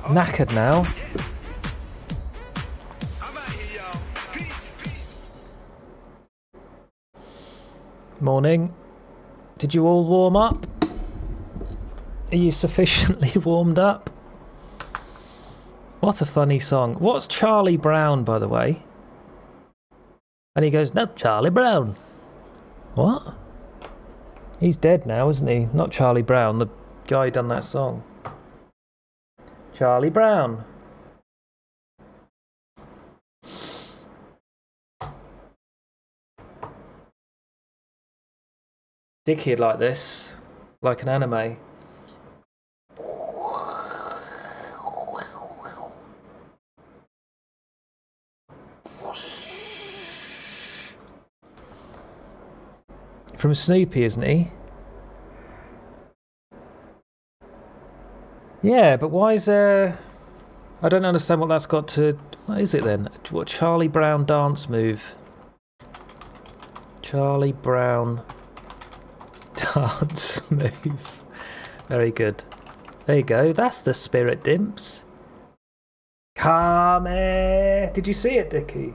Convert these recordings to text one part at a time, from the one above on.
Knackered now. Morning. Did you all warm up? Are you sufficiently warmed up? What a funny song. What's Charlie Brown, by the way? And he goes, no, Charlie Brown. What? He's dead now, isn't he? Not Charlie Brown, the guy who done that song. Charlie Brown. Dickie'd like this, like an anime. From Snoopy, isn't he? Yeah, but why is there... I don't understand what that's got to... What is it then? What Charlie Brown dance move? Charlie Brown dance move. Very good. There you go. That's the spirit, Dimps. Come here. Did you see it, Dickie?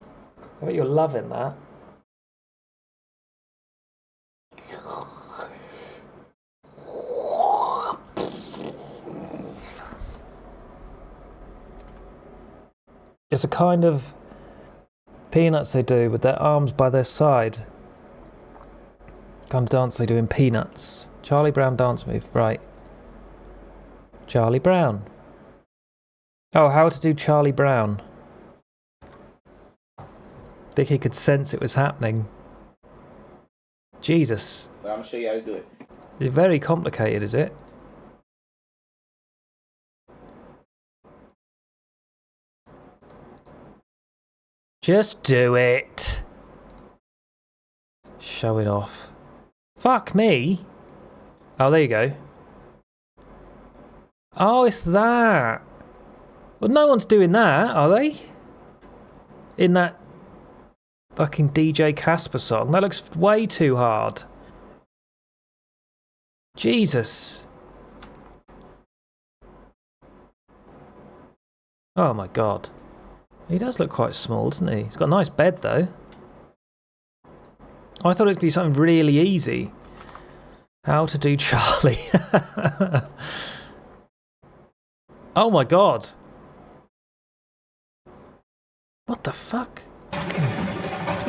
I bet you're loving that. It's a kind of peanuts they do with their arms by their side. Kind of dance they do in Peanuts. Charlie Brown dance move, right. Charlie Brown. Oh, how to do Charlie Brown. I think he could sense it was happening. Jesus. Well, I'm gonna show you how to do it. It's very complicated, is it? Just do it. Showing off. Fuck me. Oh, there you go. Oh, it's that. Well, no one's doing that, are they? In that fucking DJ Casper song. That looks way too hard. Jesus. Oh my god. He does look quite small, doesn't he? He's got a nice bed, though. I thought it would be something really easy. How to do Charlie. Oh my god. What the fuck? Fucking,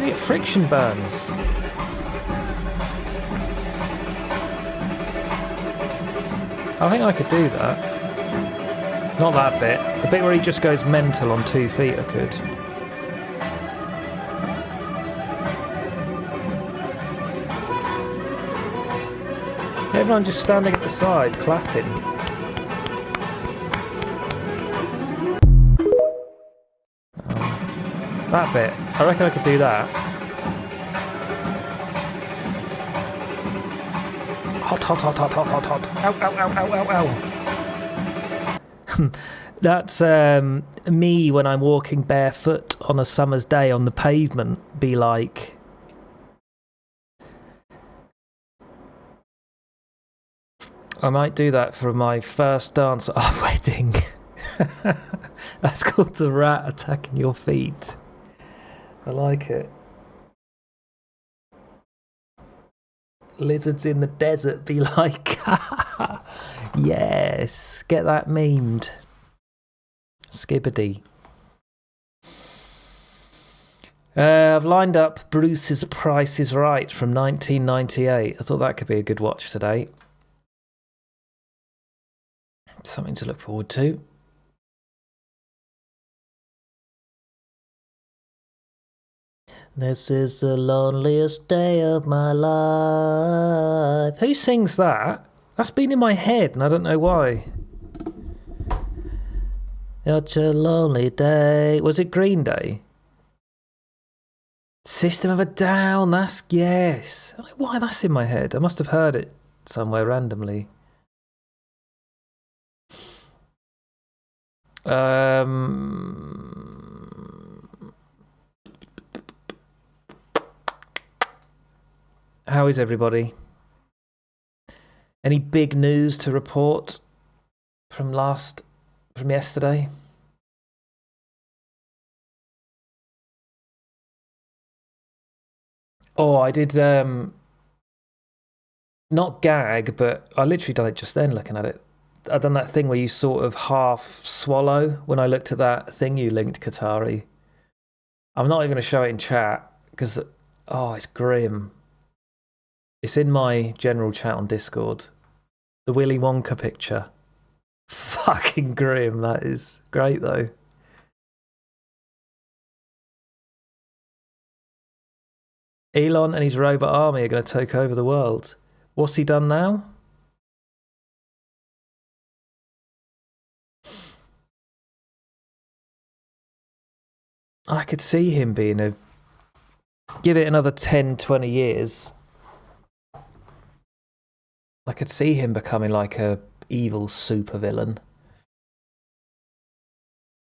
you get friction burns. I think I could do that. Not that bit. The bit where he just goes mental on 2 feet, I could. Everyone just standing at the side, clapping. That bit. I reckon I could do that. Hot, hot, hot, hot, hot, hot, hot. Ow, ow, ow, ow, ow, ow. That's me when I'm walking barefoot on a summer's day on the pavement. Be like... I might do that for my first dance at our wedding. That's called the rat attacking your feet. I like it. Lizards in the desert be like... Yes, get that memed. Skibbity. I've lined up Bruce's Price is Right from 1998. I thought that could be a good watch today. Something to look forward to. This is the loneliest day of my life. Who sings that? That's been in my head and I don't know why. Such a lonely day. Was it Green Day? System of a Down. That's... Yes. I don't know why that's in my head. I must have heard it somewhere randomly. How is everybody? Any big news to report from yesterday? Oh, I did not gag, but I literally done it just then looking at it. I done that thing where you sort of half swallow when I looked at that thing you linked, Qatari. I'm not even going to show it in chat because, oh, it's grim. It's in my general chat on Discord. The Willy Wonka picture. Fucking grim, that is. Great, though. Elon and his robot army are going to take over the world. What's he done now? I could see him being a... Give it another 10, 20 years. I could see him becoming like a evil supervillain.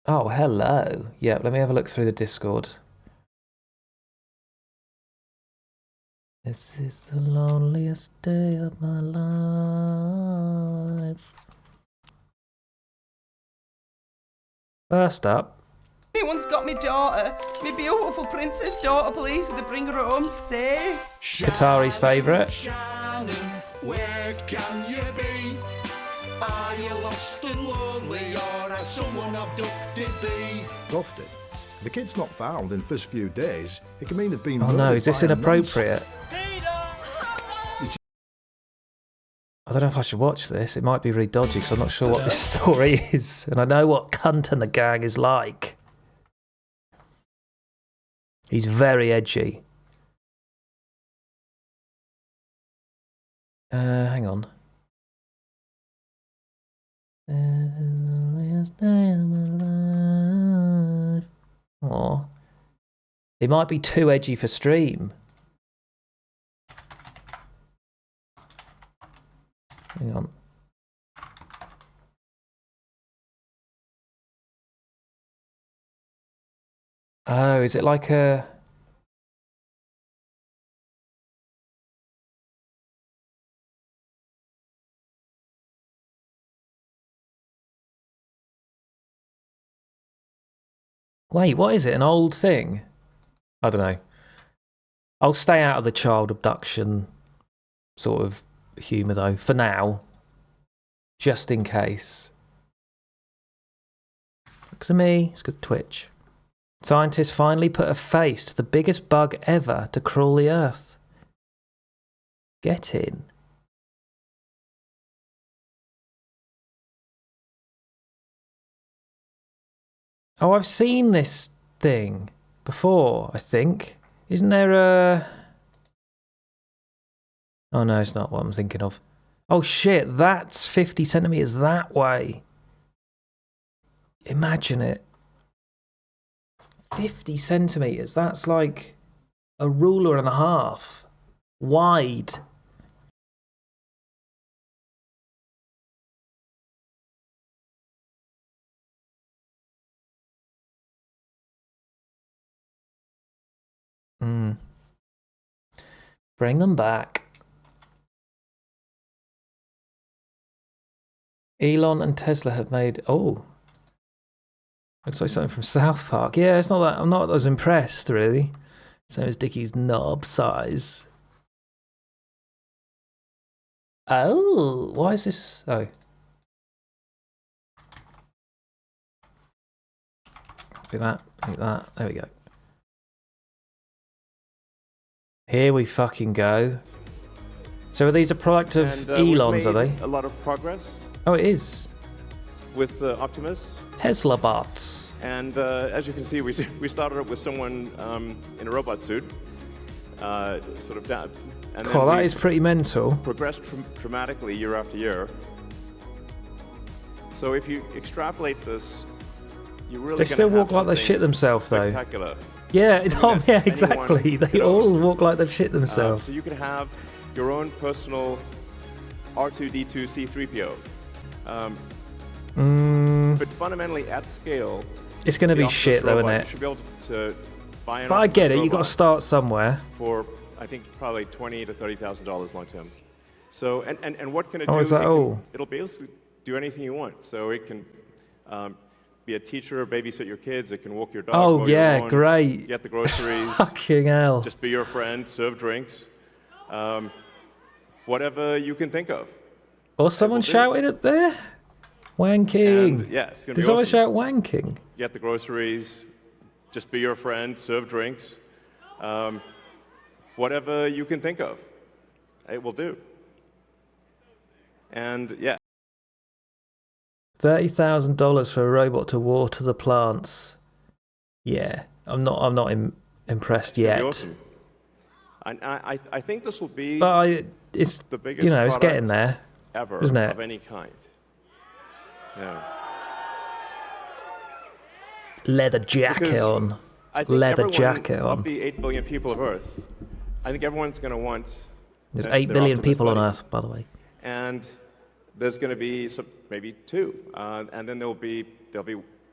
Oh, hello. Yeah, let me have a look through the Discord. This is the loneliest day of my life. First up. Anyone's got me daughter, me beautiful princess daughter, please, with the bring her home safe. Qatari's favourite. Where can you be? Are you lost and lonely, or has someone abducted thee? Buffed. The kid's not found in the first few days. It can mean they've been... Oh no, is this inappropriate? I don't know if I should watch this. It might be really dodgy because I'm not sure what this story is. And I know what Cunt and the gang is like. He's very edgy. Hang on. Aw. It might be too edgy for stream. Hang on. Oh, is it like a... Wait, what is it? An old thing? I don't know. I'll stay out of the child abduction sort of humour though, for now. Just in case. Looks at me, it's good Twitch. Scientists finally put a face to the biggest bug ever to crawl the Earth. Get in. Oh, I've seen this thing before, I think. Isn't there a... Oh no, it's not what I'm thinking of. Oh shit, that's 50 centimetres that way. Imagine it. 50 centimetres, that's like a ruler and a half. Wide. Bring them back. Elon and Tesla have made... Oh. Looks like something from South Park. Yeah, it's not that... I'm not as impressed, really. Same as Dickie's knob size. Oh, why is this... Oh. Look at that. Look at that. There we go. Here we fucking go. So are these a product of Elon's, are they? A lot of progress. Oh, it is. With Optimus. Tesla bots. And as you can see, we started up with someone in a robot suit. Sort of down. And Cool, that is pretty mental. Progressed dramatically year after year. So if you extrapolate this, you really... They still walk like they shit themselves, though. Spectacular. Yeah, I mean, yeah, exactly. They all walk like they've shit themselves. So you could have your own personal R2-D2 C-3PO. But fundamentally, at scale, it's going to be shit, though, isn't it? You should be able to buy an But I get it. You've got to start somewhere. For, I think, probably $20,000 to $30,000 long term. So, and what can it Oh, do? is that all? It'll basically do anything you want. So it can be a teacher, babysit your kids. It can walk your dog. Oh, mow yeah, your lawn, great. Get the groceries. Fucking hell. Just be your friend. Serve drinks. Whatever you can think of. Or someone shouted at there? Wanking. And, yeah, it's gonna Did be someone awesome. shout wanking? Get the groceries. Just be your friend. Serve drinks. Whatever you can think of, it will do. And yeah. $30,000 for a robot to water the plants. Yeah, I'm not impressed It's gonna yet. be awesome. And I think this will be But it's the biggest it's getting product there, ever isn't it? of any kind. Yeah. Leather jacket Because on. I think Leather everyone jacket of on. the 8 billion people of Earth, I think everyone's going to want. There's their 8 billion Optimus people on buddy. Earth, by the way. And there's going to be maybe 2, and then they'll be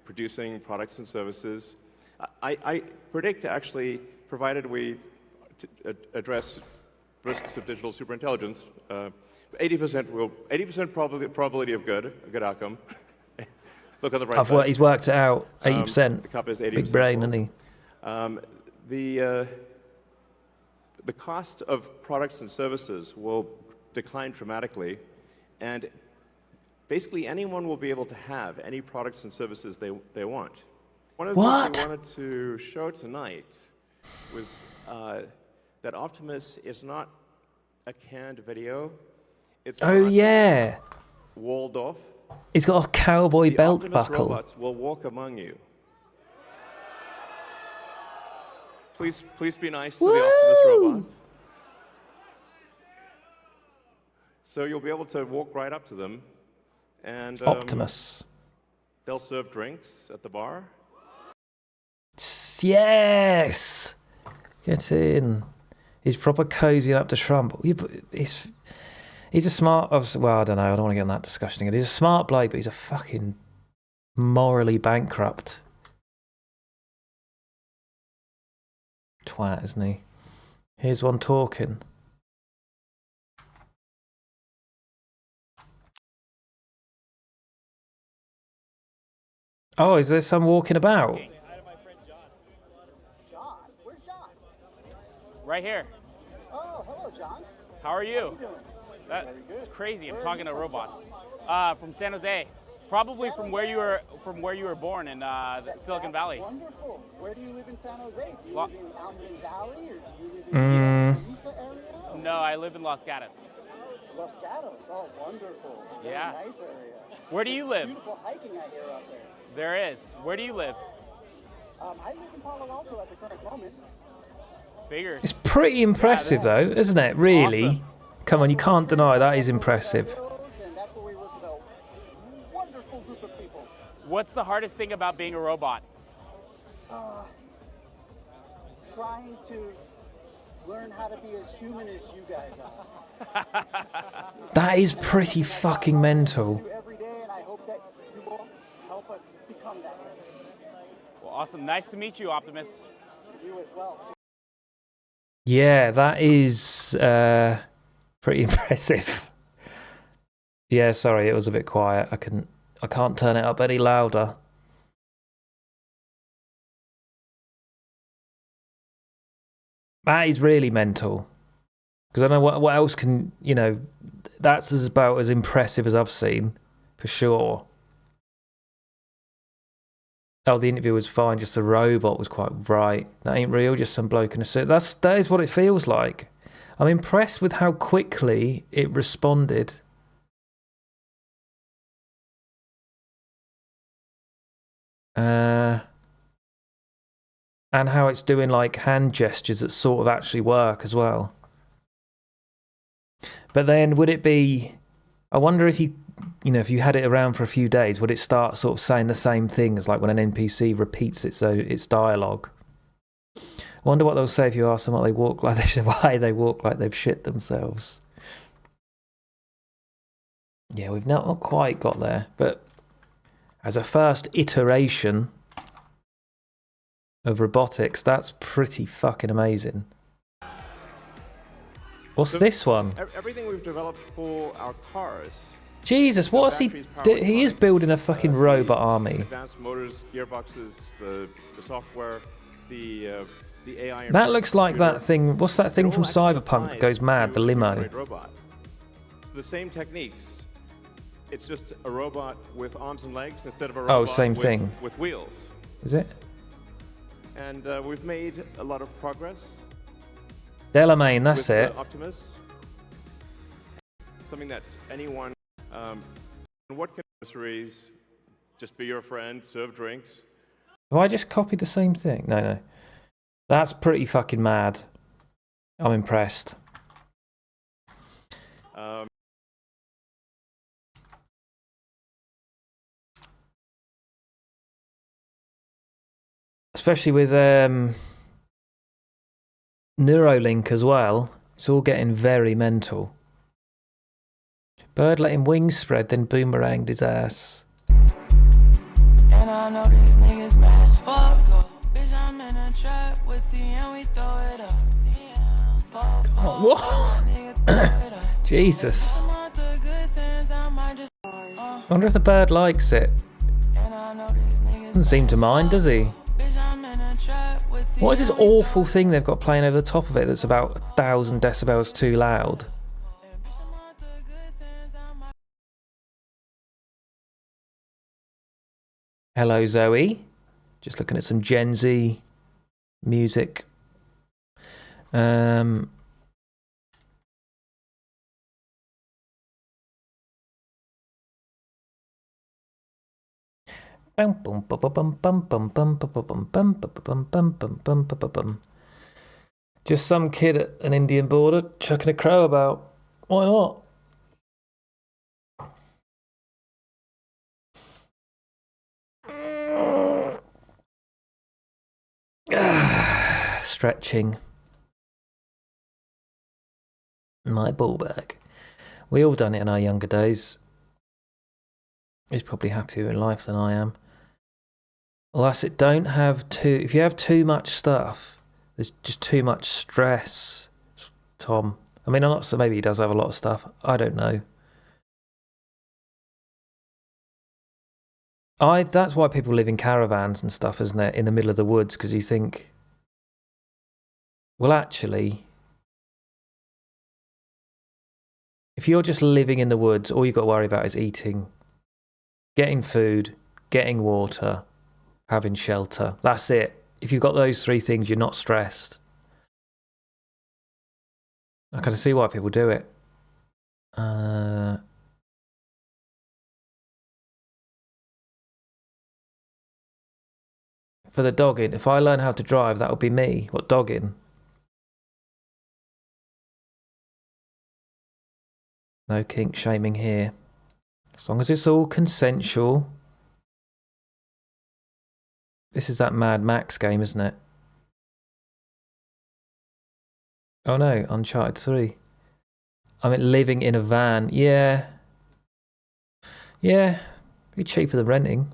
producing products and services. I predict actually, provided we address risks of digital superintelligence, 80% probability of good, a good outcome. Look on the right side. He's worked it out. 80%. The cup is 80% Big brain, full. isn't he? The cost of products and services will decline dramatically, and basically anyone will be able to have any products and services they want. One of the things I wanted to show tonight was that Optimus is not a canned video. It's Oh, not yeah. walled off. He's got a cowboy The belt Optimus buckle. robots will walk among you. Please be nice to the Optimus robots. So you'll be able to walk right up to them, and Optimus. they'll serve drinks at the bar. Yes! Get in. He's proper cozying up to Trump. He's a smart... Well, I don't know. I don't want to get in that discussion again. He's a smart bloke, but he's a fucking morally bankrupt twat, isn't he? Here's one talking. Oh, is there some walking about? John? Where's John? Right here. Oh, hello, John. How are you? How you doing? That's Very good. crazy. I'm Where are talking you to a from, robot. John? From San Jose. Probably from where you were born in Silicon Valley. Wonderful. Where do you live in San Jose? Do you Lo- live in Almond Valley or do you live in the Mesa area? No, I live in Los Gatos. Los Gatos. Oh, wonderful. Very Yeah. nice area. Where do you live? Beautiful hiking I hear out there. There is. Where do you live? I live in Palo Alto at the current moment. Figures. It's pretty impressive, though, isn't it? Really? Awesome. Come on, you can't deny that is impressive. And that's where we work with a wonderful group of people. What's the hardest thing about being a robot? Trying to learn how to be as human as you guys are. That is pretty fucking mental. Do every day, and I hope that you will help us become that way. Well, awesome. Nice to meet you, Optimus. You as well. Yeah, that is pretty impressive. Yeah, sorry, it was a bit quiet. I can't turn it up any louder. That is really mental. Because I don't know what else can, that's about as impressive as I've seen, for sure. Oh, the interview was fine, just the robot was quite right. That ain't real, just some bloke in a suit. That is what it feels like. I'm impressed with how quickly it responded. And how it's doing like hand gestures that sort of actually work as well. But then would it be, I wonder if if you had it around for a few days, would it start sort of saying the same things like when an NPC repeats its dialogue? I wonder what they'll say if you ask them why they walk like they've shit themselves. Yeah, we've not quite got there, but as a first iteration of robotics, that's pretty fucking amazing. What's this one? Everything we've developed for our cars. Jesus, what's he? He is building a fucking robot army. Advanced motors, gearboxes, the software, the AI. That looks like that thing. What's that thing from Cyberpunk that goes mad? The limo. Robot. It's the same techniques. It's just a robot with arms and legs instead of a robot same thing. With wheels. Is it? And we've made a lot of progress. Delamain, that's with, it. Optimus. Something that anyone. What can groceries? Just be your friend, serve drinks. Have I just copied the same thing? No. That's pretty fucking mad. I'm impressed. Especially with Neuralink as well. It's all getting very mental. Bird let him wings spread, then boomeranged his ass. And I know these niggas mad as fuck. Bitch, I'm in a trap with T and we throw it up. God, what? Jesus. I wonder if the bird likes it. Doesn't seem to mind, does he? What is this awful thing they've got playing over the top of it that's about 1,000 decibels too loud? Hello, Zoe. Just looking at some Gen Z music. Just some kid at an Indian border chucking a crow about. Why not? Stretching. My ball bag. We all done it in our younger days. He's probably happier in life than I am. Well, that's it. Don't have too... If you have too much stuff, there's just too much stress, Tom. I mean, I'm not... So maybe he does have a lot of stuff. I don't know. That's why people live in caravans and stuff, isn't it? In the middle of the woods, because you think... Well, actually... If you're just living in the woods, all you've got to worry about is eating, getting food, getting water, having shelter. That's it. If you've got those three things, you're not stressed. I can see why people do it. For the dogging, if I learn how to drive, that would be me. What, dogging? No kink shaming here. As long as it's all consensual. This is that Mad Max game, isn't it? Oh no, Uncharted 3. I mean, living in a van. Yeah. Yeah. Be cheaper than renting.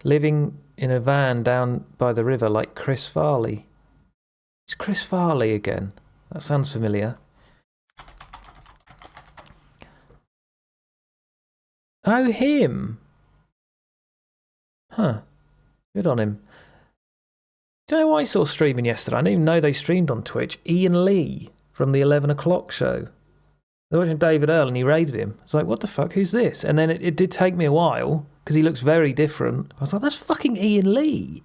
Living in a van down by the river like Chris Farley. It's Chris Farley again. That sounds familiar. Oh, him. Huh. Good on him. Do you know what I saw streaming yesterday? I didn't even know they streamed on Twitch. Ian Lee from the 11 o'clock show. They were watching David Earl and he raided him. I was like, what the fuck? Who's this? And then it did take me a while because he looks very different. I was like, that's fucking Ian Lee.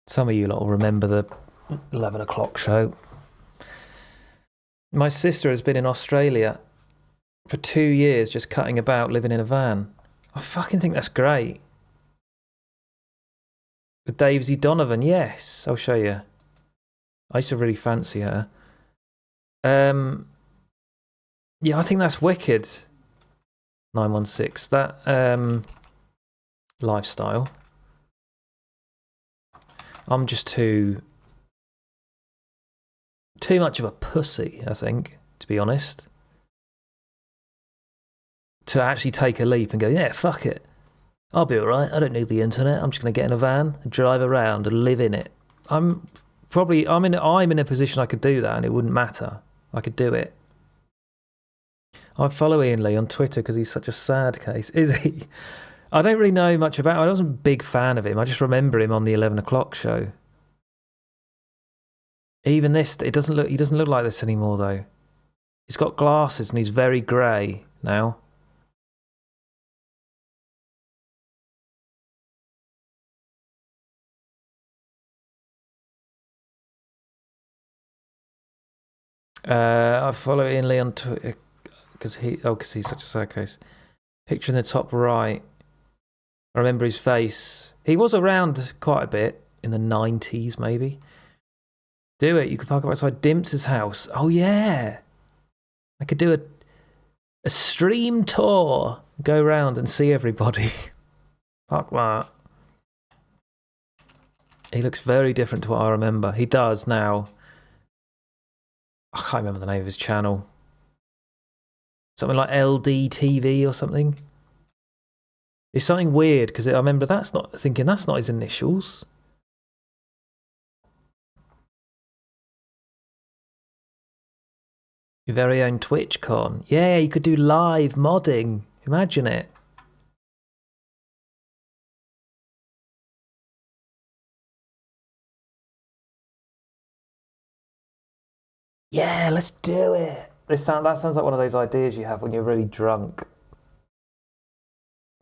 Some of you lot will remember the 11 o'clock show. My sister has been in Australia for 2 years just cutting about, living in a van. I fucking think that's great. With Davesy Donovan, yes. I'll show you. I used to really fancy her. Yeah, I think that's wicked. 916. That lifestyle. I'm just too much of a pussy, I think, to be honest. To actually take a leap and go, yeah, fuck it. I'll be alright. I don't need the internet. I'm just going to get in a van and drive around and live in it. I'm probably I'm in a position I could do that and it wouldn't matter. I could do it. I follow Ian Lee on Twitter because he's such a sad case. Is he? I don't really know much about him. I wasn't a big fan of him. I just remember him on the 11 o'clock show. Even this, he doesn't look like this anymore though. He's got glasses and he's very grey now. I follow Ian Lee on Twitter because he's such a sad case. Picture in the top right. I remember his face. He was around quite a bit in the 90s, maybe. Do it. You could park up outside Dimps' house. Oh yeah, I could do a stream tour. Go around and see everybody. Fuck that. He looks very different to what I remember. He does now. I can't remember the name of his channel. Something like LDTV or something. It's something weird because I remember that's not his initials. Your very own TwitchCon. Yeah, you could do live modding. Imagine it. Yeah, let's do it. That sounds like one of those ideas you have when you're really drunk.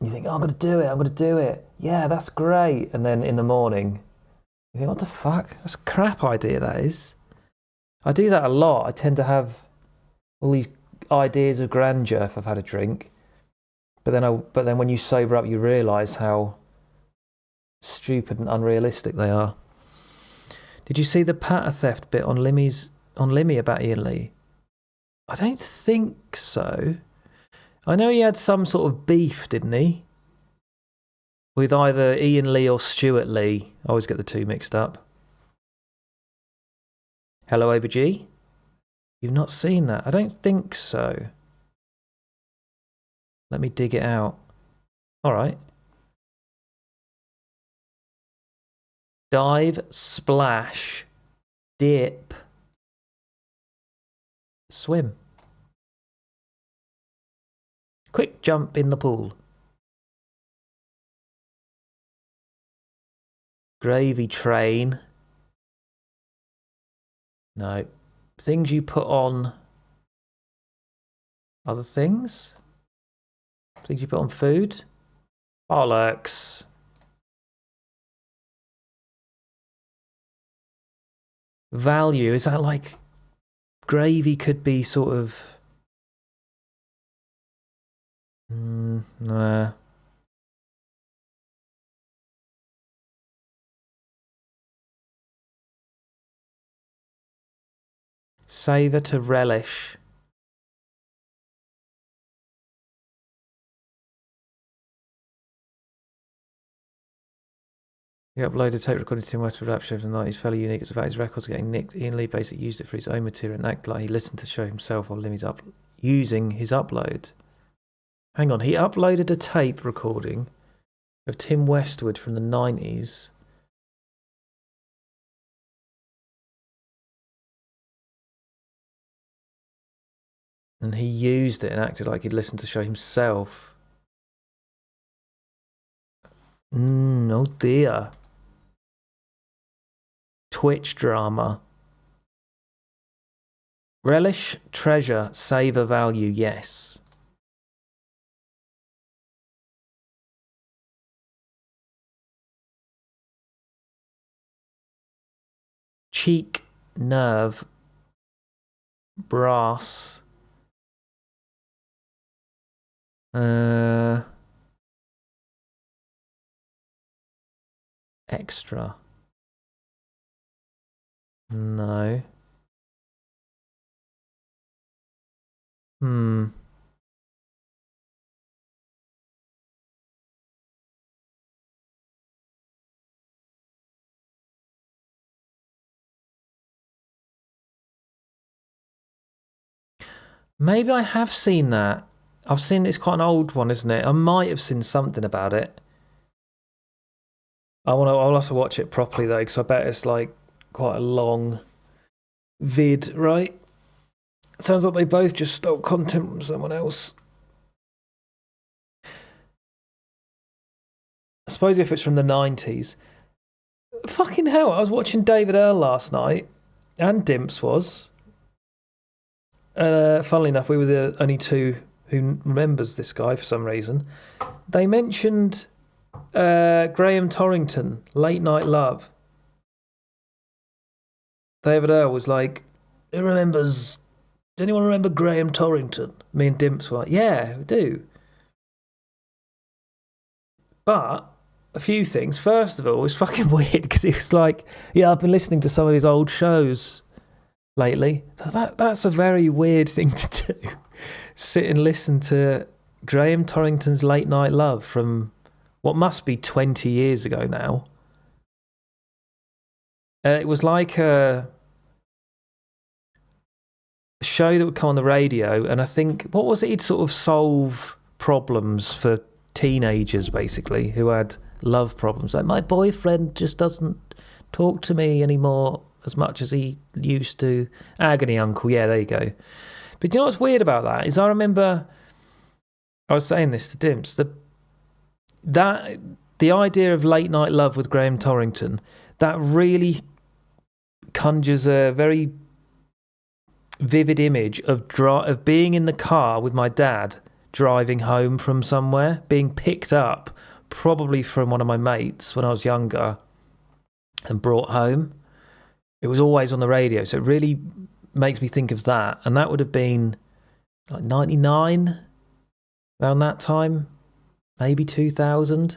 You think, oh, I'm going to do it. Yeah, that's great. And then in the morning, you think, what the fuck? That's a crap idea, that is. I do that a lot. I tend to have all these ideas of grandeur if I've had a drink. But then when you sober up, you realise how stupid and unrealistic they are. Did you see the patter theft bit on Limmy about Ian Lee? I don't think so. I know he had some sort of beef, didn't he? With either Ian Lee or Stuart Lee. I always get the two mixed up. Hello, OBG? You've not seen that? I don't think so. Let me dig it out. All right. Dive, splash, dip, swim. Quick jump in the pool. Gravy train. No. Things you put on other things? Things you put on food? Bollocks. Value, is that like gravy could be sort of... nah. Savour to relish. He uploaded tape recording to Tim Westwood rap show from the 90s, fairly unique. It's about his records getting nicked. Ian Lee basically used it for his own material and acted like he listened to the show himself while Limmy's using his upload. Hang on, he uploaded a tape recording of Tim Westwood from the 90s. And he used it and acted like he'd listened to the show himself. Oh dear. Twitch drama. Relish, treasure, savour, value, yes. Cheek, nerve, brass. Extra. No. Maybe I have seen that. I've seen it's quite an old one, isn't it? I might have seen something about it. I'll have to watch it properly though, because I bet it's like quite a long vid, right? Sounds like they both just stole content from someone else. I suppose if it's from the 90s. Fucking hell, I was watching David Earl last night, and Dimps was. Funnily enough, we were the only two who remembers this guy for some reason. They mentioned Graham Torrington, Late Night Love. David Earl was like, does anyone remember Graham Torrington? Me and Dimps were like, yeah, we do. But a few things. First of all, it's fucking weird because he was like, yeah, I've been listening to some of his old shows lately. That's a very weird thing to do. Sit and listen to Graham Torrington's Late Night Love from what must be 20 years ago now. It was like a show that would come on the radio, and I think, what was it? He'd sort of solve problems for teenagers, basically, who had love problems. Like, my boyfriend just doesn't talk to me anymore as much as he used to. Agony Uncle, yeah, there you go. But you know what's weird about that is I remember I was saying this to Dimps, the idea of Late Night Love with Graham Torrington, that really conjures a very vivid image of being in the car with my dad driving home from somewhere, being picked up probably from one of my mates when I was younger and brought home. It was always on the radio, so it really makes me think of that. And that would have been like 99, around that time, maybe 2000.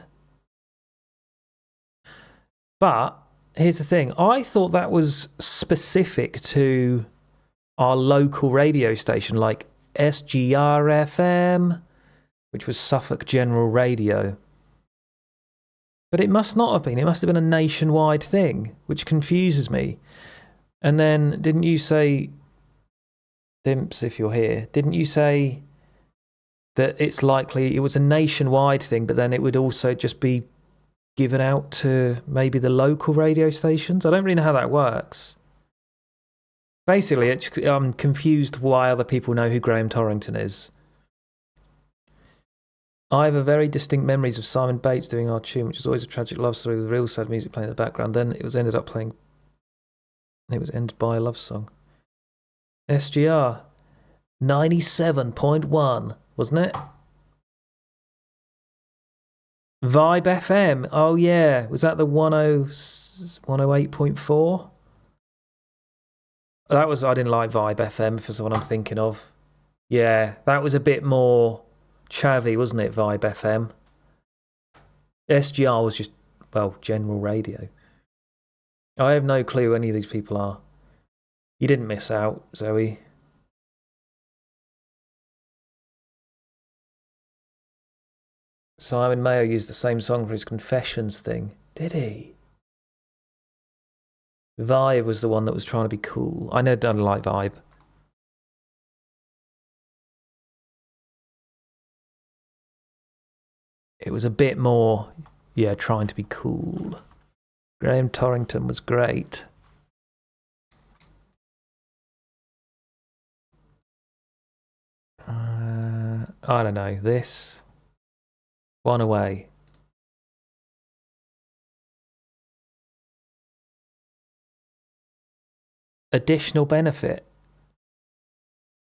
But here's the thing, I thought that was specific to our local radio station, like SGR FM, which was Suffolk General Radio. But it must not have been. It must have been a nationwide thing, which confuses me. And then, didn't you say, Dimps, if you're here, didn't you say that it's likely it was a nationwide thing, but then it would also just be given out to maybe the local radio stations? I don't really know how that works. Basically, I'm confused why other people know who Graham Torrington is. I have a very distinct memories of Simon Bates doing our tune, which is always a tragic love story with real sad music playing in the background. Then it was ended by a love song. SGR 97.1, wasn't it? Vibe FM. Oh yeah, was that the 108.4? That was, I didn't like Vibe FM, if that's what I'm thinking of. Yeah, that was a bit more chavvy, wasn't it, Vibe FM? SGR was just, well, general radio. I have no clue who any of these people are. You didn't miss out, Zoe. Simon Mayo used the same song for his Confessions thing. Did he? Vibe was the one that was trying to be cool. I know I don't like Vibe. It was a bit more, yeah, trying to be cool. Graham Torrington was great. I don't know. This one away. Additional benefit.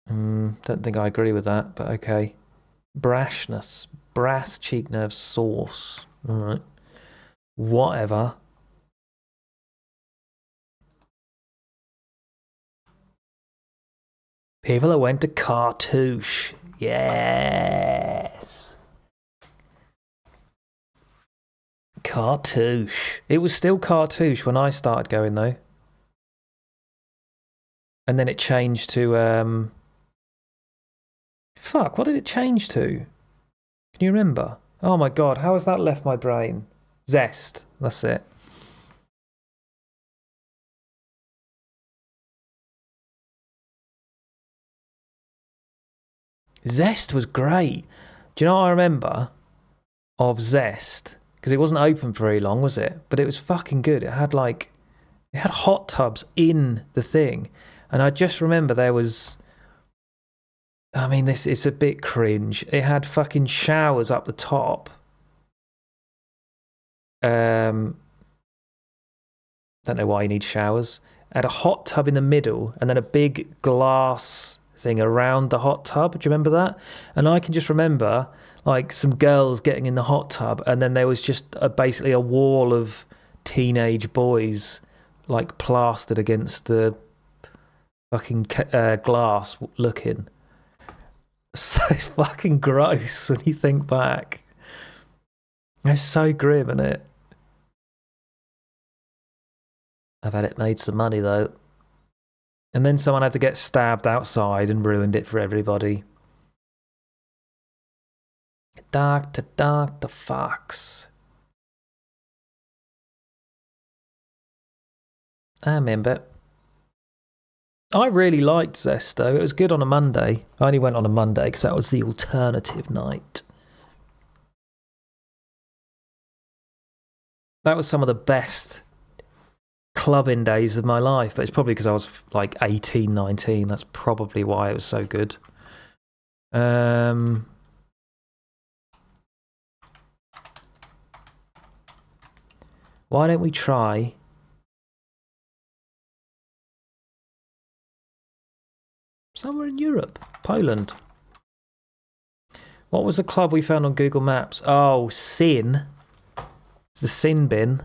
Don't think I agree with that, but okay. Brashness. Brass cheek nerve sauce. Alright. Whatever. People that went to Cartouche. Yes. Cartouche. It was still Cartouche when I started going, though. And then it changed to, fuck, what did it change to? Can you remember? Oh my god, how has that left my brain? Zest, that's it. Zest was great. Do you know what I remember of Zest? Because it wasn't open for very long, was it? But it was fucking good. It had like It had hot tubs in the thing. And I just remember there was... I mean, this is a bit cringe. It had fucking showers up the top. Don't know why you need showers. It had a hot tub in the middle and then a big glass thing around the hot tub. Do you remember that? And I can just remember like some girls getting in the hot tub, and then there was just basically a wall of teenage boys like plastered against the fucking glass looking. So it's fucking gross when you think back. It's so grim, isn't it? I bet it made some money though. And then someone had to get stabbed outside and ruined it for everybody. Dr. Fox. I remember. I really liked Zest though. It was good on a Monday. I only went on a Monday because that was the alternative night. That was some of the best clubbing days of my life, but it's probably because I was like 18, 19. That's probably why it was so good. Why don't we try somewhere in Europe? Poland. What was the club we found on Google Maps? Oh, Sin. It's the Sin bin.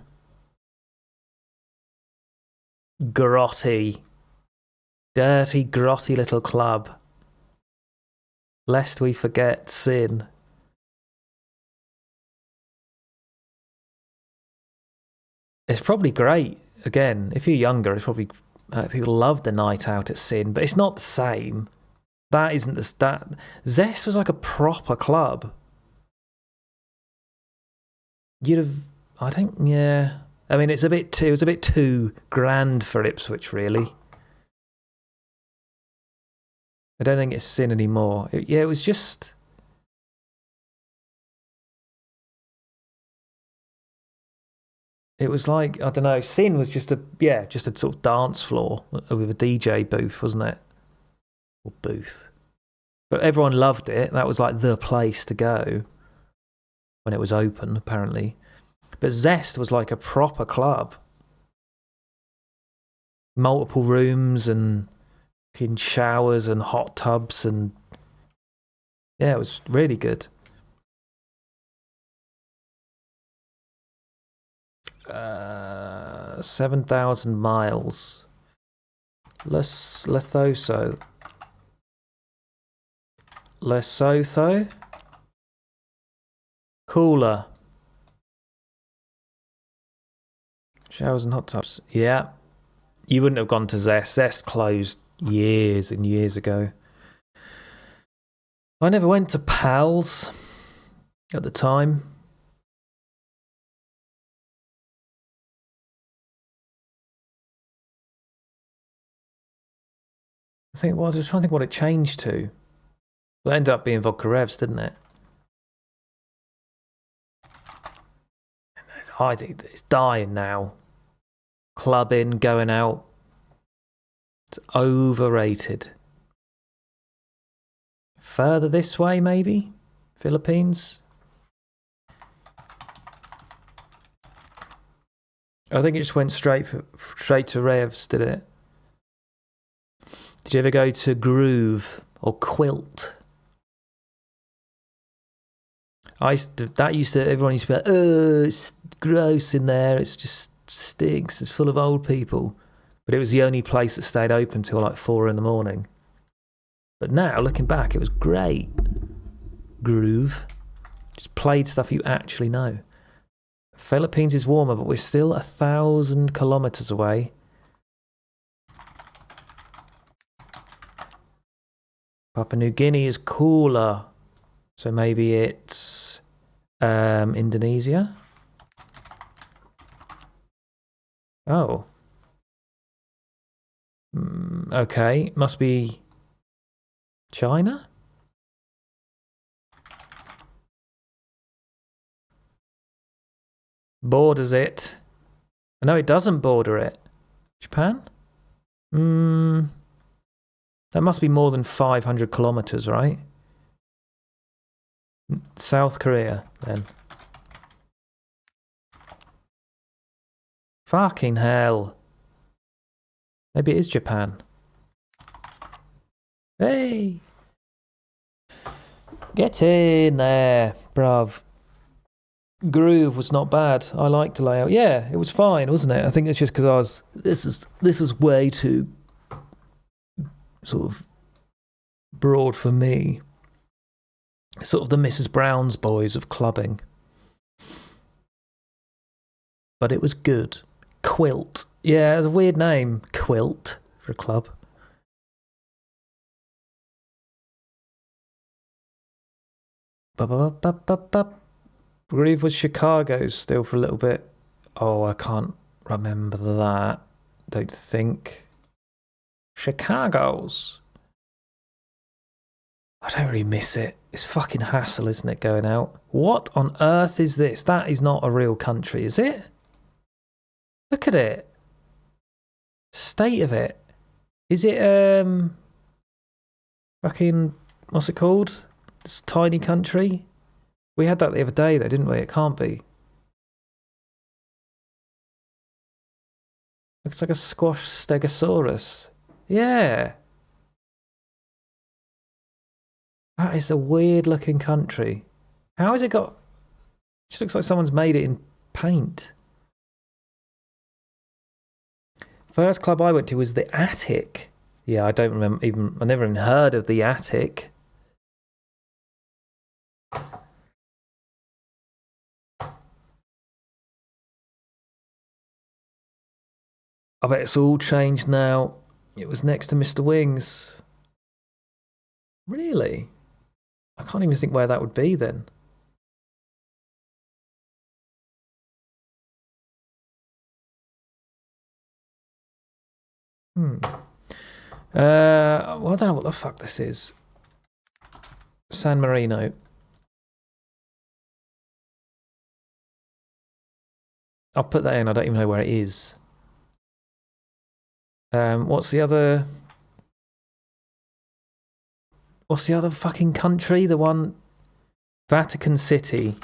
Grotty. Dirty, grotty little club. Lest we forget Sin. It's probably great. Again, if you're younger, it's probably people love the night out at Sin, but it's not the same. That isn't the that. Zest was like a proper club. You'd have, I think, yeah. I mean, it was a bit too grand for Ipswich, really. I don't think it's Sin anymore. It was just. It was like, I don't know, Sin was just a sort of dance floor with a DJ booth, wasn't it? Or booth. But everyone loved it. That was like the place to go when it was open, apparently. But Zest was like a proper club. Multiple rooms and showers and hot tubs and... Yeah, it was really good. 7,000 miles. Lesotho. Cooler. Showers and hot tubs. Yeah. You wouldn't have gone to Zest. Zest closed years and years ago. I never went to Pals at the time. I was trying to think what it changed to. Well, it ended up being Vodka Revs, didn't it? I think it's dying now. Clubbing, going out. It's overrated. Further this way, maybe? Philippines? I think it just went straight to Revs, did it? Did you ever go to Groove or Quilt? Everyone used to be like, oh, it's gross in there, it's just stinks, it's full of old people. But it was the only place that stayed open till like 4 a.m. But now, looking back, it was great. Groove. Just played stuff you actually know. Philippines is warmer, but we're still 1,000 kilometers away. Papua New Guinea is cooler. So maybe it's Indonesia? Oh. Okay, must be China? Borders it. No, it doesn't border it. Japan? That must be more than 500 kilometers, right? South Korea, then. Fucking hell. Maybe it is Japan. Hey! Get in there, bruv. Groove was not bad. I liked the layout. Yeah, it was fine, wasn't it? I think it's just because I was... This is way too... sort of... broad for me. Sort of the Mrs. Brown's boys of clubbing. But it was good. Quilt. Yeah, it's a weird name. Quilt for a club. Groove was Chicago still for a little bit. Oh, I can't remember that. Don't think. Chicago's. I don't really miss it. It's fucking hassle, isn't it, going out? What on earth is this? That is not a real country, is it? Look at it. State of it. Is it, fucking, what's it called? This tiny country? We had that the other day, though, didn't we? It can't be. Looks like a squash stegosaurus. Yeah. That is a weird looking country. How has it got... It just looks like someone's made it in paint. First club I went to was the Attic. Yeah, I don't remember even... I never even heard of the Attic. I bet it's all changed now. It was next to Mr. Wings. Really? I can't even think where that would be then. Well, I don't know what the fuck this is. San Marino. I'll put that in. I don't even know where it is. What's the other fucking country? The one... Vatican City.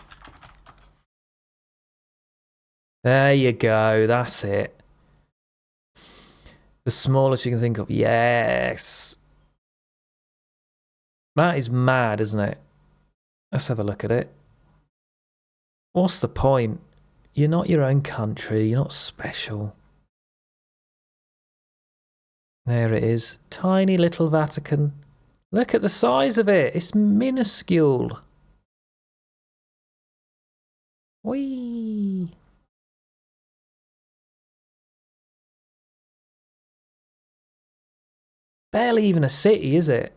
There you go. That's it. The smallest you can think of. Yes. That is mad, isn't it? Let's have a look at it. What's the point? You're not your own country. You're not special. There it is. Tiny little Vatican. Look at the size of it. It's minuscule. Whee! Barely even a city, is it?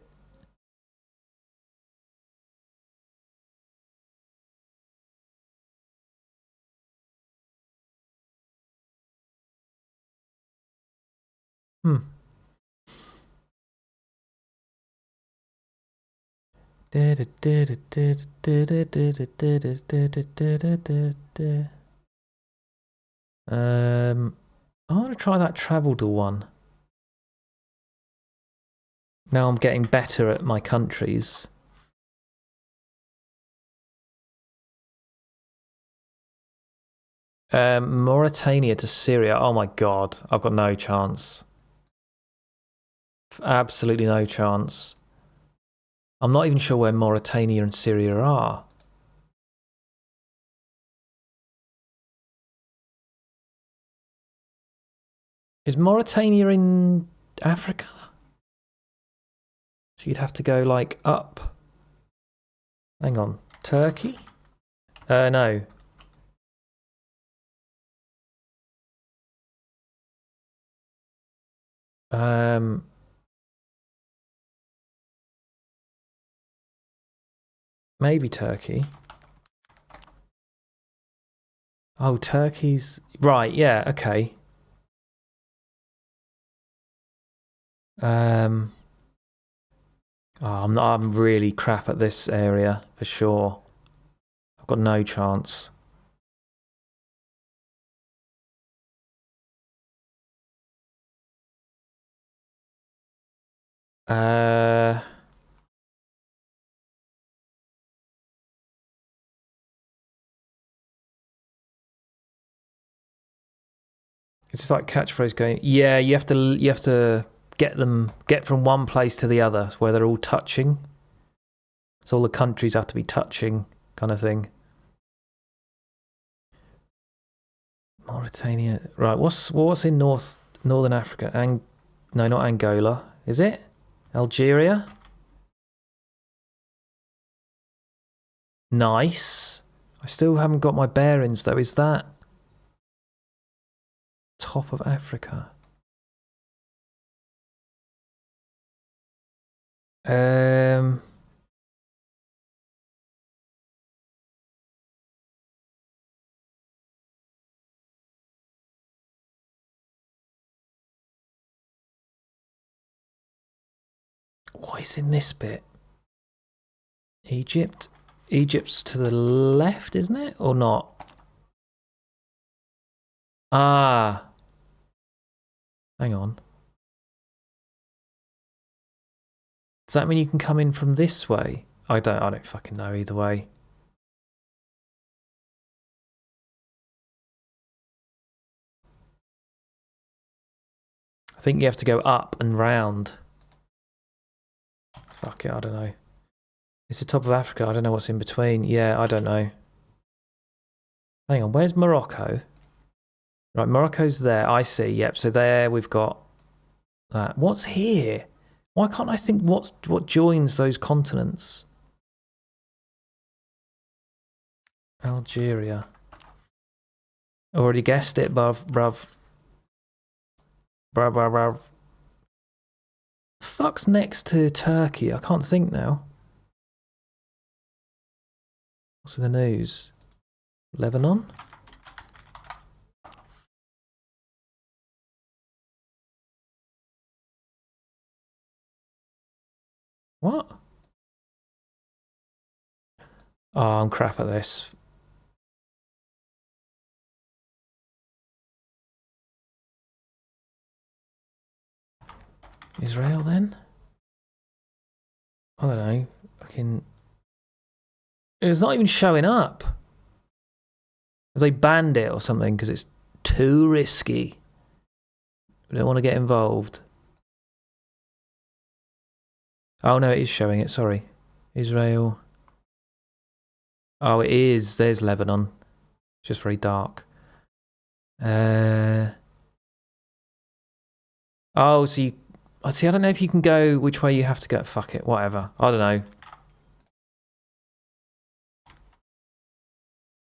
I want to try that Traveled one. Now I'm getting better at my countries. Mauritania to Syria. Oh my god, I've got no chance. Absolutely no chance. I'm not even sure where Mauritania and Syria are. Is Mauritania in Africa? So you'd have to go like up. Hang on. Turkey? No. Maybe Turkey. Oh, Turkey's... Right, yeah, okay. Oh, I'm really crap at this area, for sure. I've got no chance. It's just like catchphrase going. Yeah, you have to get from one place to the other where they're all touching. So all the countries have to be touching, kind of thing. Mauritania, right? What's in northern Africa? No, not Angola. Is it Algeria? Nice. I still haven't got my bearings though. Is that top of Africa? What is in this bit? Egypt? Egypt's to the left, isn't it? Or not? Ah. Hang on. Does that mean you can come in from this way? I don't fucking know either way. I think you have to go up and round. Fuck it, I don't know. It's the top of Africa. I don't know what's in between. Yeah, I don't know. Hang on, where's Morocco? Right, Morocco's there. I see. Yep, so there we've got that. What's here? Why can't I think what joins those continents? Algeria. Already guessed it, bruv. Bruv. Fuck's next to Turkey? I can't think now. What's in the news? Lebanon? What? Oh, I'm crap at this. Israel then? I don't know. It's not even showing up. Have they banned it or something because it's too risky? We don't want to get involved. Oh no, it is showing it, sorry. Israel. Oh, it is. There's Lebanon. It's just very dark. Oh, so you... I see, I don't know if you can go which way you have to go. Fuck it, whatever. I don't know.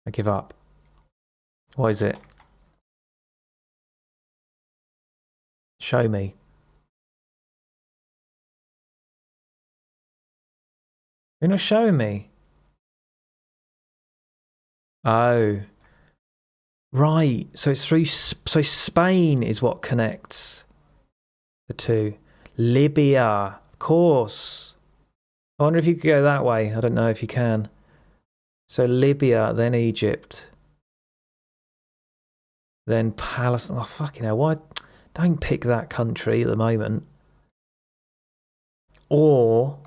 I give up. What is it? Show me. You're not showing me. Oh. Right. So it's through... So Spain is what connects the two. Libya. Of course. I wonder if you could go that way. I don't know if you can. So Libya, then Egypt. Then Palestine. Oh, fucking hell. Why? Don't pick that country at the moment. Or...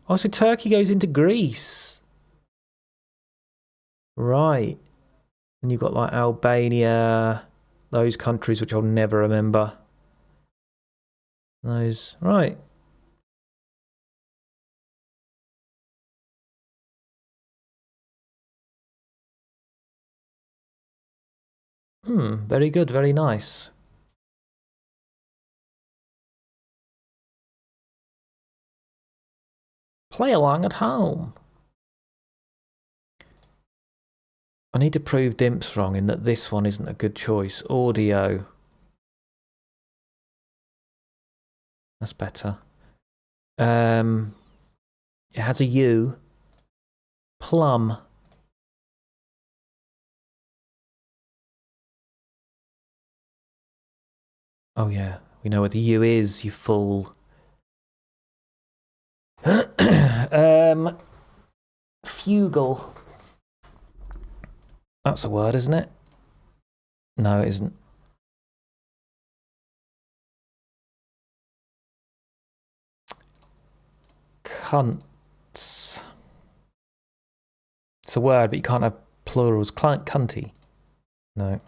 Oh, so Turkey goes into Greece. Right. And you've got like Albania, those countries which I'll never remember. Those. Right. Very good, very nice. Play along at home. I need to prove Dimps wrong in that this one isn't a good choice. Audio. That's better. It has a U. Plum. Oh yeah, we know what the U is, you fool. Fugal. That's a word, isn't it? No, it isn't. cunts. It's a word, but you can't have plurals. Cunty. No.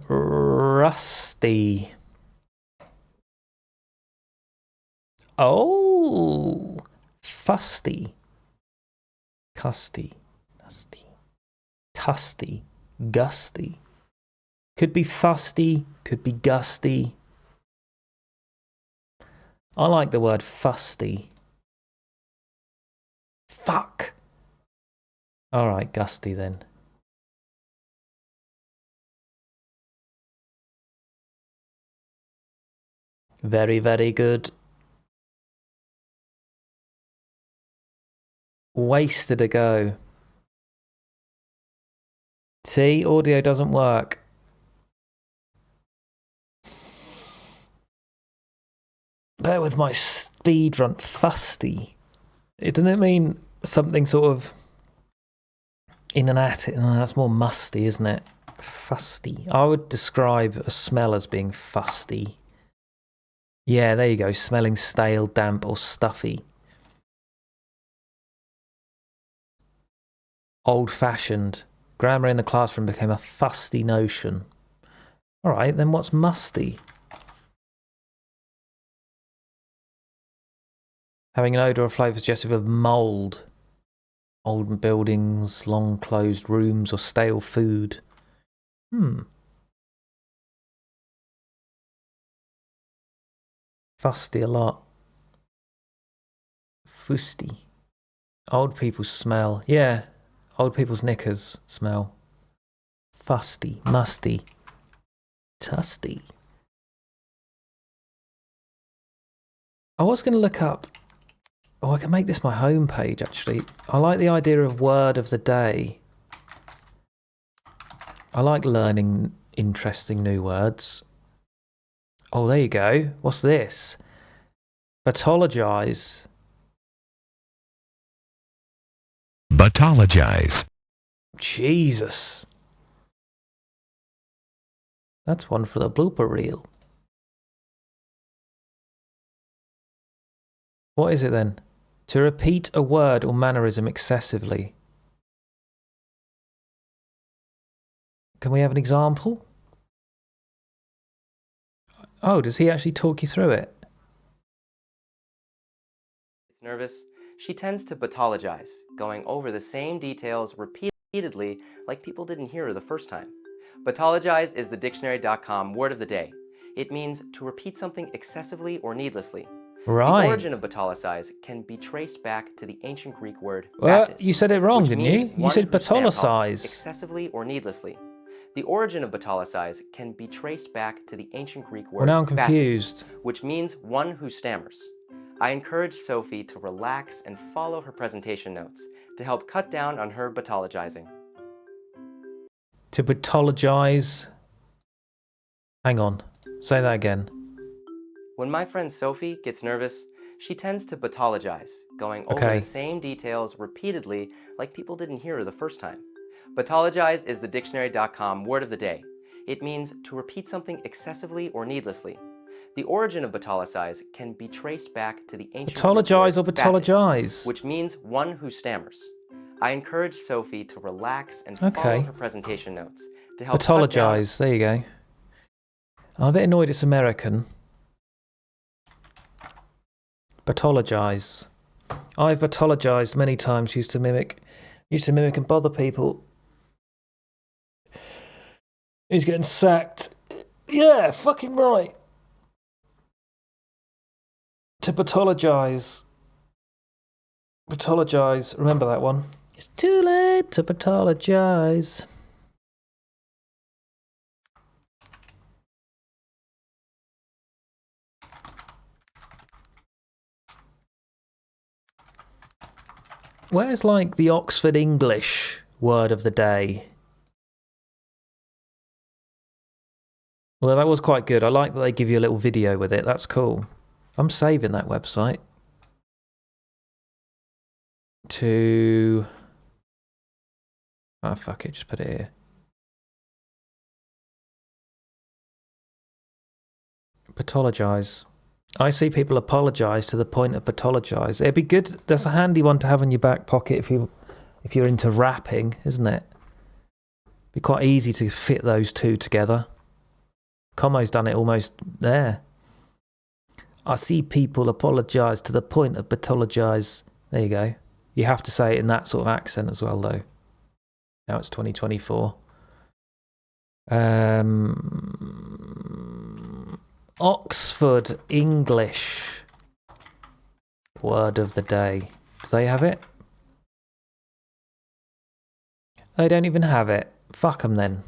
Rusty. Oh, fusty. Custy. Dusty. Tusty. Gusty. Could be fusty, could be gusty. I like the word fusty. Fuck. Alright, gusty then. Very, very good. Wasted a go. See, audio doesn't work. Bear with my speed run. Fusty. Doesn't it mean something sort of in and at it? Oh, that's more musty, isn't it? Fusty. I would describe a smell as being fusty. Yeah, there you go. Smelling stale, damp, or stuffy. Old-fashioned. Grammar in the classroom became a fusty notion. All right, then what's musty? Having an odour or flavour suggestive of mould. Old buildings, long closed rooms, or stale food. Fusty a lot. Fusty. Old people's smell. Yeah, old people's knickers smell. Fusty, musty, tusty. I was going to look up... Oh, I can make this my homepage, actually. I like the idea of word of the day. I like learning interesting new words. Oh, there you go. What's this? Pathologize. Pathologize. Jesus. That's one for the blooper reel. What is it then? To repeat a word or mannerism excessively. Can we have an example? Oh, does he actually talk you through it? It's nervous. She tends to pathologize, going over the same details repeatedly like people didn't hear her the first time. Pathologize is the dictionary.com word of the day. It means to repeat something excessively or needlessly. Right. The origin of pathologise can be traced back to the ancient Greek word Well, batis, you said it wrong, which didn't means you? You one said who stamps pathologise. excessively or needlessly. The origin of pathologise can be traced back to the ancient Greek word Well, now I'm batis, confused. which means one who stammers. I encourage Sophie to relax and follow her presentation notes to help cut down on her pathologizing. To pathologize. Hang on. Say that again. When my friend Sophie gets nervous, she tends to pathologize, going over Okay. the same details repeatedly like people didn't hear her the first time. Pathologize is the dictionary.com word of the day. It means to repeat something excessively or needlessly. The origin of pathologize can be traced back to the ancient Pathologize or Greek word pathologize? batis, which means one who stammers. I encourage Sophie to relax and Okay. follow her presentation notes to help cut down. Pathologize. There you go. I'm a bit annoyed it's American. Pathologize. I've pathologized many times, used to mimic and bother people. He's getting sacked. Yeah, fucking right. To pathologize. Pathologize. Remember that one. It's too late to pathologize. Where's like the Oxford English word of the day? Well, that was quite good. I like that they give you a little video with it. That's cool. I'm saving that website. To... Oh, fuck it. Just put it here. Pathologise. I see people apologise to the point of pathologise. It'd be good. That's a handy one to have in your back pocket if you're into rapping, isn't it? Be quite easy to fit those two together. Como's done it almost there. I see people apologise to the point of pathologise. There you go. You have to say it in that sort of accent as well, though. Now it's 2024. Oxford English word of the day. Do they have it? They don't even have it. Fuck them then.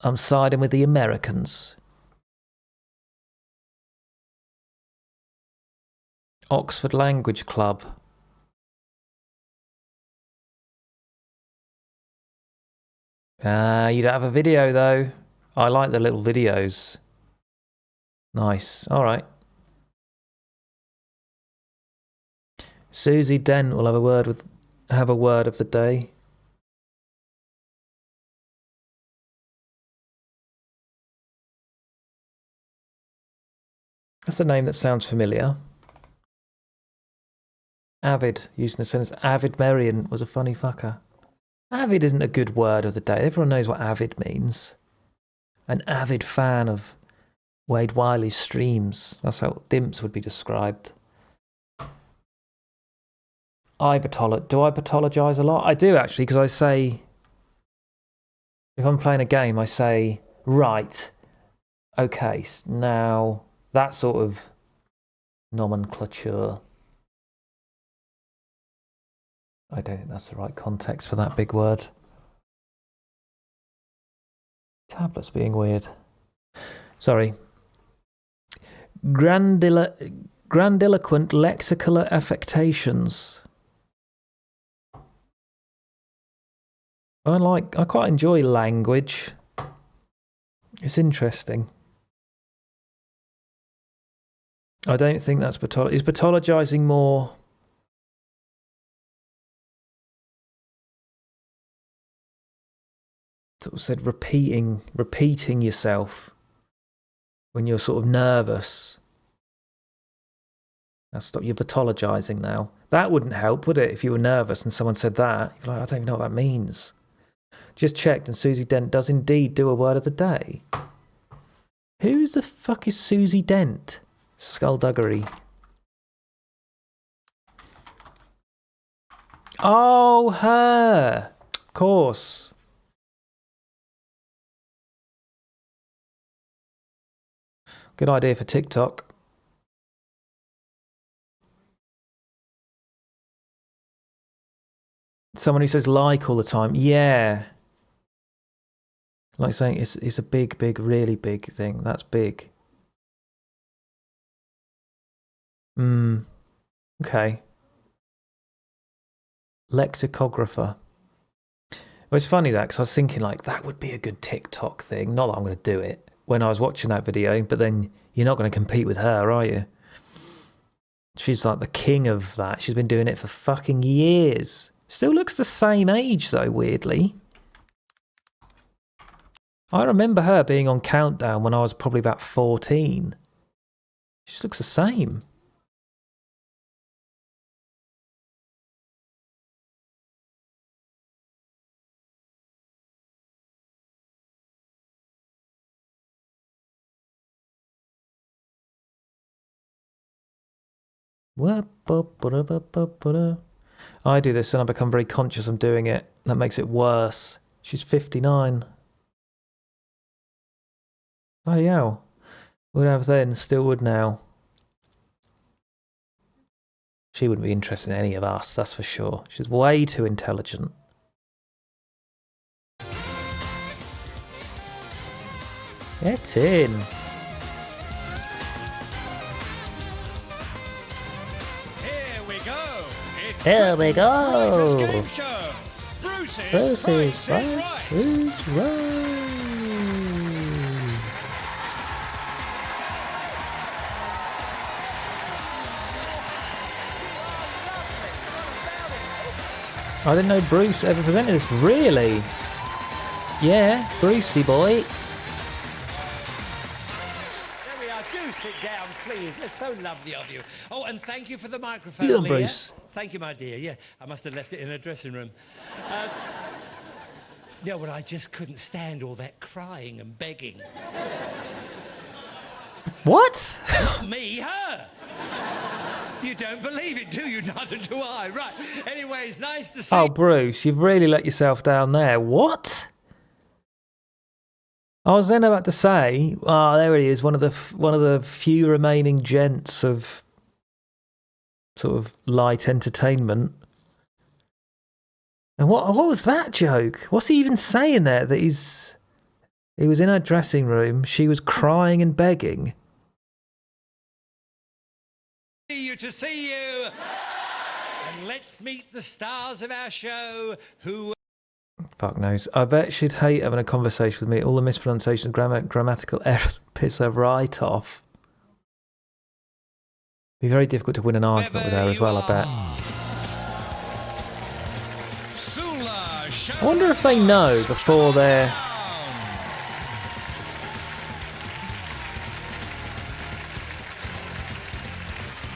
I'm siding with the Americans. Oxford Language Club. You don't have a video though. I like the little videos. Nice. All right. Susie Dent will have a word of the day. That's a name that sounds familiar. Avid, using the sentence, Avid Merrion was a funny fucker. Avid isn't a good word of the day. Everyone knows what avid means. An avid fan of Wade Wiley's streams. That's how Dimps would be described. Do I pathologise a lot? I do actually, because I say, if I'm playing a game, I say, right, okay, now that sort of nomenclature. I don't think that's the right context for that big word. Tablet's being weird. Sorry. Grandiloquent lexical affectations. I quite enjoy language. It's interesting. I don't think that's is pathologising more sort of said repeating yourself when you're sort of nervous. Now stop, you're pathologising now. That wouldn't help, would it? If you were nervous and someone said that, you'd be like, I don't even know what that means. Just checked, and Susie Dent does indeed do a word of the day. Who the fuck is Susie Dent? Skullduggery. Oh, her! Of course. Good idea for TikTok. Someone who says like all the time. Yeah. Like saying it's a big, really big thing. That's big. Okay. Lexicographer. Well, it's funny that, because I was thinking like, that would be a good TikTok thing. Not that I'm going to do it when I was watching that video, but then you're not going to compete with her, are you? She's like the king of that. She's been doing it for fucking years. Still looks the same age though, weirdly. I remember her being on Countdown when I was probably about 14. She just looks the same. I do this and I become very conscious I'm doing it. That makes it worse. She's 59. Bloody hell. Would have then, still would now. She wouldn't be interested in any of us, that's for sure. She's way too intelligent. Get in. Here we go. Bruce's Price is Right. I didn't know Bruce ever presented this. Really? Yeah, Brucey boy. Do sit down, please. That's so lovely of you. Oh, and thank you for the microphone, Yeah, Leah. Bruce. Thank you, my dear. Yeah, I must have left it in her dressing room. Yeah, well, I just couldn't stand all that crying and begging. What? Not me, her. You don't believe it, do you? Neither do I. Right. Anyways, nice to see Oh, Bruce, you've really let yourself down there. What? I was then about to say, oh, there he is, one of the few remaining gents of sort of light entertainment. And what was that joke? What's he even saying there? That he was in her dressing room, she was crying and begging. to see you. And let's meet the stars of our show who... Fuck knows. I bet she'd hate having a conversation with me. All the mispronunciations, grammatical errors piss her right off. Be very difficult to win an argument with her as well, I bet. I wonder if they know before they're...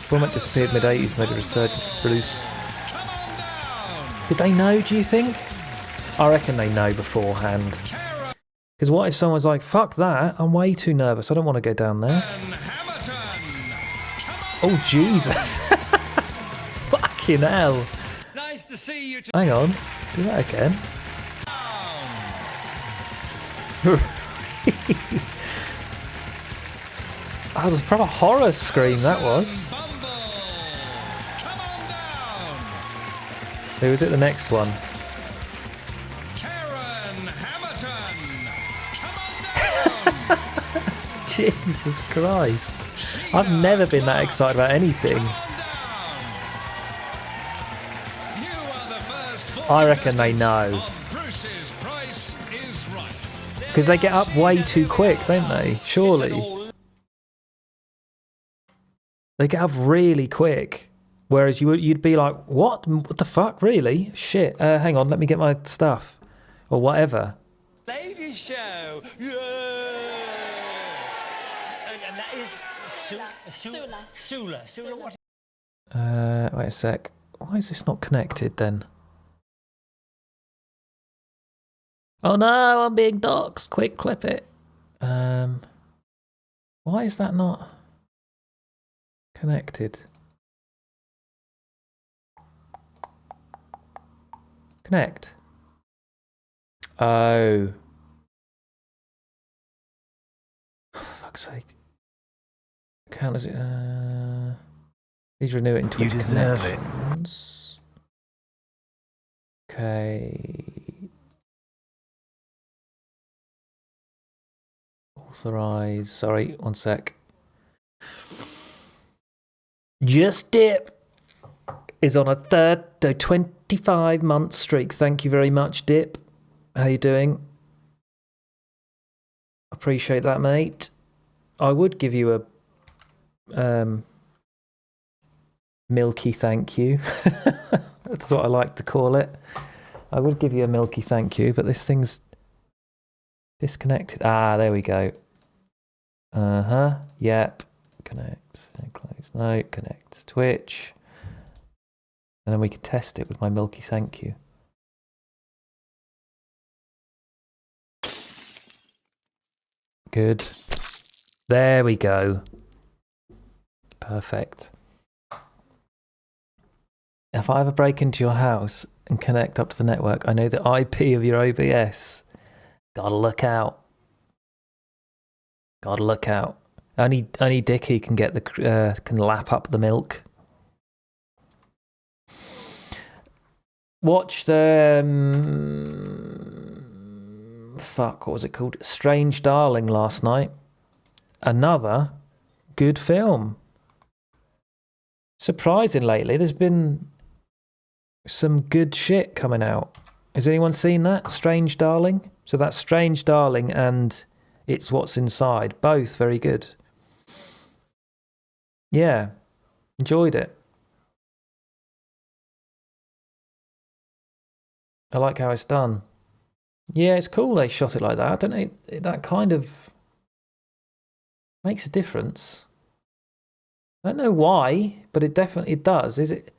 Format disappeared mid-80s, made a resurgence of Bruce. Did they know, do you think? I reckon they know beforehand. Because what if someone's like, fuck that, I'm way too nervous, I don't want to go down there. Oh, Jesus. Fucking hell. Nice to see you. Hang on, do that again. That was a proper horror scream, that was. Who was it, the next one? Jesus Christ. I've never been that excited about anything. I reckon they know. Because they get up way too quick, don't they? Surely. They get up really quick. Whereas you'd be like, what? What the fuck? Really? Shit. Hang on, let me get my stuff. Or whatever. Ladies show. Yeah. And that is Sula. Sula, what? Wait a sec. Why is this not connected then? Oh no, I'm being doxxed. Quick, clip it. Why is that not connected? Connect. Oh. For fuck's sake. Count as it. Please renew it in Twitch connections. Okay. Authorize. Sorry, one sec. Just Dip is on a 25-month streak. Thank you very much, Dip. How you doing? Appreciate that, mate. I would give you a milky thank you. That's what I like to call it. I would give you a milky thank you, but this thing's disconnected. Ah, there we go. Yep. Connect. Close. No. Connect. Twitch. And then we can test it with my milky thank you. Good. There we go. Perfect. If I ever break into your house and connect up to the network, I know the IP of your OBS. Gotta look out. Gotta look out. Only Dickie can get the can lap up the milk. Watch the fuck, what was it called? Strange Darling last night. Another good film. Surprising lately, there's been some good shit coming out. Has anyone seen that? Strange Darling? So that's Strange Darling and It's What's Inside. Both very good. Yeah. Enjoyed it. I like how it's done. Yeah, it's cool they shot it like that. I don't know, that kind of Makes a difference. I don't know why, but it definitely does. Is it?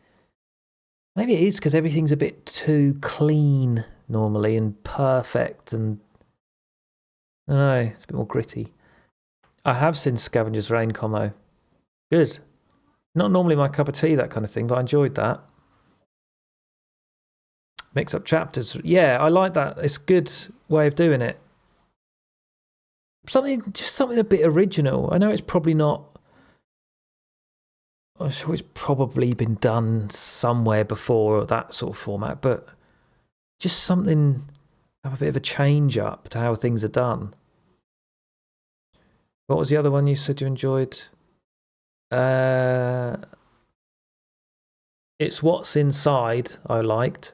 Maybe it is because everything's a bit too clean normally and perfect, and I don't know, it's a bit more gritty. I have seen Scavenger's Reign combo. Good. Not normally my cup of tea, that kind of thing, but I enjoyed that. Mix up chapters. Yeah, I like that. It's a good way of doing it. Just something a bit original. I know it's probably not. I'm sure it's probably been done somewhere before, that sort of format, but just something, have a bit of a change up to how things are done. What was the other one you said you enjoyed? It's What's Inside I liked.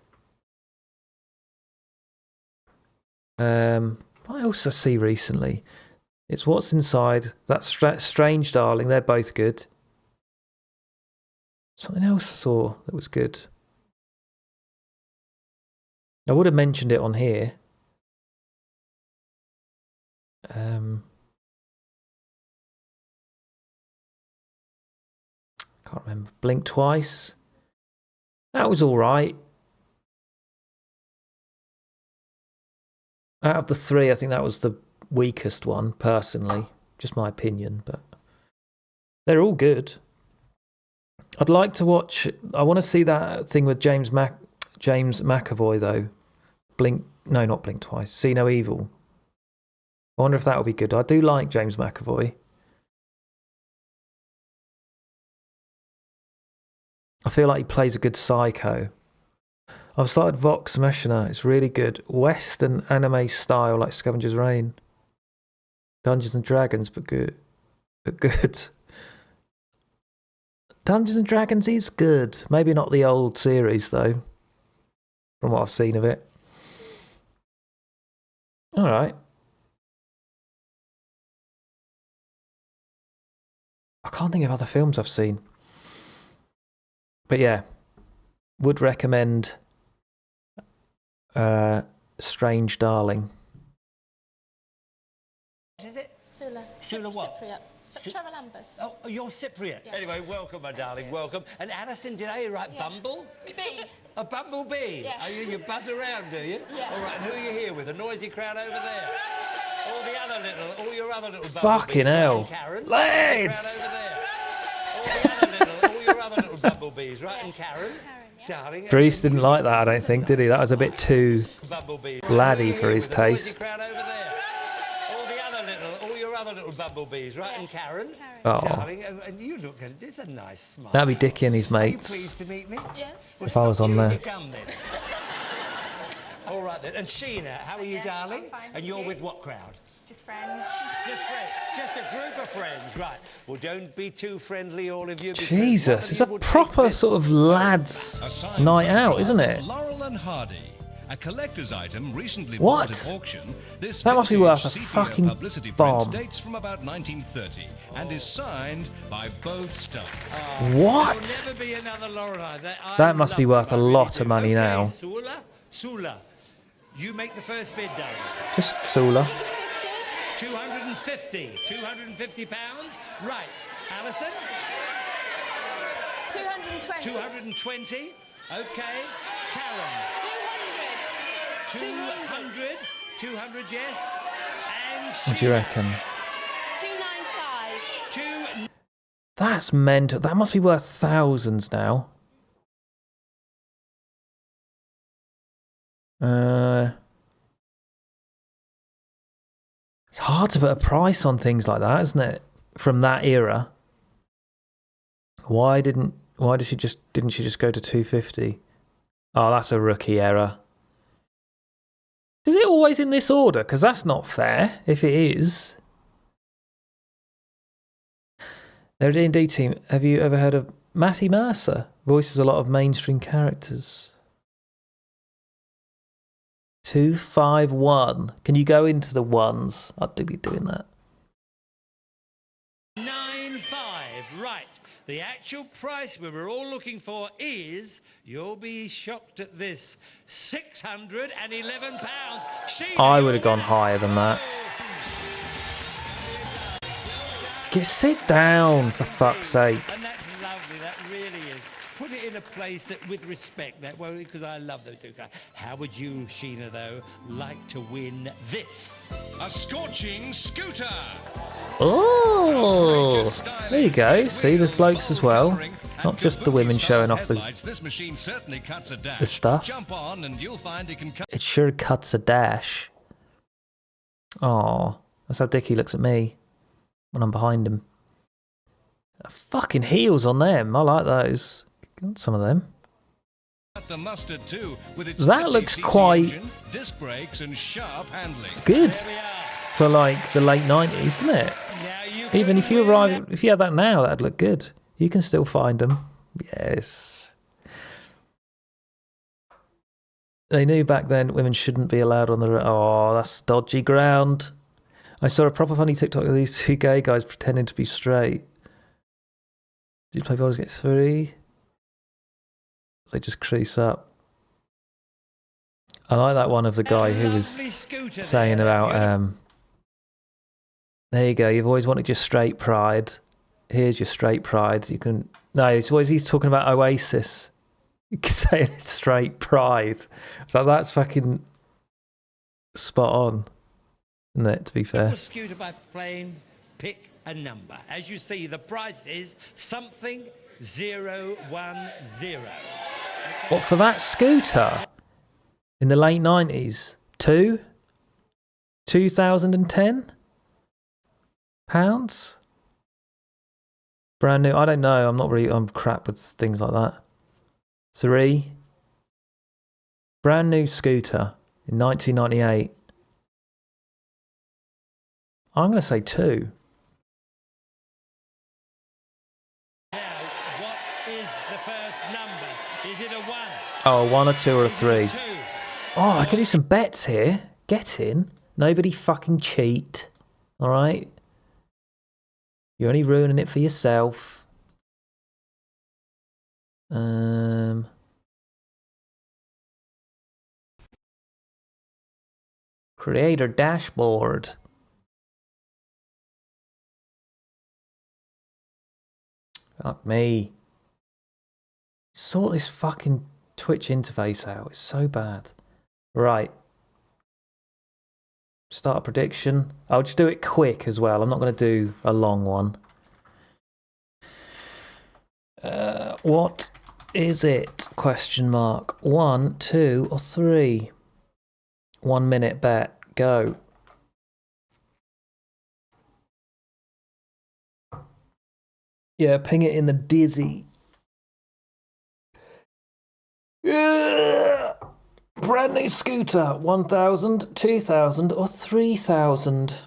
What else I see recently? It's What's Inside. That's Strange Darling. They're both good. Something else I saw that was good. I would have mentioned it on here. Can't remember. Blink Twice. That was all right. Out of the three, I think that was the weakest one, personally. Just my opinion, but they're all good. I'd like to watch. I want to see that thing with James McAvoy though. Not Blink Twice. See No Evil. I wonder if that will be good. I do like James McAvoy. I feel like he plays a good psycho. I've started Vox Machina. It's really good. Western anime style, like Scavenger's Reign. Dungeons and Dragons, but good. Dungeons and Dragons is good. Maybe not the old series, though, from what I've seen of it. All right. I can't think of other films I've seen. But yeah, would recommend Strange Darling. What is it? Sula. Sula what? Cypriot. Travelambus. Oh, you're Cypriot. Yes. Anyway, welcome, my darling, welcome. And Alison, did I hear right? Bumble? B. A bumblebee? Yeah. Oh, you buzz around, do you? Yeah. All right, and who are you here with? A noisy crowd over there? All your other little bumblebees. Fucking hell. Right, Karen? Lads! All your other little bumblebees, right? And Karen? Darling. Dries didn't like that, I don't think, did he? That was a bit too laddie for his With a noisy taste. crowd over there. All your other little bumblebees, right? And Karen? Oh. Darling, and you look at it. It's a nice smile. That'd be Dickie and his Are you mates. pleased to meet me? Yes. Well, If I was stop on chewing there. your gum, then. All right then. And Sheena, how are you, darling? I'm fine, And you're thank with you. what crowd? Just friends. Just friends. Just a group of friends, right? Well, don't be too friendly, all of you. because Jesus, one it's of a you will take proper this. sort of lads night out, isn't it? Laurel and Hardy, a collector's item recently What? bought at auction. This That must be worth a vintage fucking sepia publicity bomb. print dates from about 1930 and is signed by both stars. What? There'll never be another Laurel and Hardy. That must be worth a lot of money now. Sula, you make the first bid, darling. Just Sula. 250 pounds. Right, Alison? 220. 220. Okay. Karen? 200. 200, yes. And What do you reckon? 295. That's mental. That must be worth thousands now. It's hard to put a price on things like that, isn't it? From that era. Didn't she just go to 250? Oh, that's a rookie error. Is it always in this order? Because that's not fair, if it is. Their D&D team, have you ever heard of Matty Mercer? Voices a lot of mainstream characters. 251. Can you go into the ones? I'd be doing that. 95. Right. The actual price we were all looking for is, you'll be shocked at this, £611. I would have gone higher than that. Sit down, for fuck's sake. And that's lovely, that really is. Put it in a place that with respect, that well, because I love those two guys. How would you, Sheena, though, like to win this? A scorching scooter. Oh, there you go. See, there's blokes as well. Not just the women showing off This machine certainly cuts a dash. the stuff. Jump on and you'll find it can cut. It sure cuts a dash. Oh, that's how Dickie looks at me when I'm behind him. Fucking heels on them. I like those. Got some of them. The mustard too, with its That looks 50cc quite engine, disc brakes and sharp handling. good for like the late 90s, isn't it? Even if you had that now, that'd look good. You can still find them. Yes. They knew back then women shouldn't be allowed on the road. Oh, that's dodgy ground. I saw a proper funny TikTok of these two gay guys pretending to be straight. Did you play Baldur's Gate 3? They just crease up. I like that one of the guy who was saying about, there you go, you've always wanted your straight pride. Here's your straight pride. You can, no, he's talking about Oasis. Saying it's straight pride. So that's fucking spot on, isn't it, to be fair? Scooter by plane, pick a number. As you see, the price is something 010. What, for that scooter? In the late 90s? 2010 pounds? Brand new. I don't know. I'm crap with things like that. 3. Brand new scooter in 1998. I'm going to say 2. Now, what is the first number? Is it a 1? Oh, a 1, a 2, or a 3. Oh, I can do some bets here. Get in. Nobody fucking cheat. All right? You're only ruining it for yourself. Creator dashboard. Fuck me. Sort this fucking Twitch interface out. It's so bad. Right. Start a prediction. I'll just do it quick as well. I'm not going to do a long one. What is it? Question mark. 1, 2, or 3? 1 minute bet. Go. Yeah, ping it in the dizzy. Brand new scooter. 1,000, 2,000, or 3,000?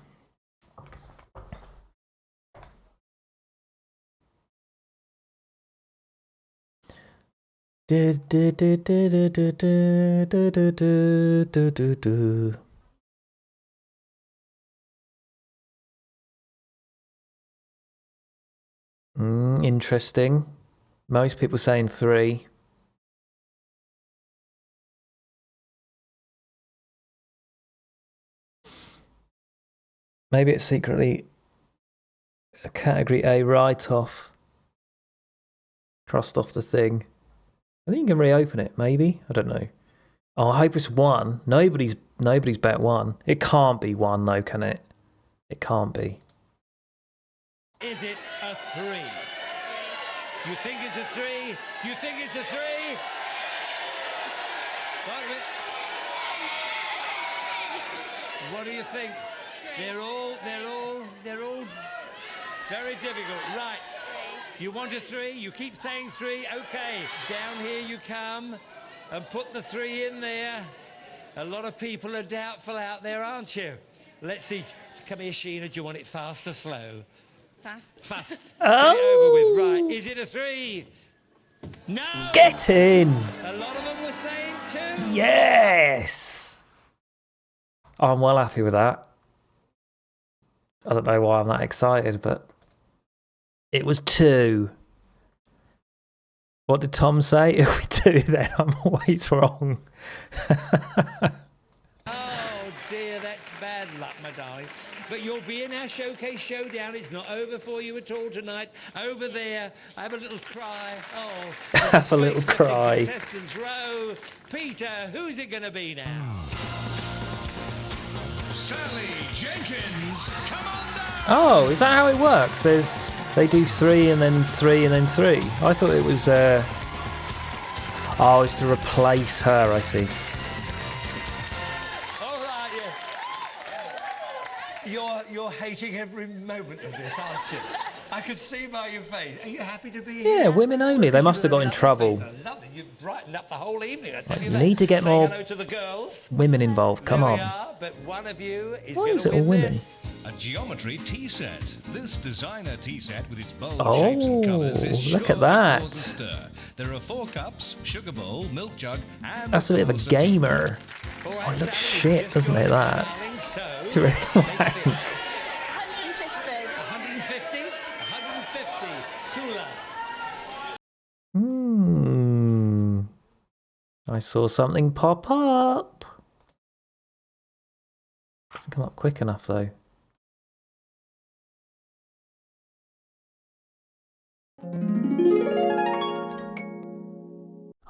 Interesting. Most people saying 3. Maybe it's secretly a category A write-off. Crossed off the thing. I think you can reopen it, maybe? I don't know. Oh, I hope it's 1. Nobody's bet 1. It can't be 1 though, can it? It can't be. Is it a 3? You think it's a 3? You think it's a 3? What do you think? They're all very difficult. Right. You want a 3? You keep saying 3. Okay. Down here you come and put the 3 in there. A lot of people are doubtful out there, aren't you? Let's see. Come here, Sheena. Do you want it fast or slow? Fast. Fast. Oh. Get it over with. Right. Is it a 3? No. Get in. A lot of them were saying 2. Yes. I'm well happy with that. I don't know why I'm that excited, but it was 2. What did Tom say? If we do, then I'm always wrong. Oh dear, that's bad luck, my darling. but you'll be in our showcase showdown. It's not over for you at all tonight. Over there, have a little cry. Oh, Have a little cry. Contestants row. Peter, who's it going to be now? Sally Jenkins, come on down! Oh, is that how it works? They do 3 and then 3 and then 3. I thought it was oh, it's to replace her, I see. All right, yeah. You're hating every moment of this, aren't you? I could see by your face. Are you happy to be here? Yeah, women only. They must have got in trouble. You brightened up the whole evening. I tell Like, you you that. need to get Say more hello to the girls. women involved. Come There on. we are, but one of you is Why going is to it all win women? this. A geometry tea set. This designer tea set with its bold Oh, shapes and colours is look sure at that. to cause a stir. There are 4 cups, sugar bowl, milk jug, and That's a bit of a course, gamer. Oh, it looks shit, doesn't it, that? It's really wank. 150. 150? 150. Sula. I saw something pop up. Doesn't come up quick enough, though.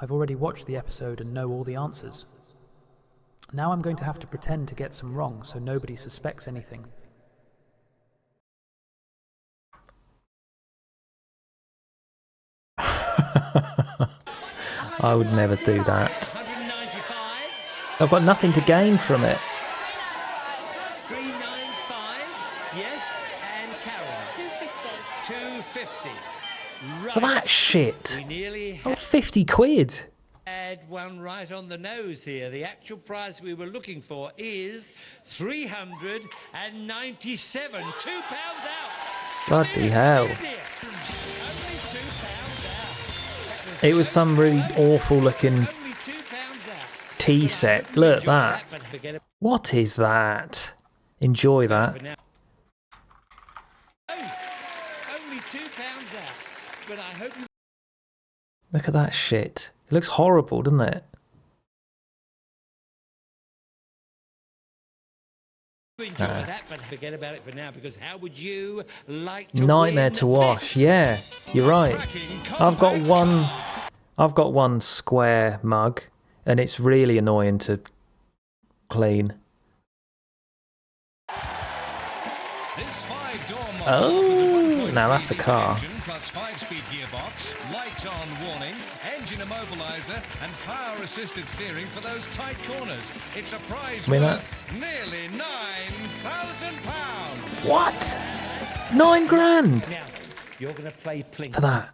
I've already watched the episode and know all the answers. Now I'm going to have to pretend to get some wrong so nobody suspects anything. I would never do that. I've got nothing to gain from it. 395. Yes, and Carol. 250. Right. For that shit. We nearly Oh, 50 quid. had one right on the nose here. The actual prize we were looking for is 397. £2 out. Bloody hell. Only £2 out. It was some really awful looking Only £2 out. tea set. Look at that. What is that? Enjoy that. Only £2 out. But I hope you Look at that shit. It looks horrible, doesn't it? enjoy that, but forget about it for now, because how would you like to Nightmare win to wash. Yeah, you're right. I've got one square mug, and it's really annoying to clean. This 5-door model Oh, offers a now that's a 1.3 car. engine plus 5-speed gearbox, lights on warning, engine immobilizer, and power-assisted steering for those tight corners. It's a prize I mean, worth nearly £9,000. What? 9 grand Now, you're going to play Plink. for that?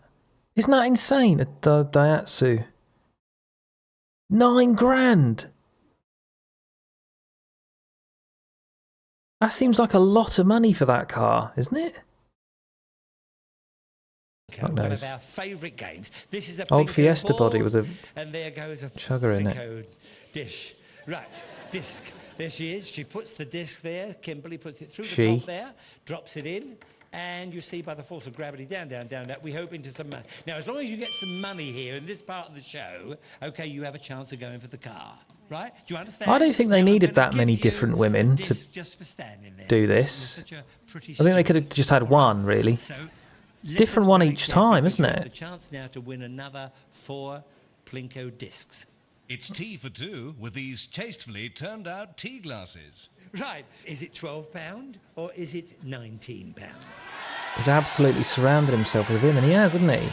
Isn't that insane? A Daihatsu. 9 grand. That seems like a lot of money for that car, isn't it? Fuck One knows. of our favourite games. This is a Old Plinko Fiesta board, body with a and there goes a chugger in it. Plinko dish. Right, disc. There she is. She puts the disc there. Kimberly puts it through the She. top there, drops it in, and you see by the force of gravity down, down, down, down. We hope into some money. Now, as long as you get some money here in this part of the show, okay, you have a chance of going for the car. Right? Do you understand? I don't think they Now, I'm needed gonna that many give you different women a to disc just for standing there. do You're this. such a pretty I think they could have student. just had one, really. So, Different one each time, isn't The it? chance now to win another 4 Plinko discs. It's tea for 2 with these tastefully turned out tea glasses. Right, is it £12 or is it £19? He's absolutely surrounded himself with women. He has, hasn't he?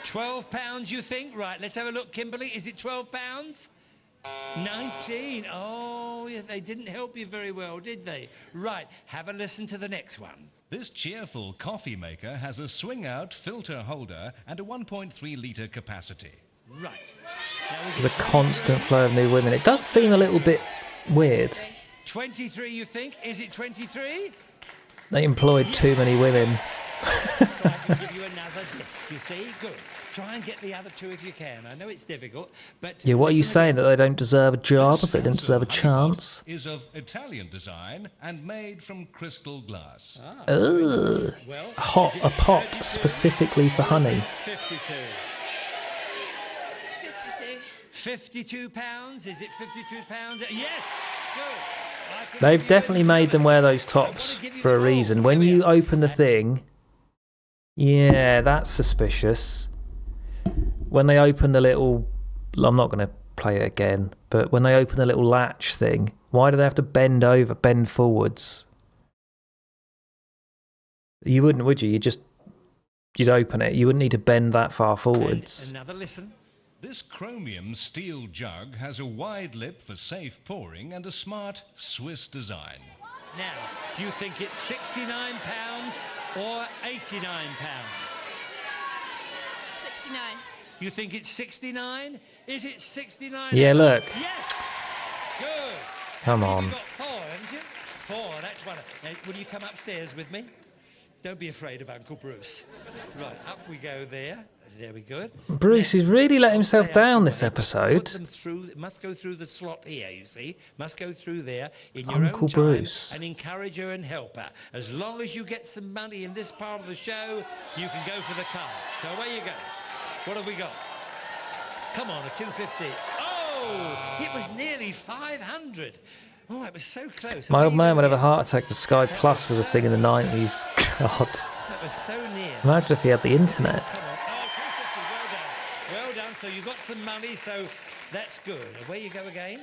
£12, you think? Right, let's have a look, Kimberly. Is it £12? 19. Oh, yeah, they didn't help you very well, did they? Right, have a listen to the next one. This cheerful coffee maker has a swing-out filter holder and a 1.3 litre capacity. Right. Now, is There's it a constant flow of new women. It does seem a little bit weird. 23, you think? Is it 23? They employed too many women. Try to give you another disc, you see? Good. Try and get the other 2 if you can. I know it's difficult, but... Yeah, what are you listen saying? again. That they don't deserve a job? This They don't deserve a filter chance? honeypot is of Italian design and made from crystal glass. Ugh. Well, A pot specifically for honey. 52. 52. £52? Is it £52? Yes! Good. They've definitely made them wear those tops for a reason. When you open the thing, yeah, that's suspicious. When they open the little, I'm not going to play it again, but when they open the little latch thing, why do they have to bend over, bend forwards? You wouldn't, would you? You'd open it. You wouldn't need to bend that far forwards. And another listen. This chromium steel jug has a wide lip for safe pouring and a smart Swiss design. Now, do you think it's £69 or £89? 69. You think it's 69? Is it 69? Yeah, look. Yes! Good. Come on. You've got 4, haven't you? 4, that's one. Now, will you come upstairs with me? Don't be afraid of Uncle Bruce. Right, up we go there. There we go. Bruce has really let himself down this episode. Put them through, it must go through the slot here, you see. Must go through there in your Uncle own time Bruce. and encourage her and help her. As long as you get some money in this part of the show, you can go for the car. So away you go. What have we got? Come on, a 250. Oh, it was nearly 500. Oh, it was so close. My old man would have a heart attack if Sky Plus was a thing in the 90s. God. That was so near. Imagine if he had the internet. Come on. Oh, 250. Well done. Well done. So you got some money, so that's good. Away you go again.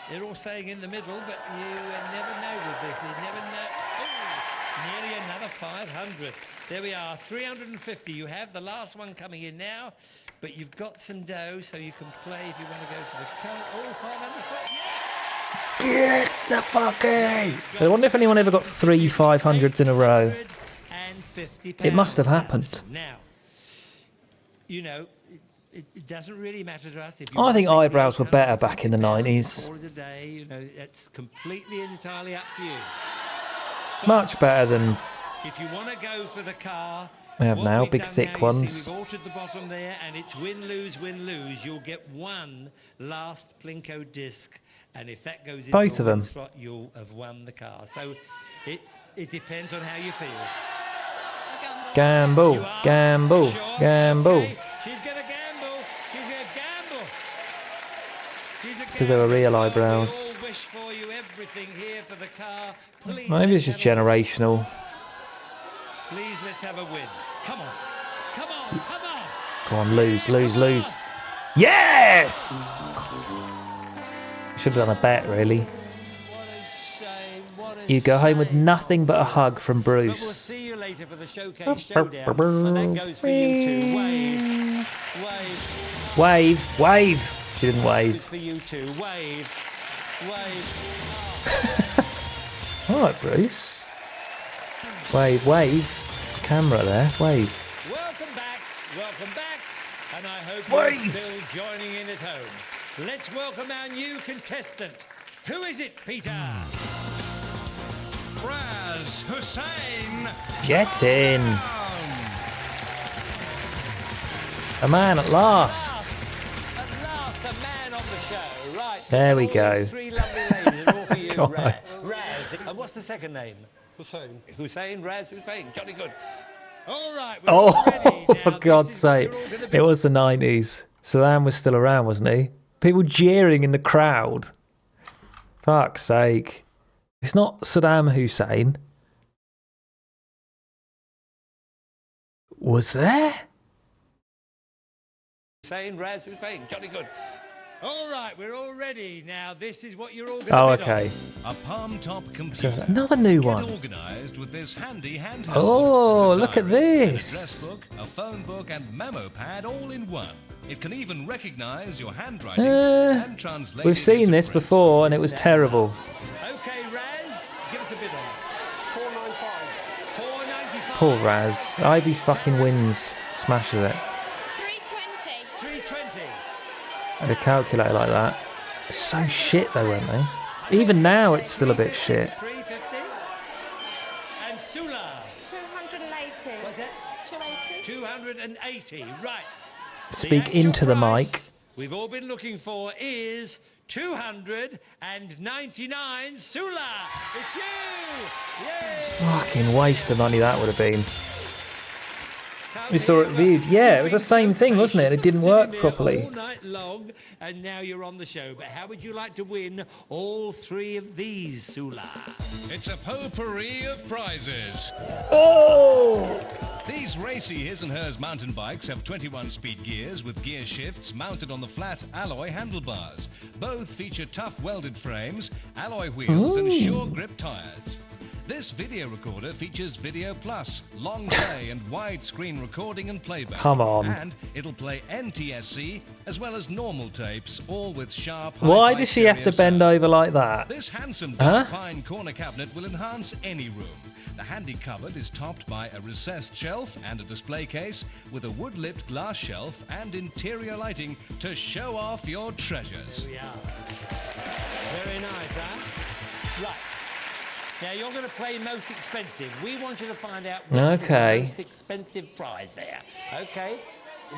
They're all saying in the middle, but you never know with this. You never know. Oh, nearly another 500. There we are, 350. You have the last one coming in now, but you've got some dough, so you can play if you want to go for the car. Oh, 500. Get the fuck out! I wonder if anyone ever got 3 500s in a row. It must have happened. Now, you know, it doesn't really matter to us. If I think eyebrows were better back in the 90s. Or the day, you know, it's completely and entirely up to you. Much better than If you want to go for the car, we have what now, we've big done thick now, you see, ones. we've altered the bottom there, and it's win, lose, win, lose. You'll get one last Plinko disc, and if that goes in Both the of them. slot, you'll have won the car. So it depends on how you feel. Gamble, gamble, gamble. Okay. She's going to gamble. She's going to gamble. It's because they were real eyebrows. We all wish for you everything here for the car. Please, Maybe it's just generational. please, let's have a win. Come on. Come on. Come on. Go on, lose, lose, lose. Yes! Should have done a bet, really. You go home with nothing but a hug from But we'll Bruce. see you later for the showcase showdown. And that goes for you too. Wave. Wave. Wave, wave. She didn't Goes wave. for you too. Wave. Wave. All right, Bruce. Wave, wave. There's a camera there. Wave. Welcome back. Welcome back. And I hope Wave. you're still joining in at home. Let's welcome our new contestant. Who is it, Peter? Raz Hussein. Get in. A man at last. At last, a man on the show. Right. There we All go. these 3 lovely ladies are all for you, God. Raz. And what's the second name? Hussein. Hussein, Raz Hussein. Jolly good. All right. We're all ready. Oh, Now, for this God's is what sake. you're all gonna be- It was the 90s. Saddam was still around, wasn't he? People jeering in the crowd. Fuck's sake. It's not Saddam Hussein. Was there? Hussein, Raz Hussein. Jolly good. All right, we're all ready. Now, this is what you're all going Oh, to okay. A palm-top So computer. it's another new Get one. organised with this handy handheld. Oh, It's a look at diary, an this. address book, a phone book, and memo pad all in one. It can even recognise your handwriting and translate. We've it seen into this print. before and it was terrible. Okay, Raz, give us a bid on it. 495. 495. Poor Raz. Ivy fucking wins. Smashes it. 320. 320. With a calculator like that. So shit though, weren't they? Even now it's still a bit shit. 350. And Sula. 280. What's that? 280. 280. Right. Speak actual into the price mic. We've all been looking for is 299 Sula. It's you. Yay. Fucking waste of money that would have been. We saw it viewed. Yeah, it was the same thing, wasn't it? It didn't work properly. All night long, and now you're on the show. But how would you like to win all 3 of these, Sula? It's a potpourri of prizes. Oh! These racy his and hers mountain bikes have 21 speed gears with gear shifts mounted on the flat alloy handlebars. Both feature tough welded frames, alloy wheels and sure grip tires. This video recorder features Video Plus, long play and widescreen recording and playback. Come on. And it'll play NTSC as well as normal tapes, all with sharp. Why does she have to bend over like that? This handsome dark pine corner cabinet will enhance any room. The handy cupboard is topped by a recessed shelf and a display case with a wood-lipped glass shelf and interior lighting to show off your treasures. There we are. Very nice, huh? Right. Now you're going to play most expensive. We want you to find out which is the most expensive prize there. Okay?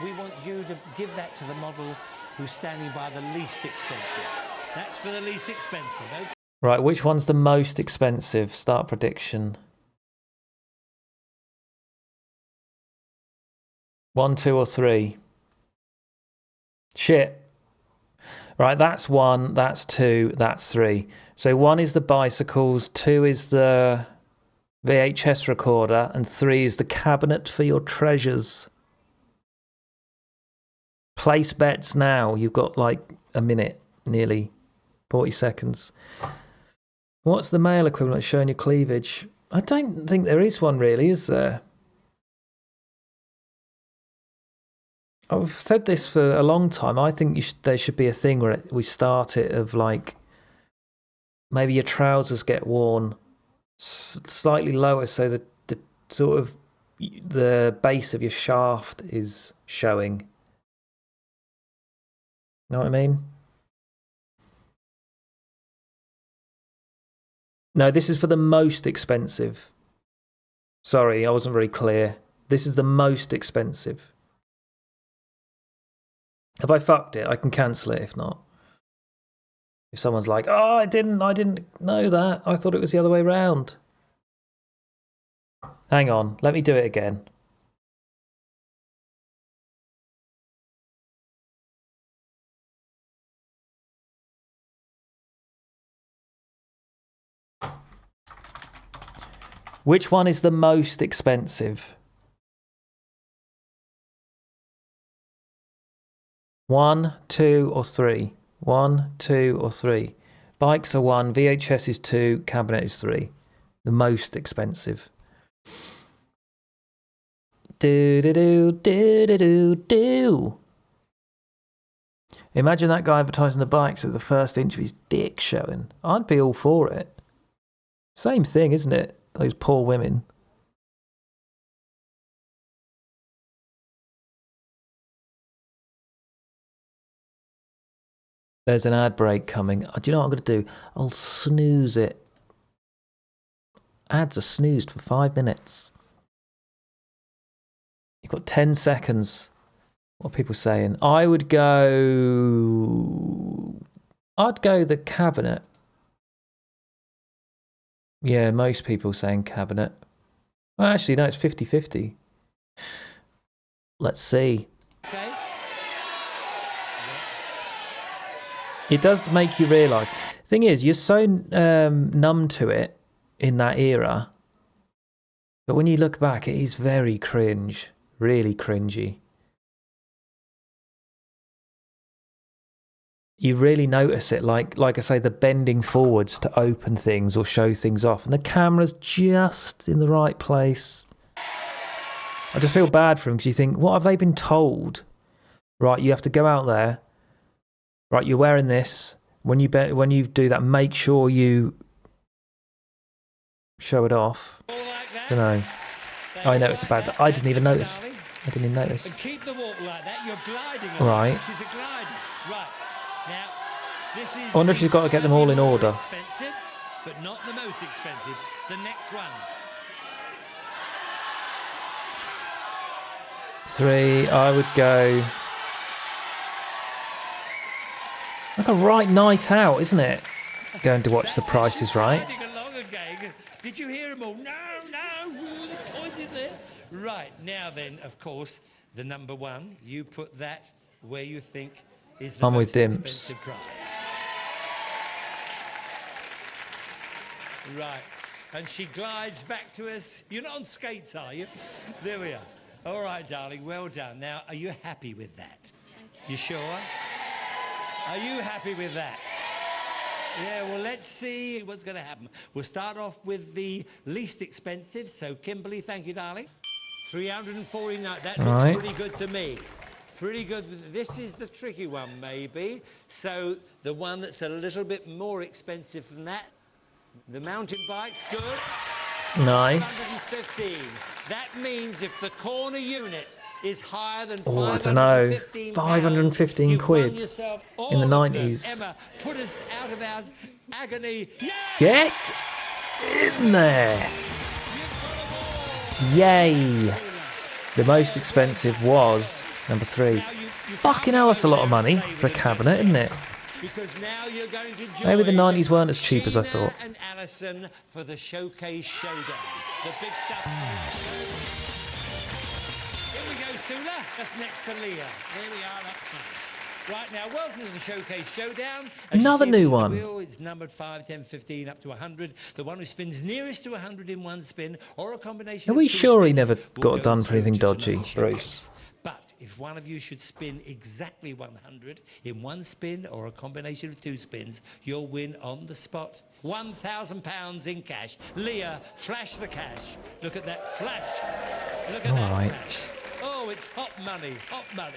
We want you to give that to the model who's standing by the least expensive. That's for the least expensive. Okay? Right, which one's the most expensive? Start prediction. 1, 2, or 3? Shit. Right, that's 1, that's 2, that's 3. So 1 is the bicycles, 2 is the VHS recorder, and 3 is the cabinet for your treasures. Place bets now. You've got like a minute, nearly 40 seconds. What's the male equivalent of showing your cleavage? I don't think there is one really, is there? I've said this for a long time. I think there should be a thing where we start it of like, maybe your trousers get worn slightly lower so that the sort of the base of your shaft is showing. Know what I mean? No, this is for the most expensive. Sorry, I wasn't very clear. This is the most expensive. Have I fucked it? I can cancel it if not. If someone's like, oh, I didn't know that. I thought it was the other way round. Hang on, let me do it again. Which one is the most expensive? 1, 2, or 3? 1, 2, or 3? Bikes are 1, VHS is 2, cabinet is 3. The most expensive. Do. Imagine that guy advertising the bikes at the first inch of his dick showing. I'd be all for it. Same thing, isn't it? Those poor women. There's an ad break coming. Do you know what I'm going to do? I'll snooze it. Ads are snoozed for 5 minutes. You've got 10 seconds. What are people saying? I'd go the cabinet. Yeah, most people saying cabinet. Well, actually, no, it's 50-50. Let's see. Okay. It does make you realise. Thing is, you're so numb to it in that era. But when you look back, it is very cringe. Really cringy. You really notice it, like I say, the bending forwards to open things or show things off. And the camera's just in the right place. I just feel bad for him because you think, what have they been told? Right, you have to go out there. Right, you're wearing this. When you do that, make sure you show it off. I don't know. I know it's a bad. I didn't even notice. I didn't even notice. And keep the walk like that. You're gliding. Right. This is a gliding. Right. Now, this is. I wonder if she's got to get them all in order. Expensive, but not the most expensive. The next one. 3. I would go. Like a right night out, isn't it? Going to watch The Price is Right. Did you hear them all? No. Pointed there. Right, now then, of course, the number one, you put that where you think is the I'm with most Dimps. expensive prize. Right, and she glides back to us. You're not on skates, are you? There we are. All right, darling, well done. Now, are you happy with that? You sure? Are you happy with that? Yeah, well, let's see what's going to happen. We'll start off with the least expensive. So, Kimberly, thank you, darling. 349. That looks Right. pretty good to me. Pretty good. This is the tricky one, maybe. So, the one that's a little bit more expensive than that. The mountain bike's good. Nice. 115. That means if the corner unit is higher than Oh, I don't know. 515 515 you've won quid yourself in the all of them. 90s. Emma, put us out of our agony. Get in there. Yay. The most expensive was number 3. Fucking hell, that's a lot of money for a cabinet, isn't it? Because now you're going to join Maybe the 90s weren't as cheap as I Sheena thought. and Alison for the Showcase Showdown. The big stuff. Here we go, Sula. That's next to Leah. There we are up front. Right, now, welcome to the Showcase Showdown. As you Another see, new this is the one. wheel. It's numbered 5, 10, 15, up to 100. The one who spins nearest to 100 in one spin, or a combination Are of we 2 sure he spins, never will got go done for through anything to dodgy, tonight's Bruce? showcase. But if one of you should spin exactly 100 in one spin or a combination of 2 spins, you'll win on the spot. £1,000 in cash. Leah, flash the cash. Look at that flash. Look at All that right. flash. Oh, it's hot money, hot money.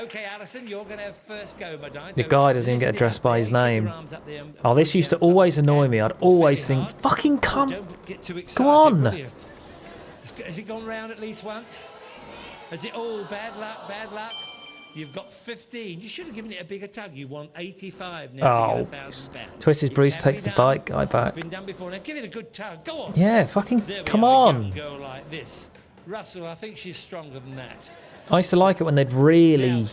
Okay, Alison, you're going to have first go, my darling. The So guy doesn't even get lift it addressed up by there, his get your name. arms up there and Oh, this used to always annoy me. I'd always think, fucking come. Don't get too Go excited, on. will you? Has it gone round at least once? Has it all bad luck, bad luck? You've got 15. You should have given it a bigger tug. You want 85 now to Oh, get £1,000. Twisted It Bruce can takes be the done. bike guy back. It's been done before. Now give it a good tug. Go on. Yeah, fucking There we come are, a on. young girl like this. Russell, I think she's stronger than that. I used to like it when they'd really,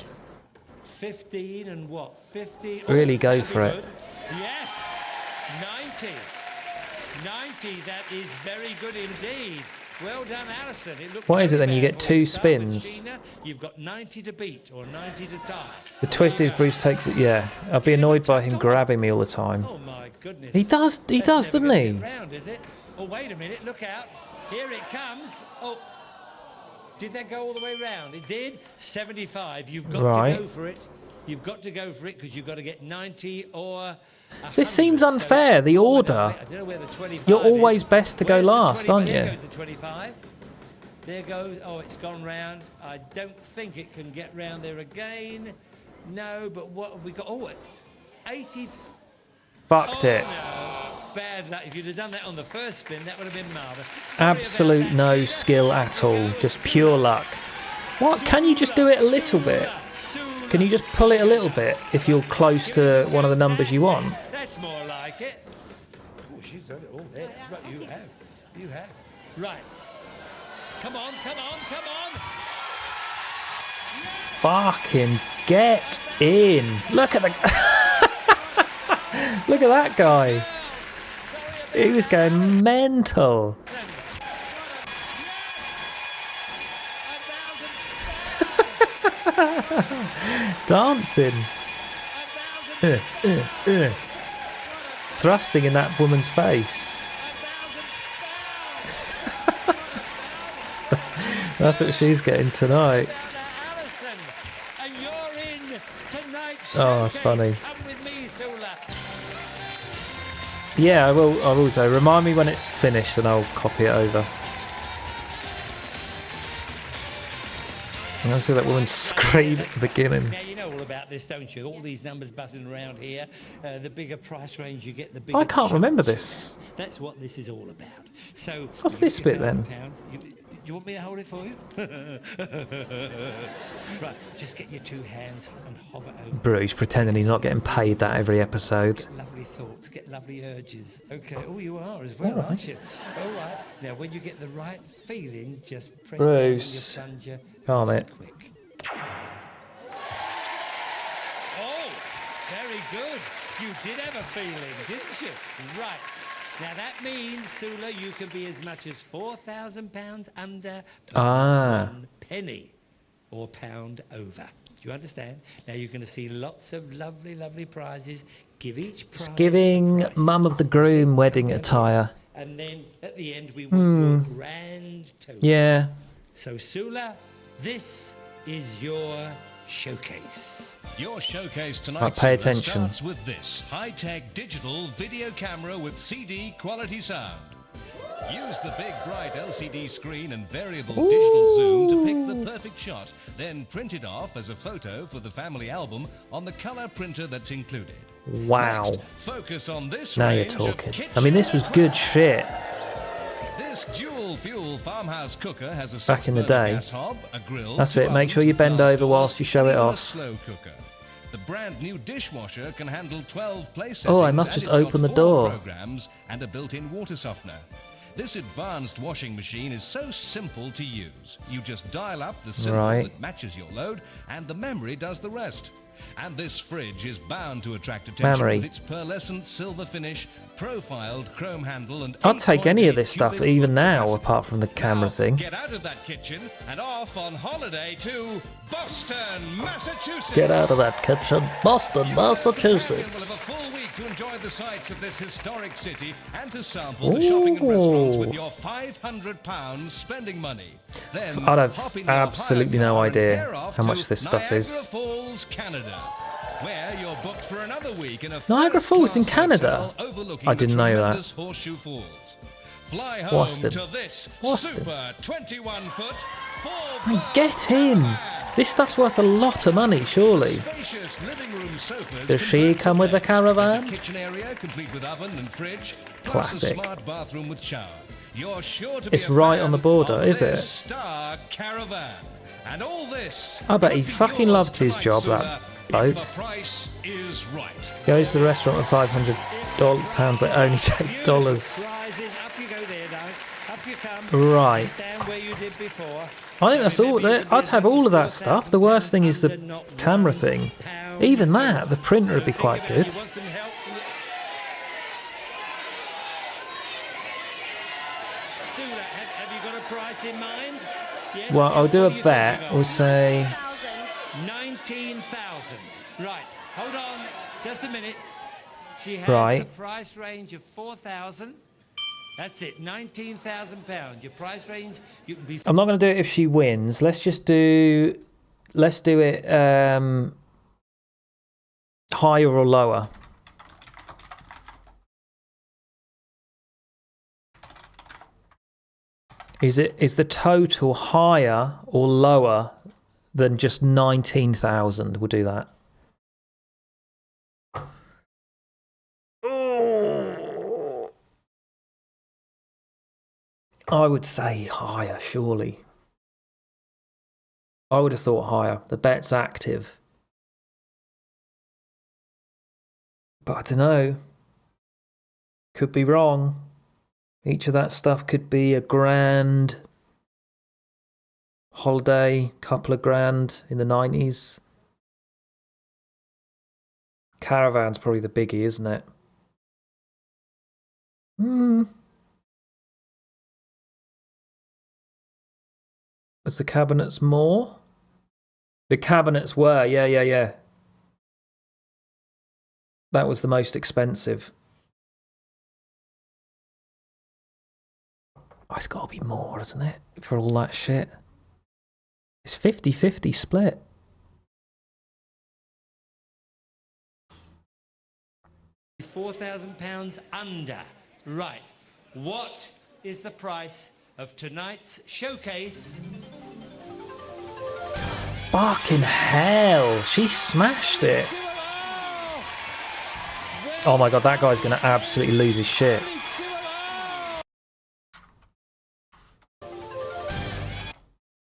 15 and what? 50. really go that'd be for it. good. Yes. 90. 90. That is very good indeed. Well done, Alison. It looked What is it very then? You bad get for 2 Start with spins. Sheena. You've got 90 to beat or 90 to tie. The twist is Bruce takes it. Yeah, I'd be annoyed by him grabbing me all the time. Oh my goodness. He does, That's doesn't never gonna he? get round, is it? Oh, wait a minute. Look out. Here it comes. Oh. Did that go all the way round? It did. 75. You've got Right. to go for it. You've got to go for it because you've got to get 90 or 100. This seems So- unfair, the Oh, order. I don't know where the 25 You're is. always best to go Where's the last, 25? aren't There you? goes the 25. There goes. Oh, it's gone round. I don't think it can get round there again. No, but what have we got? Oh, 80. Fucked it. No. Bad luck. If you'd have done that on the first spin, that would have been marvellous. Sorry about Absolute that. no skill at all. Just pure luck. What? Can you just do it a little bit? Can you just pull it a little bit if you're close to one of the numbers you want? That's more like it. Oh, she's done it all there. Right, you have. You have. Right. Come on, come on, come on. Fucking get in. Look at the... Look at that guy. He was going mental. Dancing. Thrusting in that woman's face. That's what she's getting tonight. Oh, that's funny. Yeah, I will say. Remind me when it's finished and I'll copy it over. And I see that woman scream at the beginning. Now you know all about this, don't you? All these numbers buzzing around here. The bigger price range you get, the bigger. I can't remember chance. this. That's what this is all about. So. What's this bit then? Do you want me to hold it for you? Right, just get your 2 hands and hover over. Bruce pretending he's not getting paid that every episode. Get lovely thoughts, get lovely urges. Okay, oh, you are as well, aren't you? All right. Now, when you get the right feeling, just press down on your Bruce, plunger. calm nice it. and quick. Oh, very good. You did have a feeling, didn't you? Right. Now that means, Sula, you can be as much as £4,000 under Ah. 1 penny or pound over. Do you understand? Now you're going to see lots of lovely, lovely prizes. Give each prize It's giving a price. mum of the groom wedding attire. And then at the end we want your grand total. Yeah. So Sula, this is your showcase. Your showcase tonight Right, pay Sula, attention. starts with this high-tech digital video camera with CD quality sound. Use the big bright LCD screen and variable digital zoom to pick the perfect shot, then print it off as a photo for the family album on the color printer that's included. Wow. Next, focus on this Now you're range of talking. kitchen I mean, this was good shit. This dual-fuel farmhouse cooker has a Back in the soft-burner day. gas hob, a grill, That's 2 it. Make ovens sure you with bend glass over doors, whilst you show and it even a off. slow cooker. The brand new dishwasher can handle 12 place settings. Oh, I must and just it's got open the 4 door. programs and a built-in water softener. This advanced washing machine is so simple to use. You just dial up the symbol Right. that matches your load, and the memory does the rest. And this fridge is bound to attract attention Memory. with its pearlescent silver finish, profiled chrome handle, and I'd take any of 8.8 this stuff cubic even foot now, capacity. apart from the camera thing. Get out of that kitchen and off on holiday to Boston, Massachusetts. Get out of that kitchen. Boston, Will have a Massachusetts. full week to enjoy the sights of this historic city and to sample the shopping and restaurants with your £500 spending money. Then I'd have hop in your absolutely hire no car and idea head off how to much this stuff Niagara is. Falls, Canada, where you're booked for another week in a Niagara Falls in first-class Canada? hotel overlooking I the didn't know that. tremendous Horseshoe Falls. Fly home Boston. to this Boston. super 21-foot And get in! This stuff's worth a lot of money, surely. spacious living room sofas. Does she convert to come with a beds. There's caravan? a kitchen area complete with oven and fridge. plus a Classic. smart bathroom with shower. You're sure to It's be a right fan on the border, of is this it? Star Caravan. And all this I bet he could be fucking yours loved his tonight, job, Sula, that if bloke. the price is right. Goes to the restaurant with £500. They only take dollars. Prizes, up you go there, darling. Up you come. Right. Stand where you did before. I think that's all. I'd have all of that stuff. The worst thing is the camera thing. Even that, the printer would be quite good. You want some help? Sula, have you got a price in mind? Yes? Well, I'll do What a do you think bet. you got? We'll say 19,000. Right. Hold on. Just a minute. She has Right. a price range of 4,000. That's it. £19,000. Your price range, you can be. I'm not going to do it if she wins. Let's just do. Let's do it higher or lower. Is the total higher or lower than just 19,000? We'll do that. I would say higher, surely. I would have thought higher. The bet's active. But I don't know. Could be wrong. Each of that stuff could be a grand holiday, couple of grand in the 90s. Caravan's probably the biggie, isn't it? Was the cabinets more? The cabinets were, yeah. That was the most expensive. Oh, it's got to be more, isn't it? For all that shit. It's 50-50 split. £4,000 under. Right. What is the price of tonight's showcase? Fucking hell. She smashed it. Oh my god, that guy's going to absolutely lose his shit.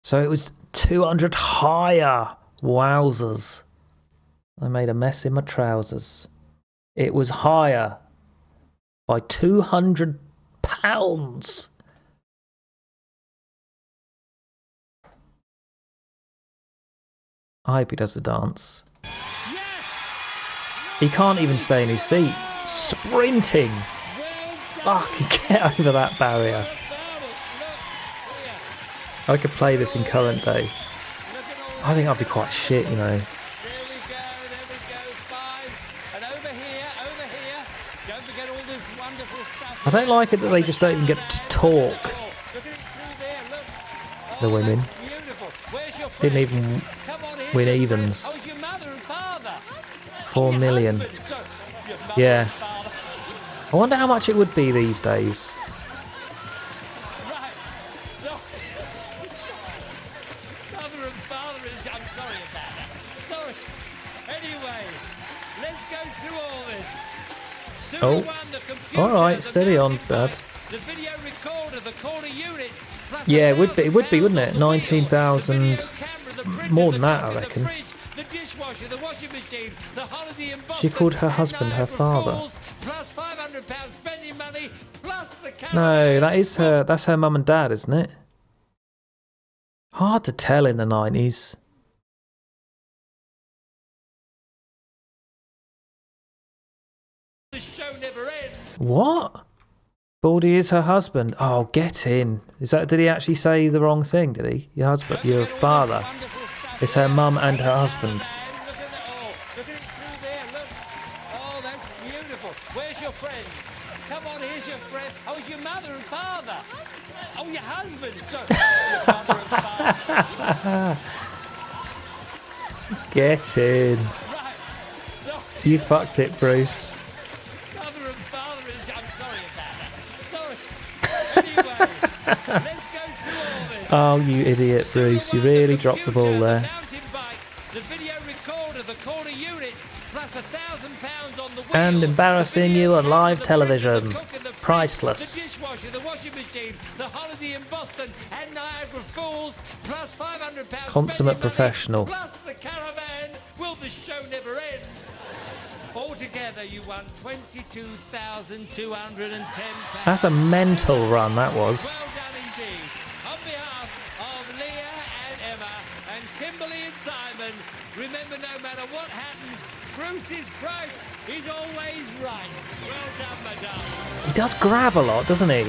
So it was 200 higher. Wowzers. I made a mess in my trousers. It was higher by £200. I hope he does the dance. He can't even stay in his seat. Sprinting. fucking get over that barrier. I could play this in current day. I think I'd be quite shit, you know. I don't like it that they just don't even get to talk. The women didn't even win evens. 4 million. Yeah. I wonder how much it would be these days. Oh, alright, steady on, Dad. Yeah, it would be, wouldn't it? 19,000, more than that, I reckon. She called her husband her father. No, that's her mum and dad, isn't it? Hard to tell in the 90s. What? Baldy is her husband. Oh, get in. Did he actually say the wrong thing, did he? Your husband, your father. It's her mum and her husband. Oh, that's beautiful. Where's your friend? Come on, here's your friend. Oh, it's your mother and father. Oh, your husband. Sorry. Your mother and father. Get in. You fucked it, Bruce. Oh, you idiot, Bruce. You really dropped the ball there. And embarrassing you on live television. Priceless. Consummate professional. Altogether, you won £22,210. That's a mental run, that was. Well done indeed. On behalf of Leah and Emma and Kimberly and Simon, remember, no matter what happens, Bruce's price is always right. Well done, madame. He does grab a lot, doesn't he?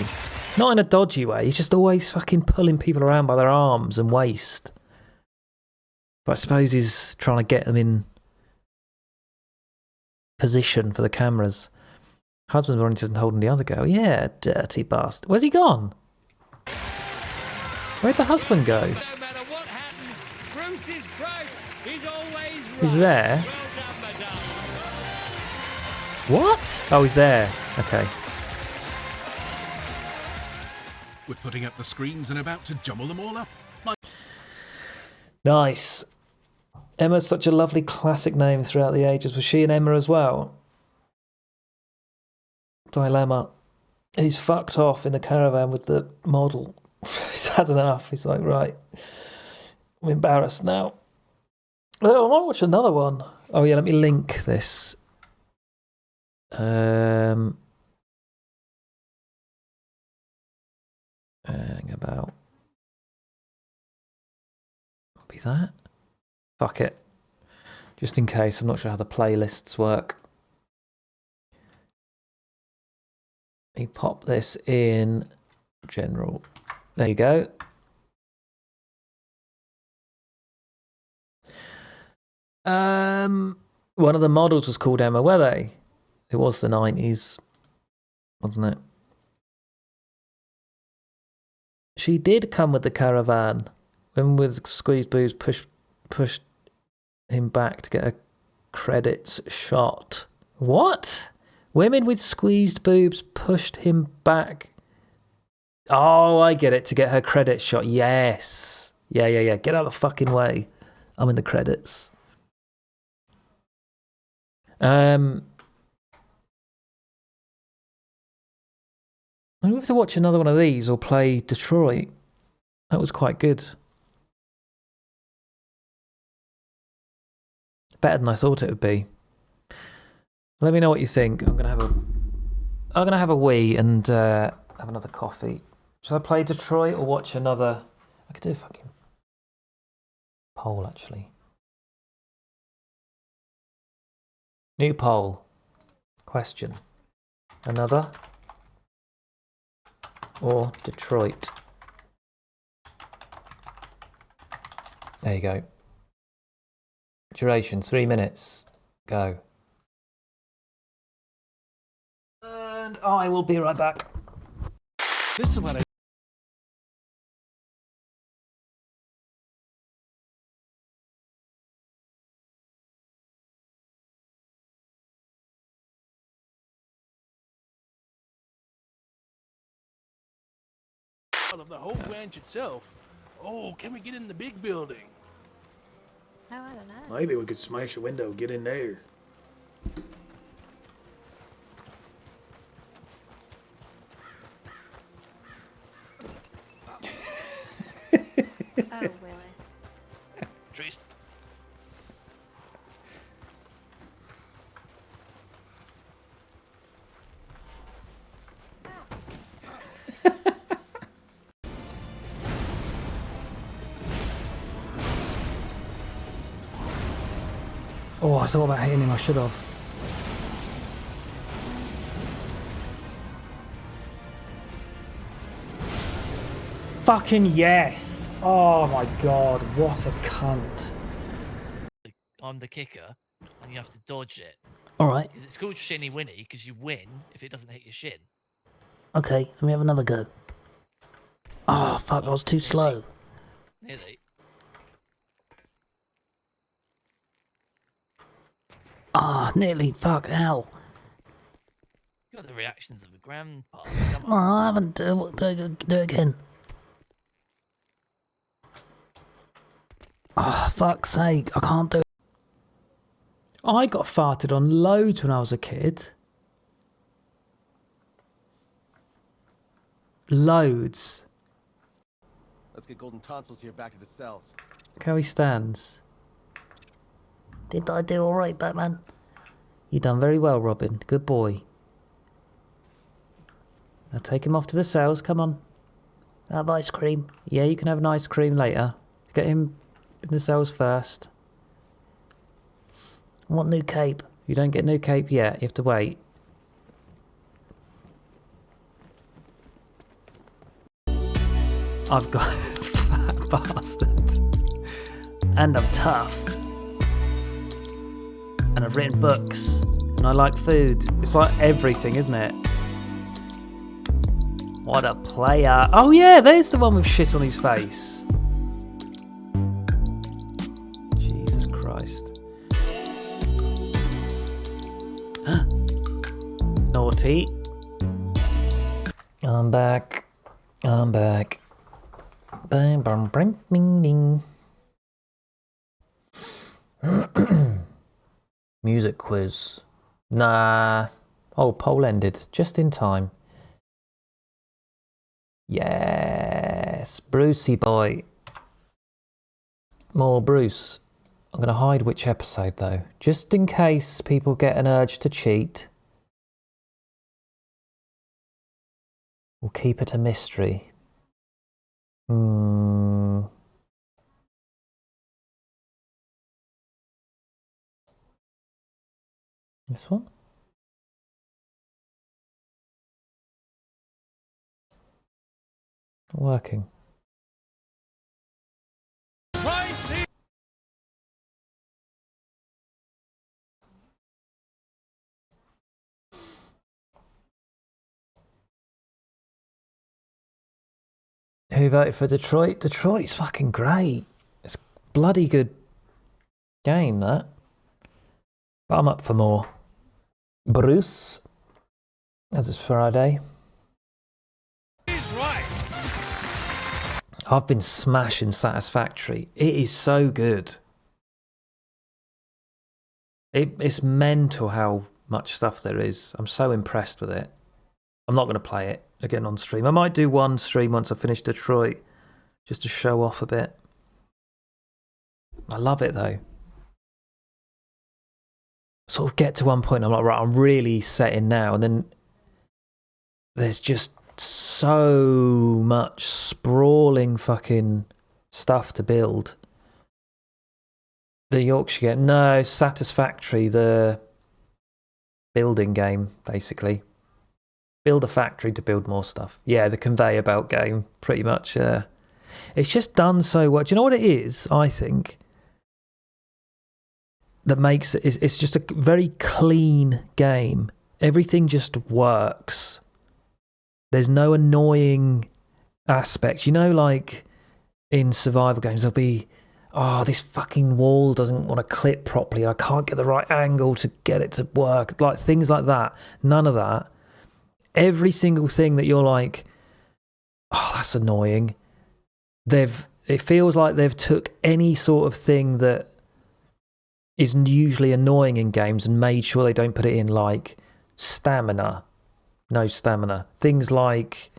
Not in a dodgy way. He's just always fucking pulling people around by their arms and waist. But I suppose he's trying to get them in position for the cameras. Husband's only just holding the other girl. Yeah, dirty bastard. Where's he gone? Where'd the husband go? No matter what happens, Bruce's price is always right. He's there. Well done, madame. What? Oh, he's there. Okay. We're putting up the screens and about to jumble them all up. Nice. Emma's such a lovely classic name throughout the ages. Was she an Emma as well? Dilemma. He's fucked off in the caravan with the model. He's had enough. He's like, right, I'm embarrassed now. Oh, I might watch another one. Oh yeah, let me link this. Hang about. Be that. Fuck it. Just in case, I'm not sure how the playlists work. Let me pop this in general. There you go. One of the models was called Emma, were they? It was the 90s, wasn't it? She did come with the caravan. When with squeezed boobs pushed him back to get a credits shot. What? Women with squeezed boobs pushed him back. Oh, I get it. To get her credit shot. Yes. Yeah. Get out of the fucking way. I'm in the credits. I'm going to have to watch another one of these or play Detroit. That was quite good. Better than I thought it would be. Let me know what you think. I'm gonna have a wee and have another coffee. Should I play Detroit or watch another? I could do a fucking poll actually. New poll. Question. Another? or Detroit. There you go. Duration 3 minutes. Go. And I will be right back. This is what I of the whole ranch itself. Oh, can we get in the big building? Oh, I don't know. Maybe we could smash a window, get in there. Oh, Willie. Trace. Oh, I thought about hitting him, I should have. Fucking yes! Oh my god, what a cunt. I'm the kicker, and you have to dodge it. Alright, It's called Shinny Winny because you win if it doesn't hit your shin. okay, let me have another go. Oh, fuck, I was too slow. Nearly. Ah, nearly, fuck, ow. You got the reactions of a grandpa. Oh, I haven't, do it again. Oh, fuck's sake, I can't do it. I got farted on loads when I was a kid. Loads. Let's get Golden Tonsils here back to the cells. Look how he stands. Did I do alright, Batman? You done very well, Robin. Good boy. Now take him off to the cells, come on. Have ice cream. Yeah, you can have an ice cream later. Get him in the cells first. I want new cape. You don't get new cape yet, you have to wait. I've got fat bastard. And I'm tough. And I've written books. And I like food. It's like everything, isn't it? What a player. Oh yeah, there's the one with shit on his face. Jesus Christ. Naughty. I'm back. I'm back. Bang, bang, bang, bing, ding. Music quiz. Nah. Oh, poll ended just in time. Yes, Brucey boy. More Bruce. I'm going to hide which episode though, just in case people get an urge to cheat. We'll keep it a mystery. This one? Working. Who voted for Detroit? Detroit's fucking great. It's a bloody good game, that. But I'm up for more. Bruce, as it's Friday. I've been smashing Satisfactory. It is so good. It's mental how much stuff there is. I'm so impressed with it. I'm not going to play it again on stream. I might do one stream once I finish Detroit, just to show off a bit. I love it though. Sort of get to one point, I'm like, right, I'm really setting now, and then there's just so much sprawling fucking stuff to build. The Yorkshire game, no, Satisfactory, the building game, basically. Build a factory to build more stuff. Yeah, the conveyor belt game, pretty much. It's just done so well. Do you know what it is, I think, that makes it... It's just a very clean game. Everything just works. There's no annoying aspects. You know, like in survival games, there'll be, oh, this fucking wall doesn't want to clip properly. I can't get the right angle to get it to work. Like things like that. None of that. Every single thing that you're like, oh, that's annoying. It feels like they've took any sort of thing that is usually annoying in games and made sure they don't put it in, like stamina. No stamina. Things like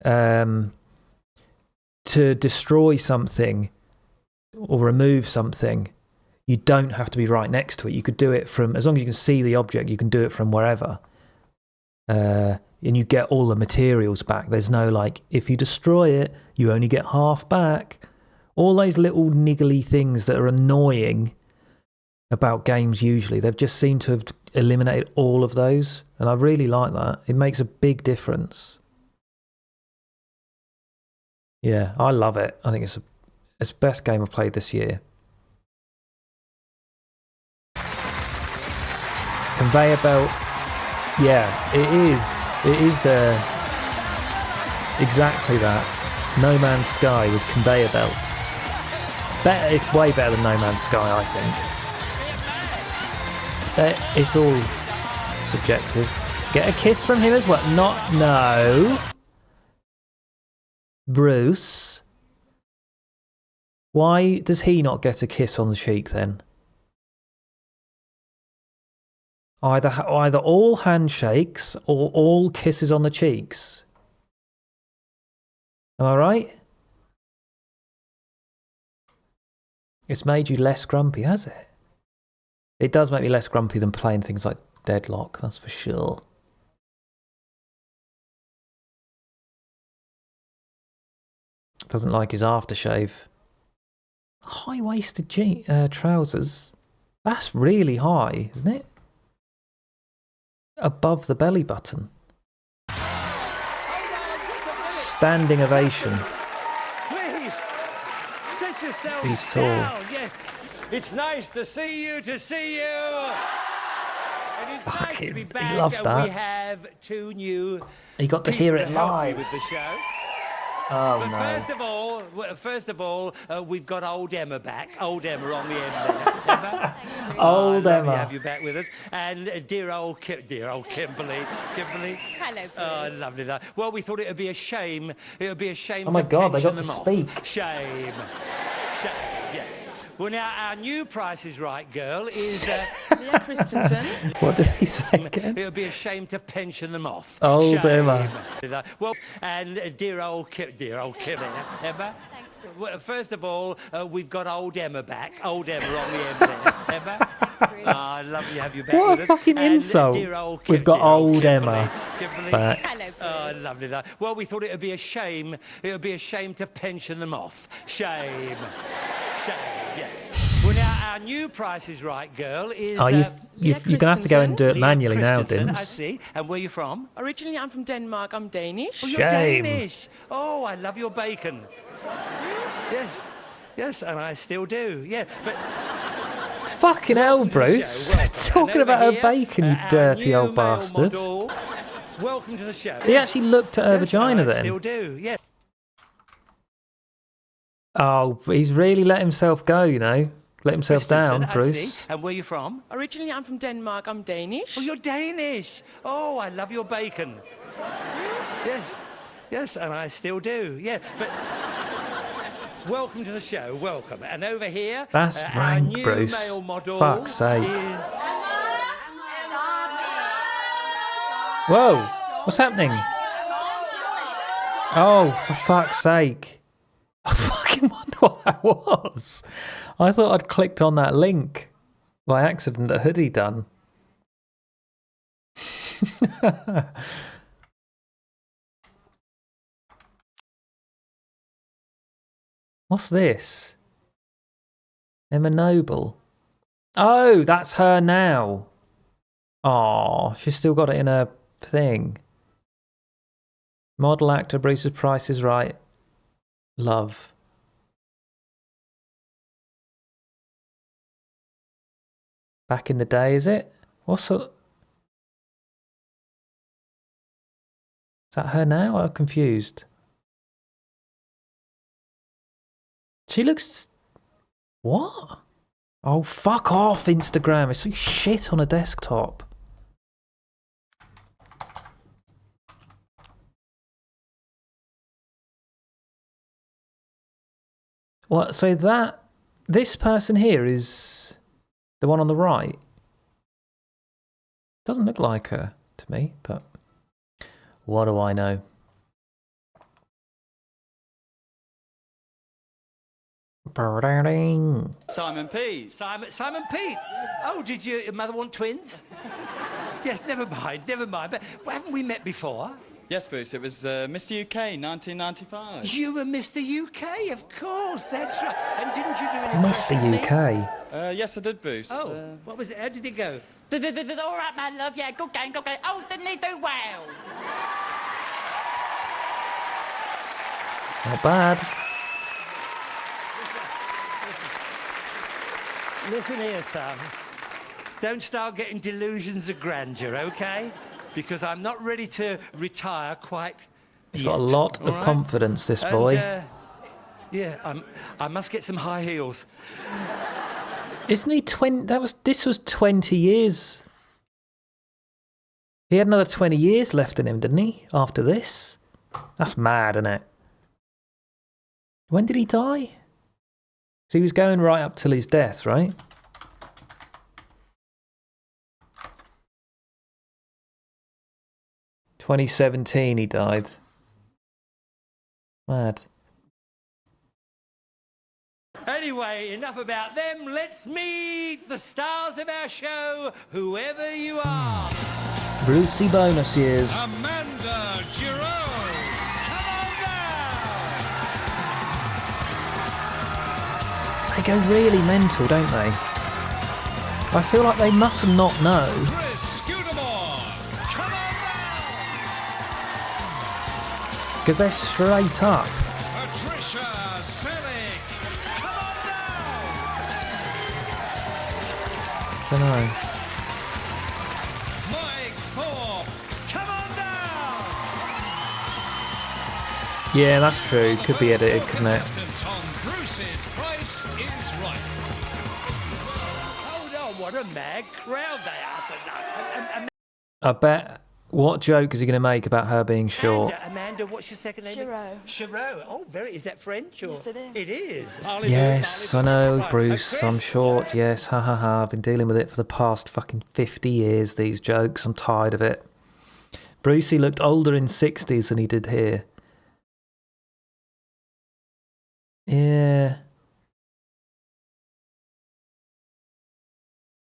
to destroy something or remove something, you don't have to be right next to it. You could do it from, as long as you can see the object, you can do it from wherever. And you get all the materials back. There's no like, if you destroy it, you only get half back. All those little niggly things that are annoying about games usually, they've just seemed to have eliminated all of those. And I really like that. It makes a big difference. Yeah, I love it. I think it's the best game I've played this year. Conveyor belt. Yeah, it is. It is exactly that. No Man's Sky with conveyor belts. It's way better than No Man's Sky, I think. It's all subjective. Get a kiss from him as well. No. Bruce. Why does he not get a kiss on the cheek then? Either all handshakes or all kisses on the cheeks. Am I right? It's made you less grumpy, has it? It does make me less grumpy than playing things like Deadlock, that's for sure. Doesn't like his aftershave. High-waisted trousers. That's really high, isn't it? Above the belly button. Standing ovation. Please, sit yourself He's tall. down. Yeah. It's nice to see you, And it's nice to be back. He loved that. We have two new He got to hear it people to help me live. with the show. Oh, But no. first of all, we've got old Emma back. Old Emma on the end there. Emma? Old lovely Emma. to have you back with us. And dear old Kimberly. Hello, Bruce. Oh, lovely. Well, we thought it would be a shame. It would be a shame Oh my to God, they pension got to them off. speak. Shame, yeah. Well, now, our new Price is Right girl is... Leah Christensen. What did he say again? It would be a shame to pension them off. Old Emma. Well, and dear old Kim there. Emma? Thanks, Bruce. Well, first of all, we've got old Emma back. Old Emma on the end there. Emma? Thanks, Bruce. Oh, lovely to have you back What with a us. fucking And, insult. dear old We've got dear old old Emma Kimberly. back. Hello, Bruce. Oh, lovely. Well, we thought it would be a shame. It would be a shame to pension them off. Shame, yeah. Well, now, our new Price is Right girl is... Oh, you're going to have to go and do it Leah manually now, Christensen, I Dims. see. And where are you from? Originally, I'm from Denmark. I'm Danish. Oh, you're Shame. Danish. Oh, I love your bacon. Yes, and I still do. Yeah, but Fucking hell, Bruce. Welcome. Talking And about over her here, bacon, you our dirty new old male bastard. model. Welcome to the show. He actually looked at her vagina and I then. still do. Yeah. Oh, he's really let himself go, you know. Let himself down, Christensen, I Bruce. see. And where are you from? Originally, I'm from Denmark. I'm Danish. Oh, you're Danish. Oh, I love your bacon. Yes, and I still do. Yeah, but welcome to the show. Welcome. And over here, That's our rank, new Bruce. male model Fuck's sake. is... Whoa, what's happening? Oh, for fuck's sake. I fucking wonder what that was. I thought I'd clicked on that link by accident that Hoodie done. What's this? Emma Noble. Oh, that's her now. Oh, she's still got it in her thing. Model actor, Bruce's Price is Right. Love. Back in the day, is it? What's the... Is that her now? I'm confused. She looks... What? Oh, fuck off, Instagram. It's so shit on a desktop. What? So that... This person here is the one on the right. Doesn't look like her to me, but... What do I know? Simon Pete. Simon Pete. Oh, did your mother want twins? Yes, never mind. But haven't we met before? Yes, Bruce, it was Mr. UK, 1995. You were Mr. UK, of course, that's right. And didn't you do an Mr. impression of me? UK. Yes, I did, Bruce. Oh, what was it? How did it go? All right, man, love, yeah, good game. Oh, didn't he do well? Not bad. Listen here, Sam. Don't start getting delusions of grandeur, okay? Because I'm not ready to retire quite He's yet, got a lot of all right? confidence, this And, boy. yeah, I must get some high heels. Isn't he 20? This was 20 years. He had another 20 years left in him, didn't he? After this? That's mad, isn't it? When did he die? So he was going right up till his death, right? "2017 he died. Mad. Anyway, enough about them. Let's meet the stars of our show, whoever you are. Brucey bonus years. Amanda Giraud. They go really mental, don't they? I feel like they must not know. Chris Scudamore. Come on Because they're straight up. Patricia Selig. Come on Don't know. Mike Thorpe. Come on down. Yeah, that's true. Could be edited, couldn't it? On Bruce's Price is Right. Hold on, what a mad crowd they are tonight. I bet. What joke is he going to make about her being short? Amanda, what's your second name? Chiro. Chiro. Oh, is that French? Or? Yes, it is. It is. Yes, I know, Right, Bruce. I'm Chris. short. Yes, ha ha ha. I've been dealing with it for the past fucking 50 years, these jokes. I'm tired of it. Brucey looked older in 60s than he did here. Yeah.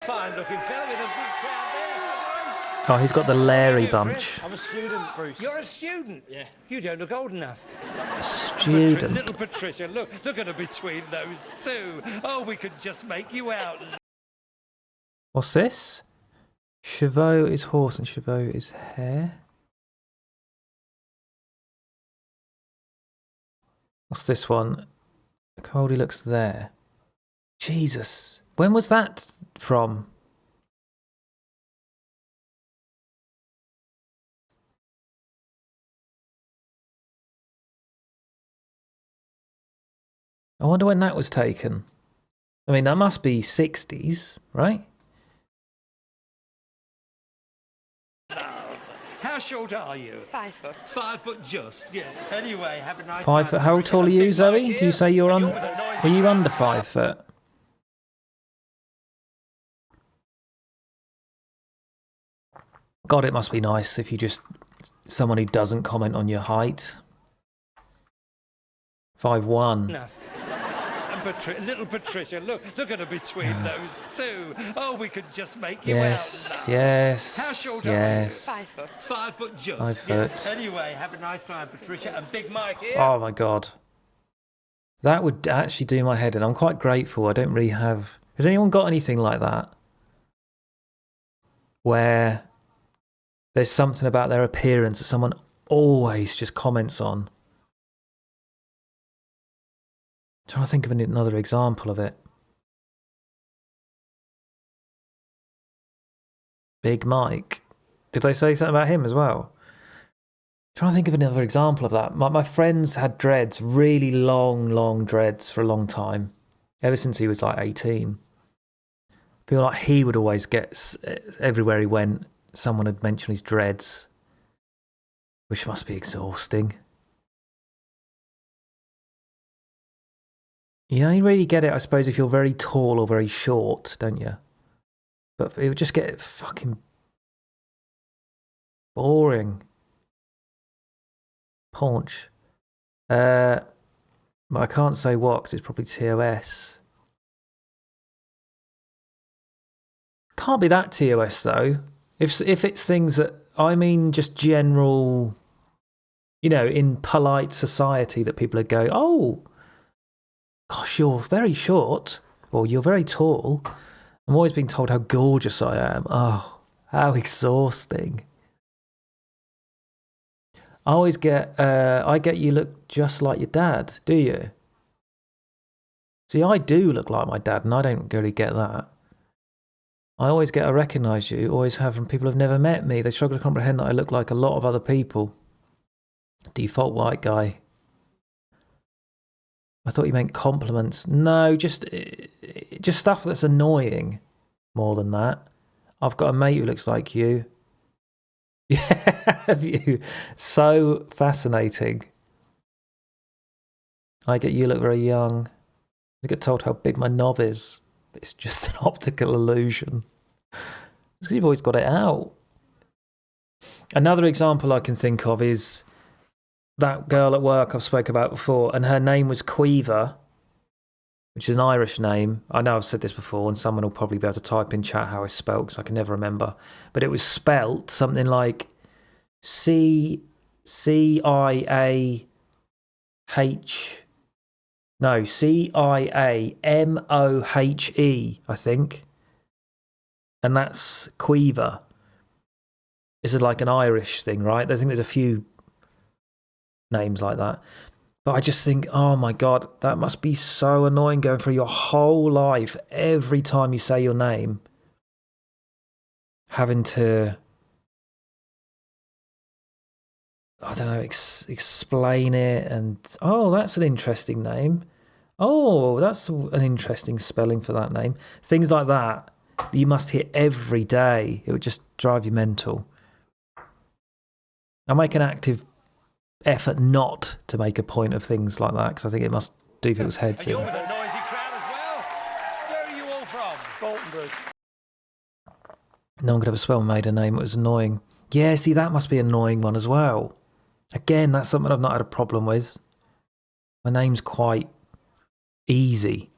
Fine looking fella with a big crowd there. Oh, he's got the Larry bunch. I'm a student, Bruce. You're a student? Yeah. You don't look old enough. Student. Little Patricia, look at her between those two. Oh, we could just make you out. What's this? Chevaux is horse and Chevaux is hare. What's this one? Look how old he looks there. Jesus. When was that from? I wonder when that was taken. I mean, that must be 60s, right? How short are you? 5 foot. 5 foot just, yeah. Anyway, have a nice 5 time. foot. How tall are you, Zoe? Do you say you're on? You're the noisy Are you under 5 foot? God, it must be nice if you just someone who doesn't comment on your height. 5'1". enough. And little Patricia, look at her between those two. Oh, we could just make you Yes, out. yes, How short yes. are you? 5 foot. 5 foot just. 5 foot. Yeah. Anyway, have a nice time, Patricia. And Big Mike here. Oh my God. That would actually do my head in. I'm quite grateful. I don't really have... Has anyone got anything like that? Where there's something about their appearance that someone always just comments on. Trying to think of another example of it. Big Mike. Did they say something about him as well? Trying to think of another example of that. My friend's had dreads, really long dreads for a long time. Ever since he was like 18. I feel like he would always get, everywhere he went, someone had mentioned his dreads. Which must be exhausting. You only really get it, I suppose, if you're very tall or very short, don't you? But it would just get fucking boring. Paunch. But I can't say what, because it's probably TOS. Can't be that TOS, though. If it's things that, I mean just general, you know, in polite society that people would go, oh, gosh, you're very short, or you're very tall. I'm always being told how gorgeous I am. Oh, how exhausting. I get you look just like your dad, do you? See, I do look like my dad, and I don't really get that. I always get, I recognise you, always have from people who've never met me. They struggle to comprehend that I look like a lot of other people. Default white guy. I thought you meant compliments. No, just stuff that's annoying more than that. I've got a mate who looks like you. Yeah, have you? So fascinating. I get you look very young. I get told how big my knob is. It's just an optical illusion. It's because you've always got it out. Another example I can think of is that girl at work I've spoke about before, and her name was Queever, which is an Irish name. I know I've said this before, and someone will probably be able to type in chat how it's spelled, because I can never remember. But it was spelt something like C-I-A-H... No, C-I-A-M-O-H-E, I think. And that's Queever. It's like an Irish thing, right? I think there's a few names like that. But I just think, oh my God, that must be so annoying going through your whole life, every time you say your name, having to, I don't know, explain it, and, oh, that's an interesting name. Oh, that's an interesting spelling for that name. Things like that you must hear every day. It would just drive you mental. I make an active effort not to make a point of things like that, because I think it must do people's heads in. You're with a noisy crowd as well. Where are you all from? Bolton Bridge. No one could ever spell my maiden name. It was annoying. Yeah, see, that must be an annoying one as well. Again, that's something I've not had a problem with. My name's quite easy.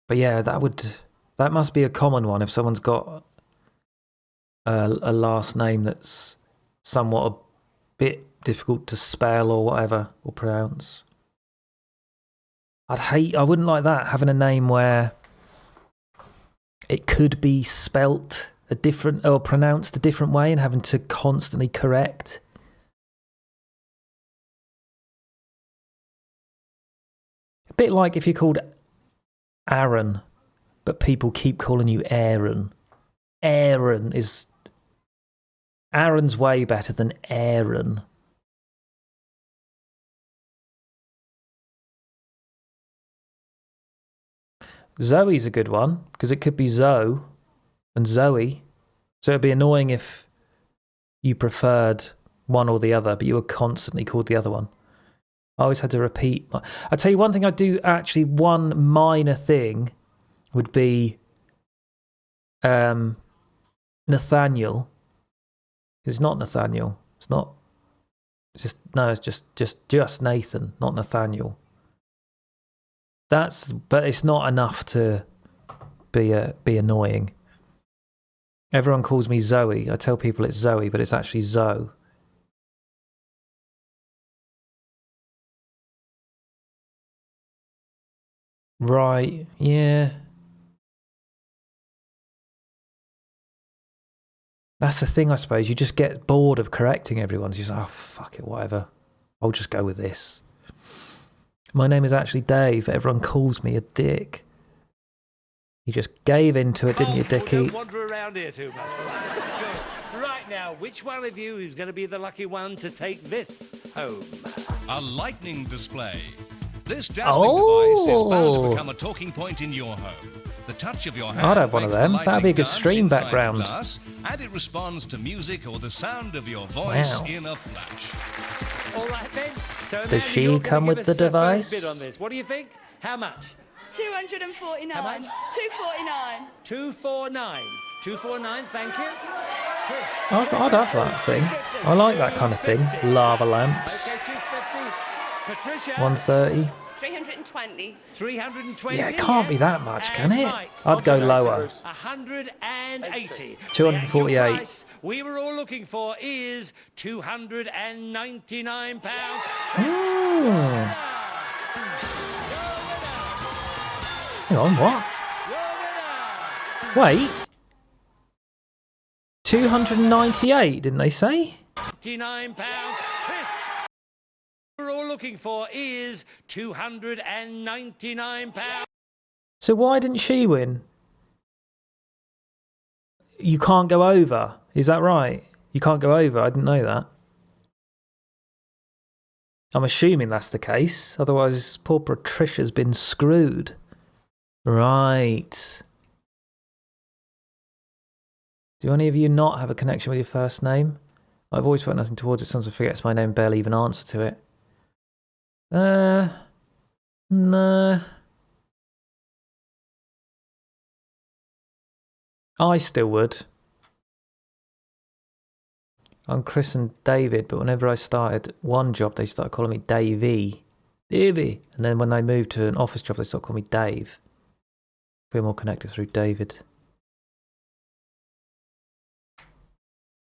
But yeah, that must be a common one if someone's got a last name that's somewhat a bit difficult to spell or whatever, or pronounce. I wouldn't like that, having a name where it could be spelt a different, or pronounced a different way, and having to constantly correct. A bit like if you're called Aaron, but people keep calling you Aaron. Aaron's way better than Aaron. Zoe's a good one, because it could be Zoe and Zoe. So it'd be annoying if you preferred one or the other, but you were constantly called the other one. I always had to repeat. I'll tell you one thing I do, actually, one minor thing would be Nathaniel. It's not Nathaniel. It's not. It's just Nathan, not Nathaniel. But it's not enough to be annoying. Everyone calls me Zoe. I tell people it's Zoe, but it's actually Zoe. Right, yeah. That's the thing, I suppose. You just get bored of correcting everyone. So you're just like, oh, fuck it, whatever. I'll just go with this. My name is actually Dave. Everyone calls me a dick. You just gave into it, didn't you, Dickie? Don't wander around here too much. Good. Right now, which one of you is going to be the lucky one to take this home? A lightning display. This dazzling device is bound to become a talking point in your home. The touch of your hand I'd have one of makes the them. lightning That'd be a good dance stream inside the background. glass, and it responds to music or the sound of your voice Wow. in a flash. All right then. So Does Amanda, she you're gonna come give with us the first device? bid on this. What do you think? How much? 249. How much? 249. 249. 249. Thank you. Chris. I'd have that thing. I like that kind of thing. Lava lamps. Okay, 250. Patricia. 130. 320. 320. Yeah, it can't be that much, can And it? Mike. I'd go lower. 180. 248. The actual price we were all looking for is £299. Hang on, what? Wait. 298, didn't they say? £99. Chris, we're all looking for is £299. So why didn't she win? You can't go over. Is that right? You can't go over. I didn't know that. I'm assuming that's the case. Otherwise, poor Patricia's been screwed. Right. Do any of you not have a connection with your first name? I've always felt nothing towards it. Sometimes I forget my name, barely even answer to it. No. I still would. I'm Chris and David, but whenever I started one job, they started calling me Davey. Davey. And then when they moved to an office job, they started calling me Dave. We're more connected through David.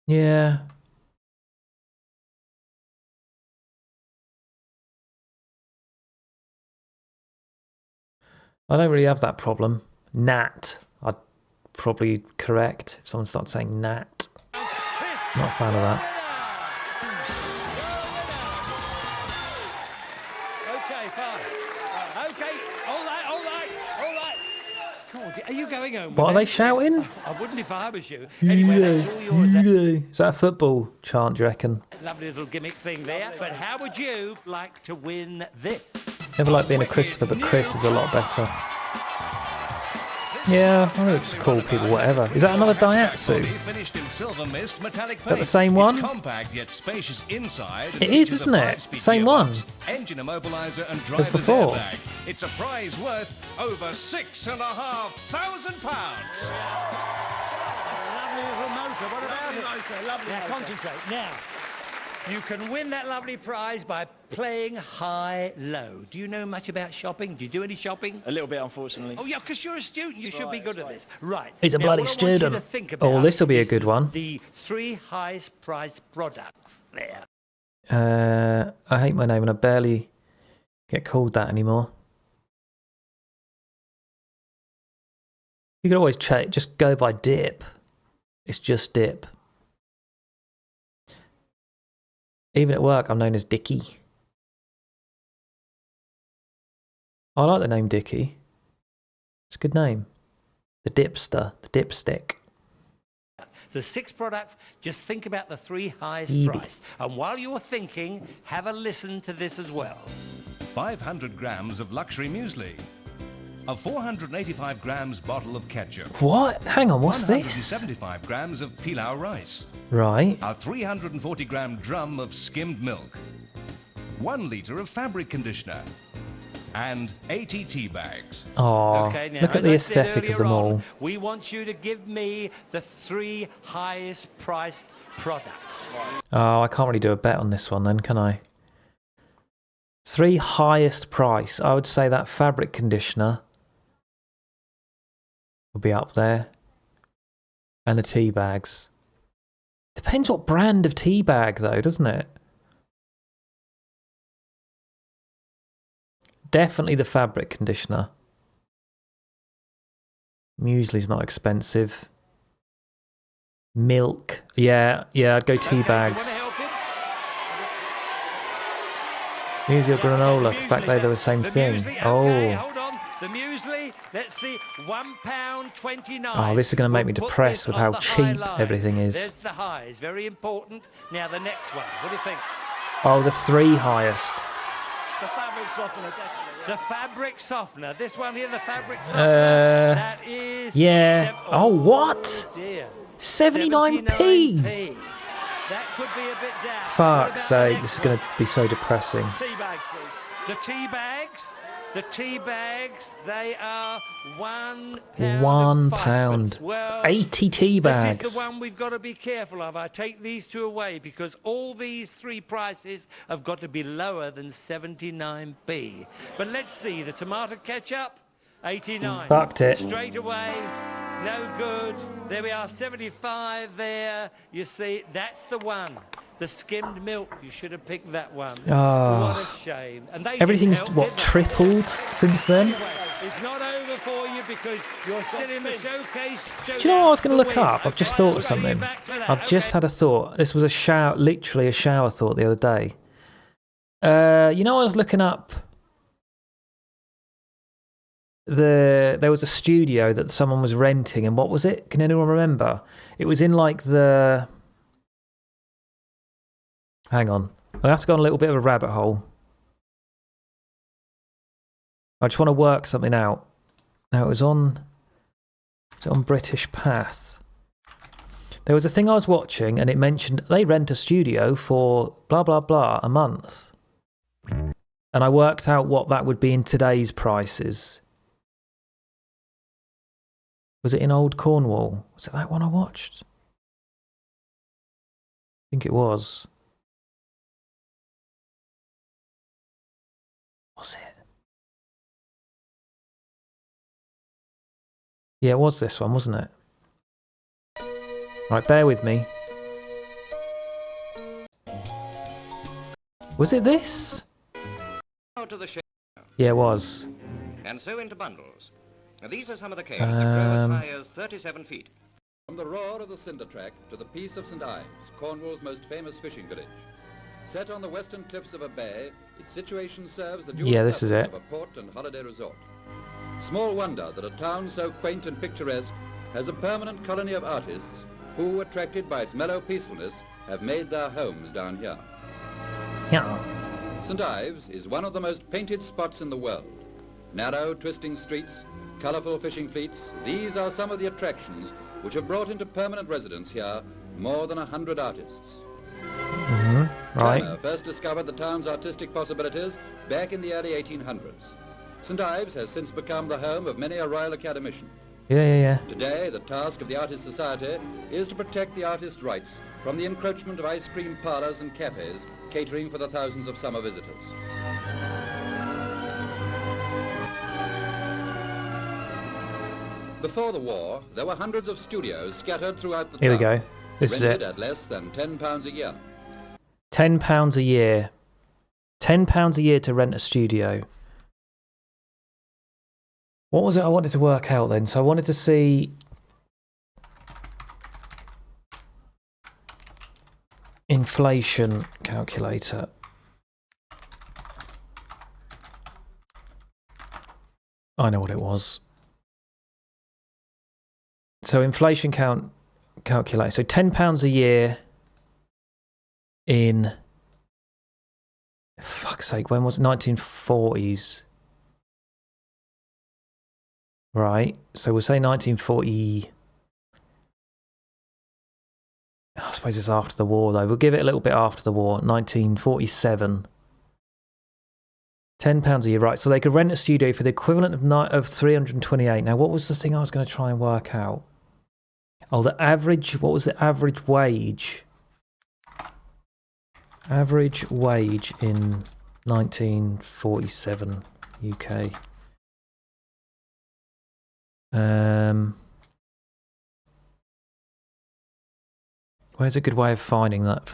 Yeah. I don't really have that problem. Nat. I'd probably correct if someone started saying Nat. Not a fan of that. Okay, fine. Okay, all right. God, are you going home? What are they shouting? I wouldn't if I was you. Anyway, that's all yours. Is that a football chant, do you reckon? Lovely little gimmick thing there. But how would you like to win this? Never like being a Christopher, but Chris is a lot better. Yeah, I know, just call people whatever. Is that another Gyatts? Finished in silver mist metallic Is that the paint. same one? It's compact yet spacious inside. It is, isn't it? Same one. Engine immobilizer and As driver's before. airbag. It's a prize worth over £6,500. Lovely little motor. What about it? Now concentrate. Now, you can win that lovely prize by playing high-low. Do you know much about shopping? Do you do any shopping? A little bit, unfortunately. Oh, yeah, because you're a student. You should be good at this. Right. He's a Now, bloody what I want you to student. think Oh, about this'll be a is good one. The 3 highest priced products there. I hate my name and I barely get called that anymore. You could always check, just go by Dip. It's just Dip. Even at work, I'm known as Dickie. I like the name Dickie. It's a good name. The Dipster, the Dipstick. The 6 products, just think about the 3 highest Easy. priced. And while you're thinking, have a listen to this as well. 500 grams of luxury muesli. A 485 grams bottle of ketchup. What? Hang on, what's this? 175 grams of pilau rice. Right. A 340 gram drum of skimmed milk. 1 litre of fabric conditioner. And 80 tea bags. Oh, Okay, now, look at as the I said aesthetic of earlier them on, all. We want you to give me the 3 highest priced products. Oh, I can't really do a bet on this one then, can I? 3 highest price. I would say that fabric conditioner will be up there. And the tea bags. Depends what brand of tea bag though, doesn't it? Definitely the fabric conditioner. Muesli's not expensive. Milk. Yeah, I'd go tea bags. Muesli or granola, because back there they were the same thing. Okay, hold on. The muesli, let's see, £1.29. Oh, this is going to make me We'll put depressed this with on how the high cheap line. everything is. There's the highs, very important. Now the next one, what do you think? Oh, the 3 highest. The fabric softener, definitely. The fabric softener. This one here, the fabric softener. That is... Yeah. Oh, what? Dear. 79p. That could be a bit down. Fuck's sake, this is going to be so depressing. Tea bags, please. The tea bags. The tea bags, they are £1. Well, 80 tea bags. This is the one we've got to be careful of. I take these 2 away because all these 3 prices have got to be lower than 79p. But let's see, the tomato ketchup, 89. Fucked it. Straight away, no good. There we are, 75 there. You see, that's the one. The skimmed milk, you should have picked that one. Oh. What a shame. And they Everything's, didn't help, what, did they? tripled since then? It's not over for you because you're still in the showcase. Do you know what I was going to look up? I've just thought of something. I've just had a thought. This was a shower, literally a shower thought the other day. You know, I was looking up there was a studio that someone was renting, and what was it? Can anyone remember? It was in like the... Hang on. I have to go on a little bit of a rabbit hole. I just want to work something out. Now, is it on British Path? There was a thing I was watching, and it mentioned they rent a studio for blah, blah, blah a month. And I worked out what that would be in today's prices. Was it in Old Cornwall? Was it that one I watched? I think it was. Was it? Yeah, it was this one, wasn't it? Right, bear with me. Was it this? Out to the shade. Yeah, it was. And so into bundles. Now, these are some of the caves that grow as high as 37 feet. From the roar of the Cinder Track to the Peace of St Ives, Cornwall's most famous fishing village. Set on the western cliffs of a bay, its situation serves the dual this is purpose it. of a port and holiday resort. Small wonder that a town so quaint and picturesque has a permanent colony of artists who, attracted by its mellow peacefulness, have made their homes down here. Yeah. St Ives is one of the most painted spots in the world. Narrow, twisting streets, colourful fishing fleets, these are some of the attractions which have brought into permanent residence here more than 100 artists. Right. Turner first discovered the town's artistic possibilities back in the early 1800s. St Ives has since become the home of many a Royal Academician. Yeah. Today, the task of the Artist Society is to protect the artist's rights from the encroachment of ice cream parlours and cafes catering for the thousands of summer visitors. Before the war, there were hundreds of studios scattered throughout the town. Here we go. This is rented it. at less than £10 a year. £10 a year. £10 a year to rent a studio. What was it I wanted to work out then? So I wanted to see... inflation calculator. I know what it was. So inflation calculator. So £10 a year in... Fuck's sake, when was it? 1940s. Right, so we'll say 1940... I suppose it's after the war though. We'll give it a little bit after the war. 1947. £10 a year, right. So they could rent a studio for the equivalent of 328. Now, what was the thing I was going to try and work out? Oh, the average... What was the average wage? Average wage in 1947 UK. Where's a good way of finding that?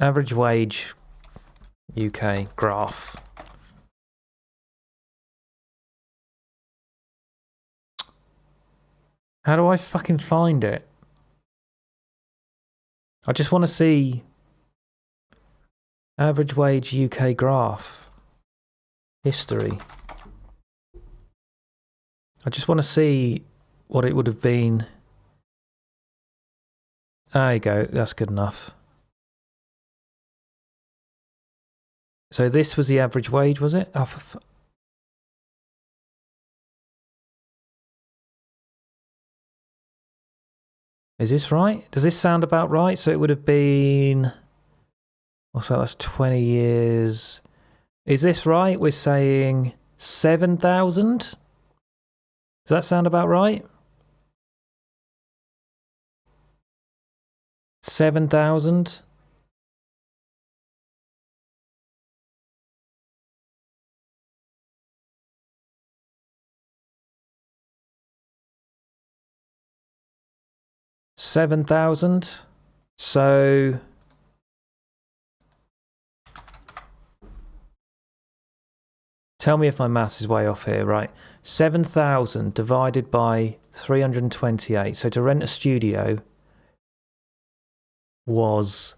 Average wage UK graph. How do I fucking find it? I just want to see average wage UK graph. History. I just want to see what it would have been. There you go, that's good enough. So this was the average wage, was it? Oh, is this right? Does this sound about right? So it would have been... What's that? That's 20 years. Is this right? We're saying 7,000? Does that sound about right? 7,000? $7,000. So tell me if my maths is way off here, right? 7,000 divided by 328. So to rent a studio was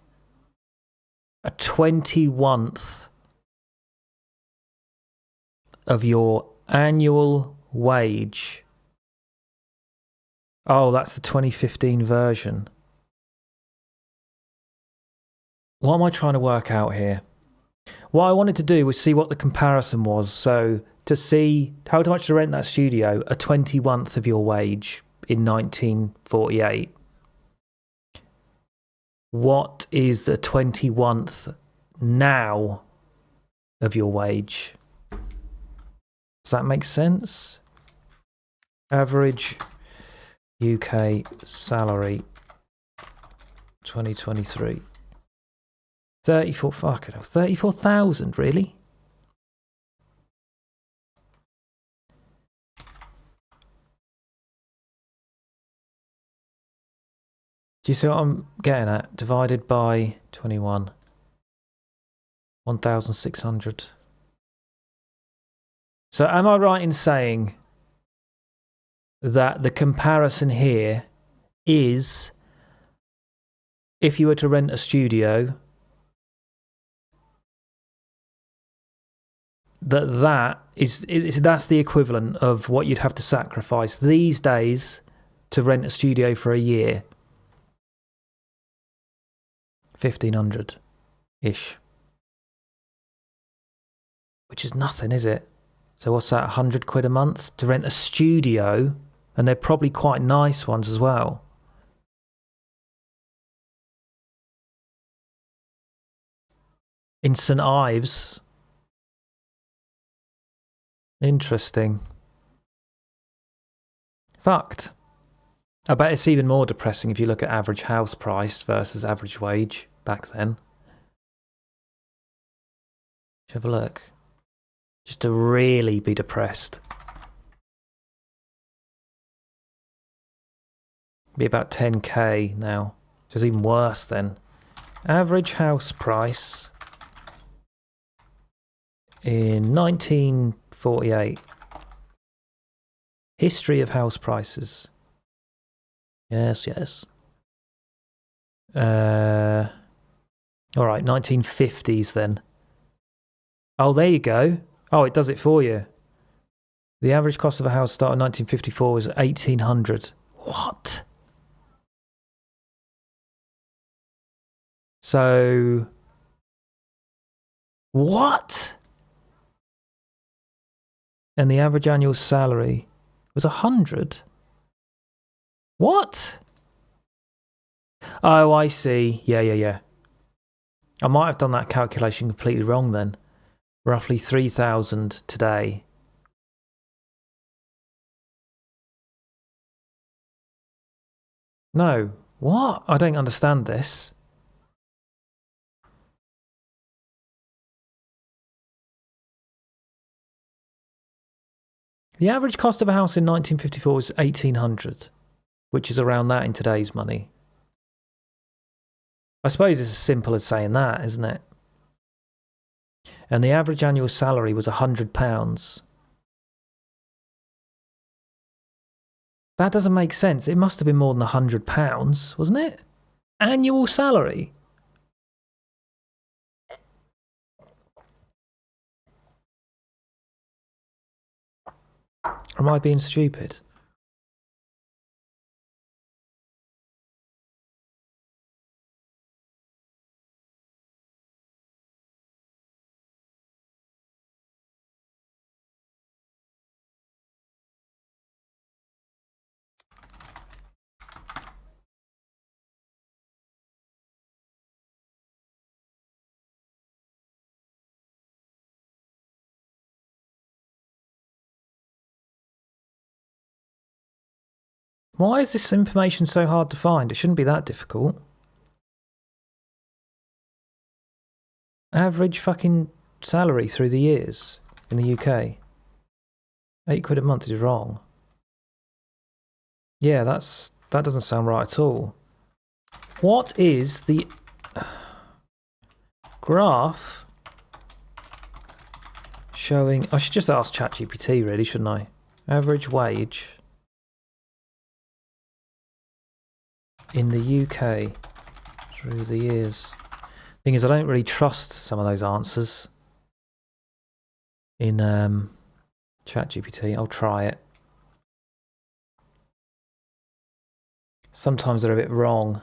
a 21th of your annual wage. Oh, that's the 2015 version. What am I trying to work out here? What I wanted to do was see what the comparison was. So to see how much to rent that studio, a 21th of your wage in 1948. What is the 21th now of your wage? Does that make sense? Average UK salary 2023. 34,000, really? Do you see what I'm getting at? Divided by 21. 1,600. So am I right in saying that the comparison here is if you were to rent a studio, that's the equivalent of what you'd have to sacrifice these days to rent a studio for a year? 1,500-ish. Which is nothing, is it? So what's that, 100 quid a month to rent a studio? And they're probably quite nice ones as well. In St Ives. Interesting. Fucked. I bet it's even more depressing if you look at average house price versus average wage back then. Have a look. Just to really be depressed. Be about 10k now. Which is even worse then. Average house price in 1948. History of house prices. Yes, yes. Alright, 1950s then. Oh, there you go. Oh, it does it for you. The average cost of a house started in 1954 was 1,800. What? So... What? And the average annual salary was 100. What? Oh, I see. Yeah. I might have done that calculation completely wrong then. Roughly 3,000 today. No. What? I don't understand this. The average cost of a house in 1954 was 1,800, which is around that in today's money. I suppose it's as simple as saying that, isn't it? And the average annual salary was £100. That doesn't make sense. It must have been more than £100, wasn't it? Annual salary. Or am I being stupid? Why is this information so hard to find? It shouldn't be that difficult. Average fucking salary through the years in the UK. £8 a month is wrong. Yeah, that doesn't sound right at all. What is the graph showing? I should just ask ChatGPT, really, shouldn't I? Average wage in the UK through the years. Thing is, I don't really trust some of those answers in ChatGPT. I'll try it. Sometimes they're a bit wrong.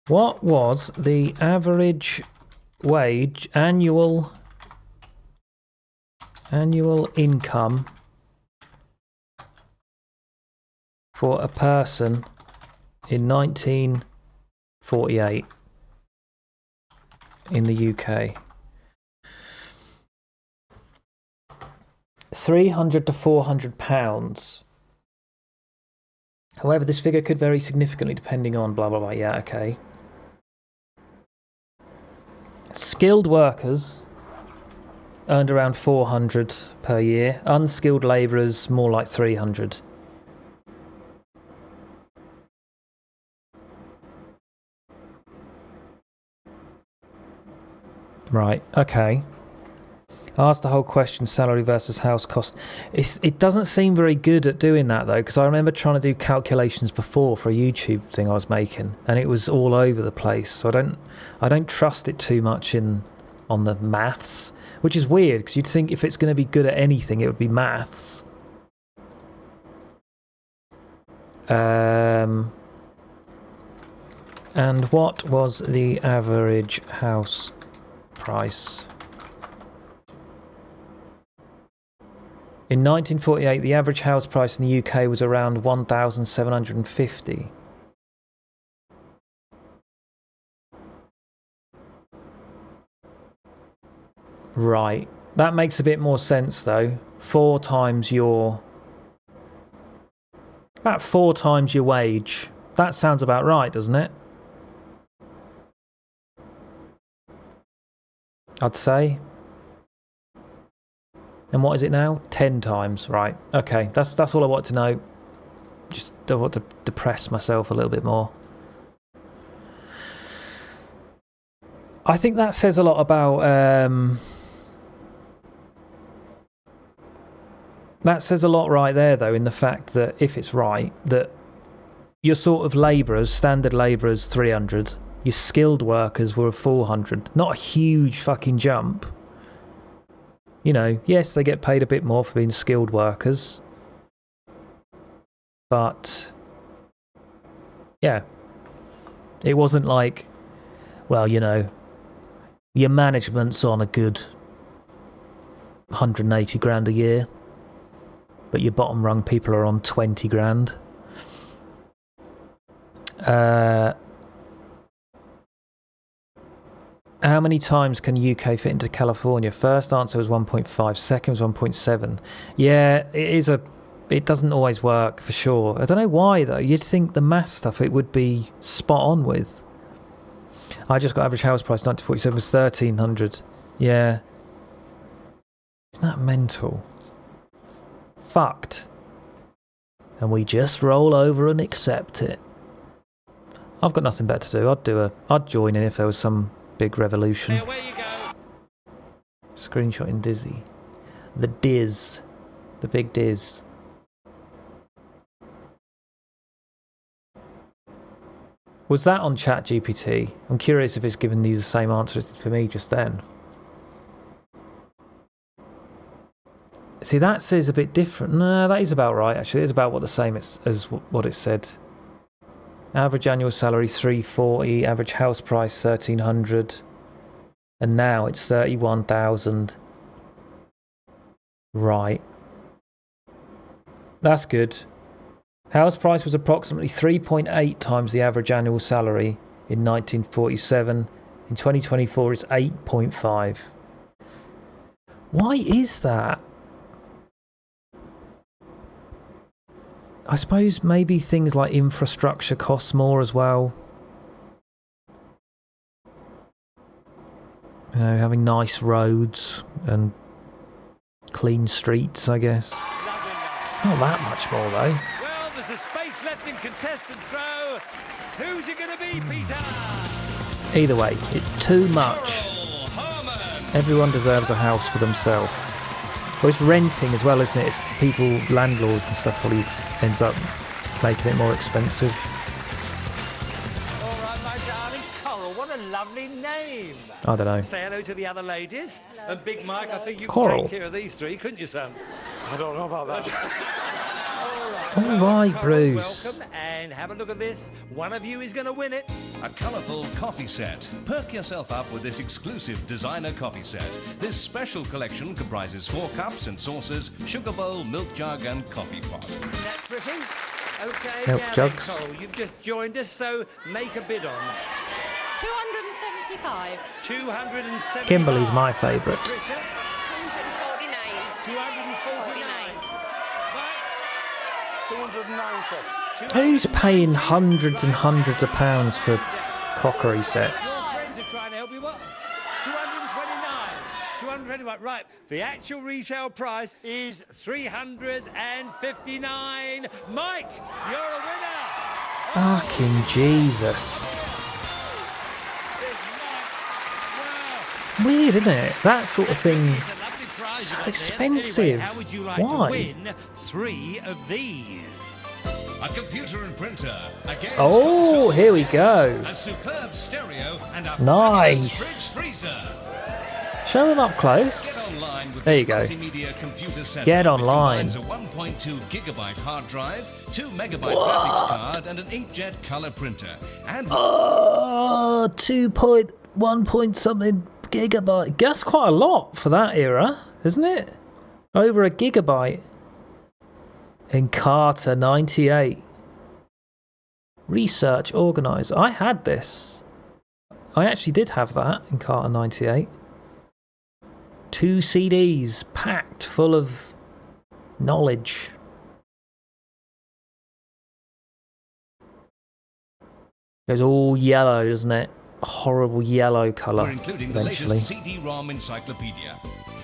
What was the average wage, annual income for a person in 1948 in the UK? 300 to 400 pounds. However, this figure could vary significantly depending on blah blah blah. Yeah, okay. Skilled workers earned around 400 per year. Unskilled labourers more like 300. Right, okay. Ask the whole question, salary versus house cost. It doesn't seem very good at doing that, though, because I remember trying to do calculations before for a YouTube thing I was making, and it was all over the place. So I don't trust it too much on the maths, which is weird, because you'd think if it's going to be good at anything, it would be maths. And what was the average house price? In 1948, the average house price in the UK was around 1,750. Right. That makes a bit more sense, though. About 4 times your wage. That sounds about right, doesn't it? I'd say. And what is it now? 10 times, right. Okay, that's all I want to know. Just don't want to depress myself a little bit more. I think that says a lot about... that says a lot right there, though, in the fact that, if it's right, that your sort of labourers, standard labourers, 300. Your skilled workers were 400. Not a huge fucking jump. You know, yes, they get paid a bit more for being skilled workers. But, yeah. It wasn't like, well, you know, your management's on a good 180 grand a year. But your bottom rung people are on 20 grand. How many times can UK fit into California? First answer was 1.5, second was 1.7. Yeah, it doesn't always work, for sure. I don't know why, though. You'd think the math stuff it would be spot on with. I just got average house price 1947 was 1,300. Yeah. Isn't that mental? Fucked. And we just roll over and accept it. I've got nothing better to do. I'd join in if there was some big revolution. Away you go. Screenshotting Dizzy. The Diz. The big Diz. Was that on ChatGPT? I'm curious if it's given you the same answer as for me just then. See, that says a bit different. No, that is about right, actually. It's about what the same as what it said. Average annual salary, 340. Average house price, 1,300. And now it's 31,000. Right. That's good. House price was approximately 3.8 times the average annual salary in 1947. In 2024, it's 8.5. Why is that? I suppose maybe things like infrastructure costs more as well. You know, having nice roads and clean streets, I guess. Not that much more, though. Well, there's a space left in contestants row. Who's it going to be, Peter? Either way, it's too much. Everyone deserves a house for themselves. Well, it's renting as well, isn't it? It's people, landlords and stuff probably ends up making it more expensive. All right, my darling Coral, what a lovely name. I don't know. Say hello to the other ladies. Hello. And Big Mike, I think you Coral. could take care of these three, couldn't you, son? I don't know about that. All right, Coral, Bruce. welcome, and have a look at this. One of you is going to win it. A colourful coffee set. Perk yourself up with this exclusive designer coffee set. This special collection comprises 4 cups and saucers, sugar bowl, milk jug and coffee pot. Is that pretty? Okay, Milk now jugs. then, Coral, you've just joined us, so make a bid on that. 275. 275. Kimberly's my favourite. Patricia? 249. 249. 290. Who's paying hundreds and hundreds of pounds for crockery sets? Friends are trying to help you. What? 229. 229. Right. The actual retail price is 359. Mike, you're a winner. Fucking Jesus. Weird, isn't it? That sort of thing. So expensive. How would you like Why? to win 3 of these? A computer and printer. A games Oh, console, here we go. a superb stereo and a Nice. fabulous fridge freezer. Show them up close. Get online with There this you go. multimedia computer setup. Get It online. combines a 1.2 gigabyte hard drive, 2 megabyte graphics card, and an inkjet color printer. And 2.1 point something gigabyte. That's quite a lot for that era, isn't it? Over a gigabyte. In Carter 98. Research organizer. I had this. I actually did have that in Carter 98. 2 CDs packed full of knowledge. Goes all yellow, doesn't it? A horrible yellow colour. we're including the Eventually. latest CD-ROM encyclopedia.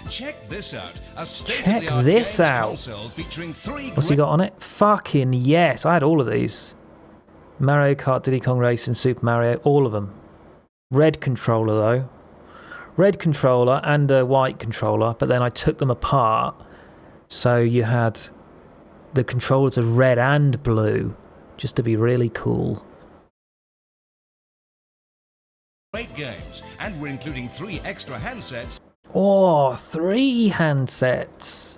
Check this out. A Check state-of-the-art this games out. console featuring 3 What's he got on it? Fucking yes. I had all of these. Mario Kart, Diddy Kong Racing, Super Mario, all of them. Red controller though. Red controller and a white controller, but then I took them apart. So you had the controllers of red and blue, just to be really cool. great games, and we're including 3 extra handsets. Oh, 3 handsets.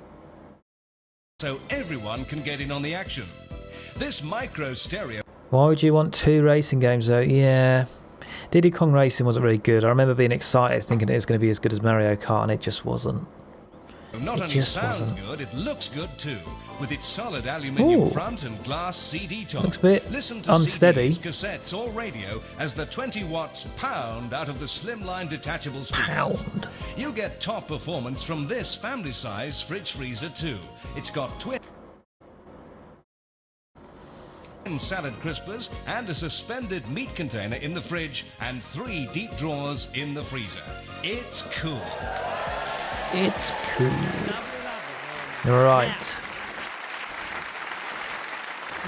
So everyone can get in on the action. This micro stereo. Why would you want 2 racing games though? Yeah. Diddy Kong Racing wasn't very good. I remember being excited thinking it was going to be as good as Mario Kart, and it just wasn't. Not It only just sounds wasn't. good, it looks good too. With its solid aluminium Ooh. front and glass CD top. Looks a bit Listen to unsteady. CDs, cassettes or radio as the 20 watts pound out of the slimline detachable speaker. Pound. You get top performance from this family size fridge freezer too. It's got twin salad crispers and a suspended meat container in the fridge and 3 deep drawers in the freezer. It's cool. It's cool. Right.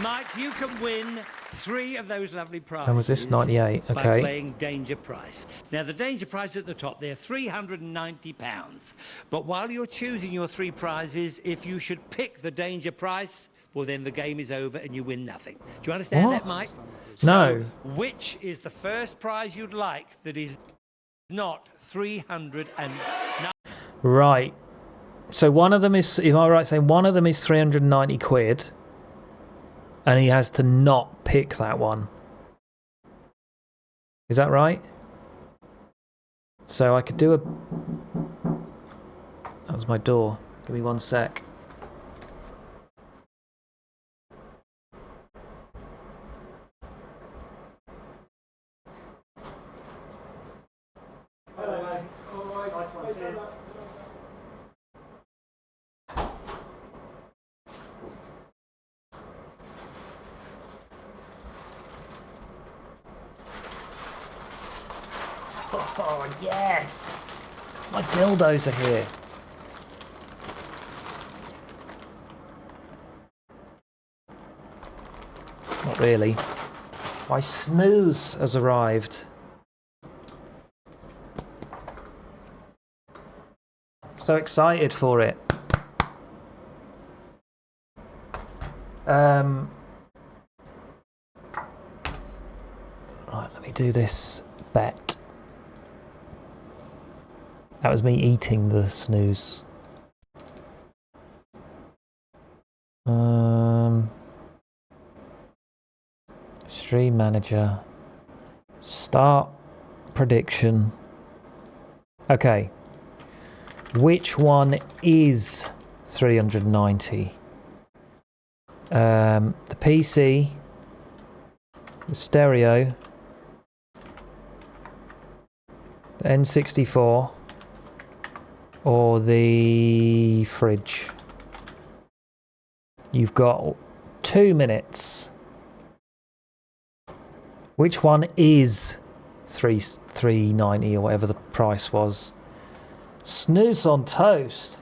Mike, you can win 3 of those lovely prizes. And was this 98? By Okay. playing Danger Price. Now, the Danger Price at the top, they're £390. But while you're choosing your 3 prizes, if you should pick the Danger Price, well, then the game is over and you win nothing. Do you understand What? that, Mike? No. So, which is the first prize you'd like that is not 300 and... Right. So one of them is, am I right saying one of them is 390 quid? And he has to not pick that one. Is that right? So I could do a... That was my door. Give me 1 sec. Oh, yes! My dildos are here. Not really. My snooze has arrived. So excited for it. Right, let me do this bet. That was me eating the snooze. Stream manager. Start prediction. Okay. Which one is 390? The PC, the stereo, the N64, or the fridge. You've got 2 minutes. Which one is 390 or whatever the price was? Snooze on toast.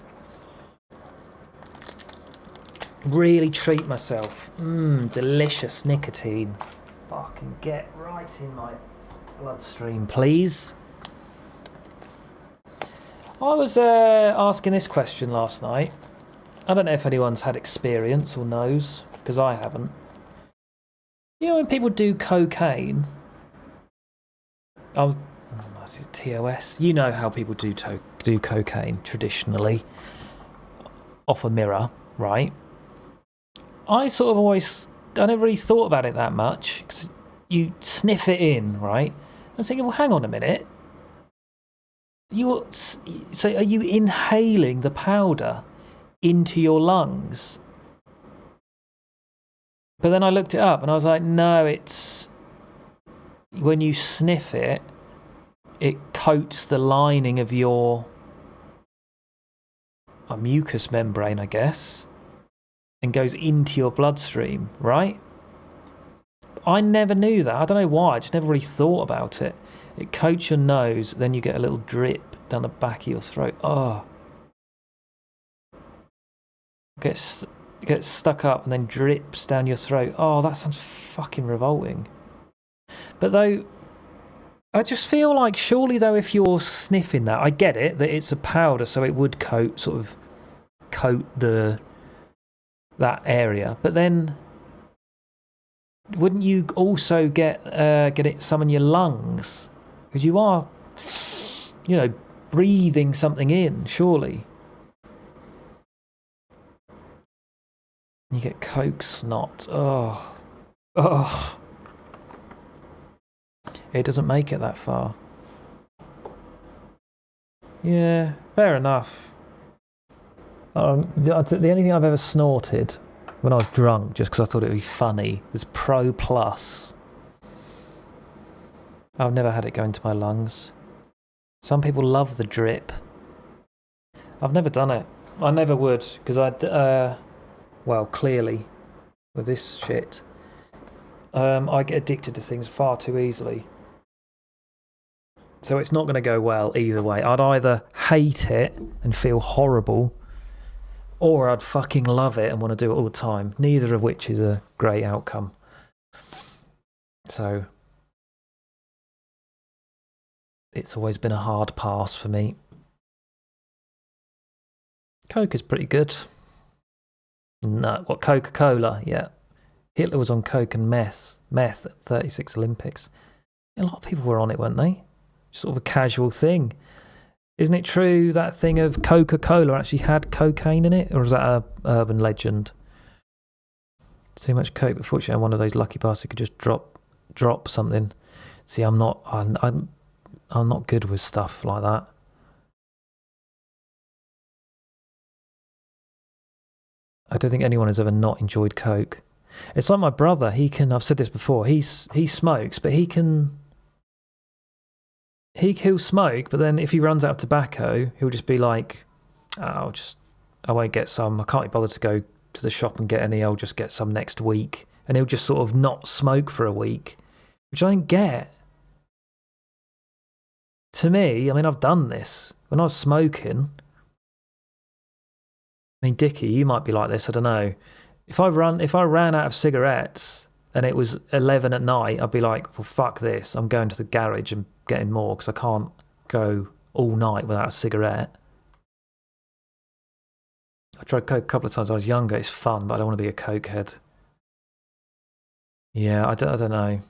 Really treat myself. Delicious nicotine. Fucking get right in my bloodstream, please. I was asking this question last night. I don't know if anyone's had experience or knows, because I haven't. You know when people do cocaine? TOS. You know how people do cocaine traditionally. Off a mirror, right? I sort of I never really thought about it that much, because you sniff it in, right? I was thinking, well, hang on a minute. So are you inhaling the powder into your lungs? But then I looked it up and I was like, no, it's when you sniff it, it coats the lining of your mucous membrane, I guess, and goes into your bloodstream, right? I never knew that. I don't know why. I just never really thought about it. It coats your nose, then you get a little drip down the back of your throat. Oh. Gets stuck up and then drips down your throat. Oh, that sounds fucking revolting. But though, I just feel like surely though if you're sniffing that, I get it, that it's a powder, so it would coat that area. But then, wouldn't you also get it some in your lungs? Because you are, breathing something in, surely. You get coke snot. Oh. It doesn't make it that far. Yeah, fair enough. The only thing I've ever snorted when I was drunk, just because I thought it would be funny, was Pro Plus. I've never had it go into my lungs. Some people love the drip. I've never done it. I never would, because clearly, with this shit, I get addicted to things far too easily. So it's not going to go well either way. I'd either hate it and feel horrible, or I'd fucking love it and want to do it all the time. Neither of which is a great outcome. So it's always been a hard pass for me. Coke is pretty good. No, what, Coca-Cola? Yeah. Hitler was on coke and meth at 36 Olympics. A lot of people were on it, weren't they? Sort of a casual thing. Isn't it true that thing of Coca-Cola actually had cocaine in it? Or is that a urban legend? Too much coke, but fortunately I'm one of those lucky bastards who could just drop something. See, I'm not good with stuff like that. I don't think anyone has ever not enjoyed coke. It's like my brother. I've said this before. He smokes, but he'll smoke. But then if he runs out of tobacco, he'll just be like, I won't get some. I can't be bothered to go to the shop and get any. I'll just get some next week. And he'll just sort of not smoke for a week, which I don't get. To me, I mean, I've done this when I was smoking. I mean, Dickie, you might be like this, I don't know. If I ran out of cigarettes and it was 11 at night, I'd be like, well, fuck this. I'm going to the garage and getting more because I can't go all night without a cigarette. I tried coke a couple of times when I was younger. It's fun, but I don't want to be a cokehead. Yeah, I don't know.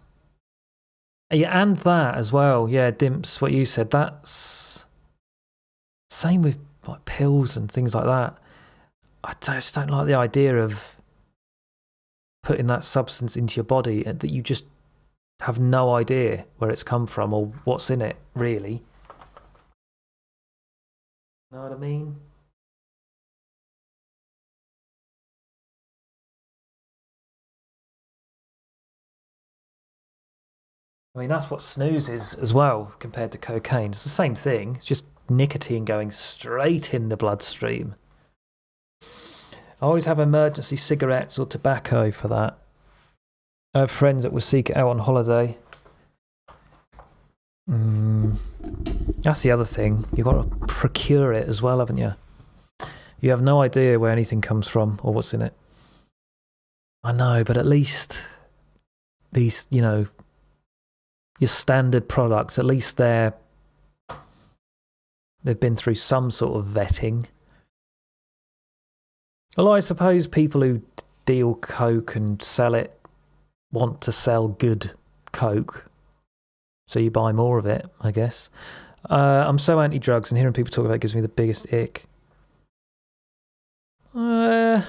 Yeah, and that as well. Yeah, Dimps, what you said, that's... Same with like pills and things like that. I just don't like the idea of putting that substance into your body and that you just have no idea where it's come from or what's in it, really. Know what I mean? I mean, that's what snooze is as well compared to cocaine. It's the same thing. It's just nicotine going straight in the bloodstream. I always have emergency cigarettes or tobacco for that. I have friends that will seek it out on holiday. That's the other thing. You've got to procure it as well, haven't you? You have no idea where anything comes from or what's in it. I know, but at least these, your standard products, at least they've been through some sort of vetting. Well, I suppose people who deal coke and sell it want to sell good coke, so you buy more of it, I guess. I'm so anti-drugs, and hearing people talk about it gives me the biggest ick. It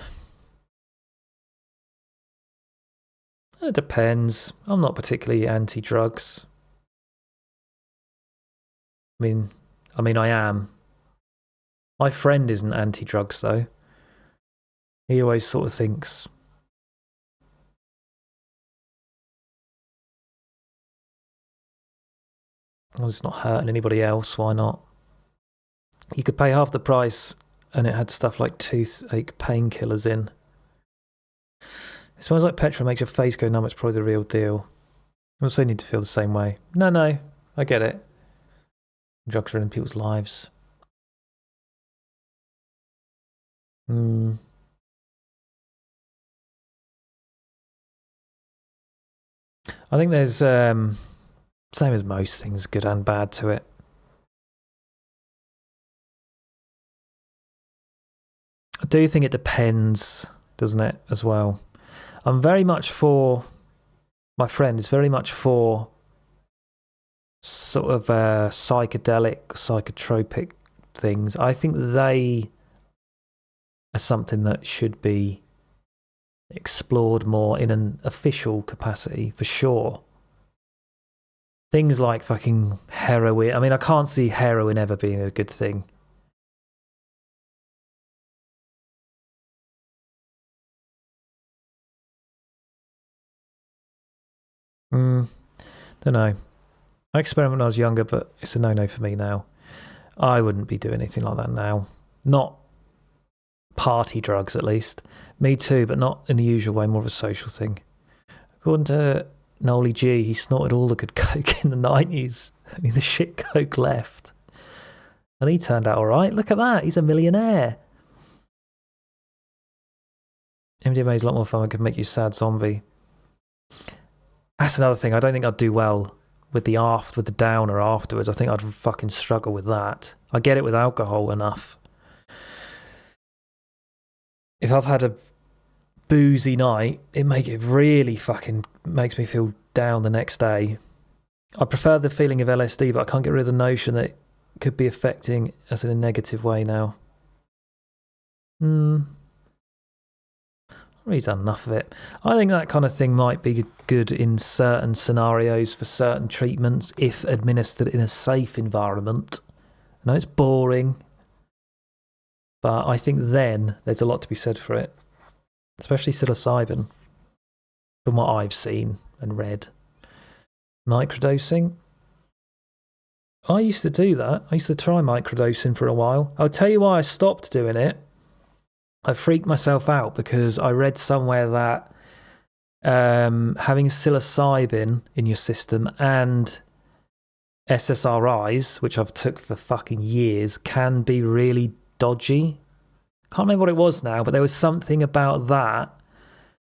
depends. I'm not particularly anti-drugs. I mean, I am. My friend isn't anti-drugs, though. He always sort of thinks, well, it's not hurting anybody else, why not? You could pay half the price and it had stuff like toothache painkillers in. It smells like petrol, makes your face go numb, it's probably the real deal. I'm not saying you need to feel the same way. No, I get it. Drugs are in people's lives. I think there's, same as most things, good and bad to it. I do think it depends, doesn't it, as well? I'm very much for, my friend is very much for sort of psychedelic, psychotropic things. I think they are something that should be explored more in an official capacity, for sure. Things like fucking heroin. I mean, I can't see heroin ever being a good thing. Don't know. I experimented when I was younger, but it's a no-no for me now. I wouldn't be doing anything like that now. Not party drugs, at least. Me too, but not in the usual way, more of a social thing. According to Nolly G, he snorted all the good coke in the 90s. Only the shit coke left. And he turned out alright. Look at that. He's a millionaire. MDMA is a lot more fun. It could make you a sad zombie. That's another thing. I don't think I'd do well with the downer afterwards. I think I'd fucking struggle with that. I get it with alcohol enough. If I've had a boozy night, it really fucking makes me feel down the next day. I prefer the feeling of LSD, but I can't get rid of the notion that it could be affecting us in a negative way now. I've already done enough of it. I think that kind of thing might be good in certain scenarios for certain treatments if administered in a safe environment. I know it's boring, but I think then there's a lot to be said for it, especially psilocybin, from what I've seen and read. Microdosing. I used to do that. I used to try microdosing for a while. I'll tell you why I stopped doing it. I freaked myself out because I read somewhere that having psilocybin in your system and SSRIs, which I've took for fucking years, can be really dodgy. Can't remember what it was now, but there was something about that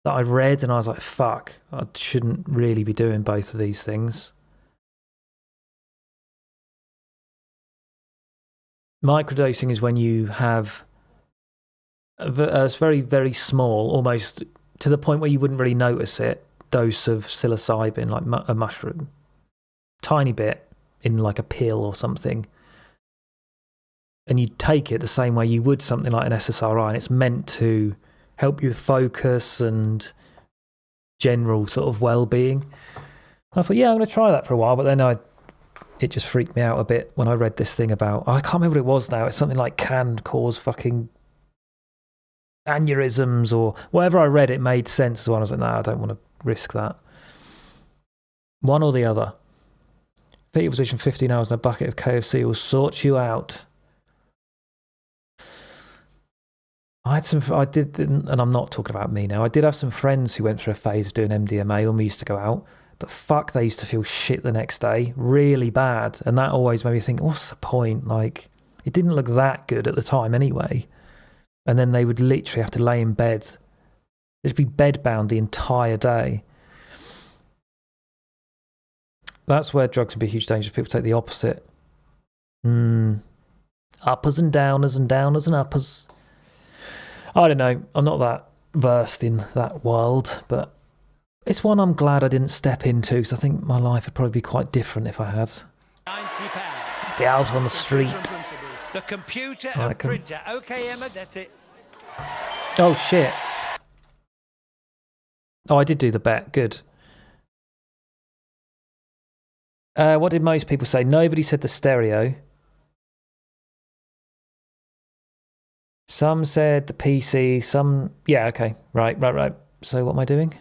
I read and I was like, fuck, I shouldn't really be doing both of these things. Microdosing is when you have a very, very small, almost to the point where you wouldn't really notice it, dose of psilocybin, like a mushroom. Tiny bit in like a pill or something. And you take it the same way you would something like an SSRI, and it's meant to help you with focus and general sort of well-being. I thought, yeah, I'm going to try that for a while, but then it just freaked me out a bit when I read this thing about, I can't remember what it was now, it's something like can cause fucking aneurysms or whatever I read, it made sense. So I was like, no, I don't want to risk that. One or the other. Fetal position 15 hours in a bucket of KFC will sort you out. I did, and I'm not talking about me now, I did have some friends who went through a phase of doing MDMA when we used to go out, but fuck, they used to feel shit the next day, really bad, and that always made me think, what's the point? Like, it didn't look that good at the time anyway. And then they would literally have to lay in bed. They'd be bedbound the entire day. That's where drugs can be a huge danger. People take the opposite. Uppers and downers and downers and uppers. I don't know. I'm not that versed in that world, but it's one I'm glad I didn't step into because I think my life would probably be quite different if I had. £90. Be out on the street. The computer and printer. Okay, Emma, that's it. Oh, shit. Oh, I did do the bet. Good. What did most people say? Nobody said the stereo. Some said the PC. Some... Yeah, okay. Right. So what am I doing?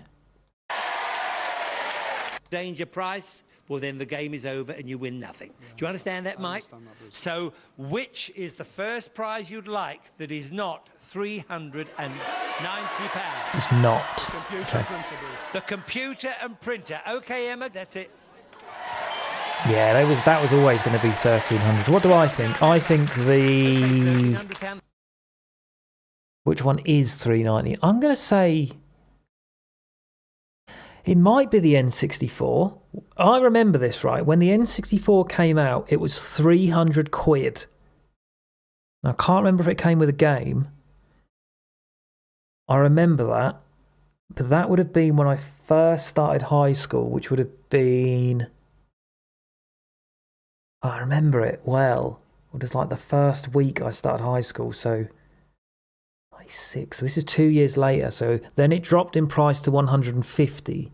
Danger price. Well, then the game is over and you win nothing. Yeah. Do you understand that, Mike? So, which is the first prize you'd like that is not £390? It's not. Computer principles. The computer and printer. Okay, Emma, that's it. Yeah, that was always going to be 1,300. What do I think? I think the... Which one is 390? I'm going to say... It might be the N64. I remember this, right? When the N64 came out, it was 300 quid. Now, I can't remember if it came with a game. I remember that. But that would have been when I first started high school, which would have been... I remember it well. It was like the first week I started high school, so... 96. So this is 2 years later. So then it dropped in price to 150.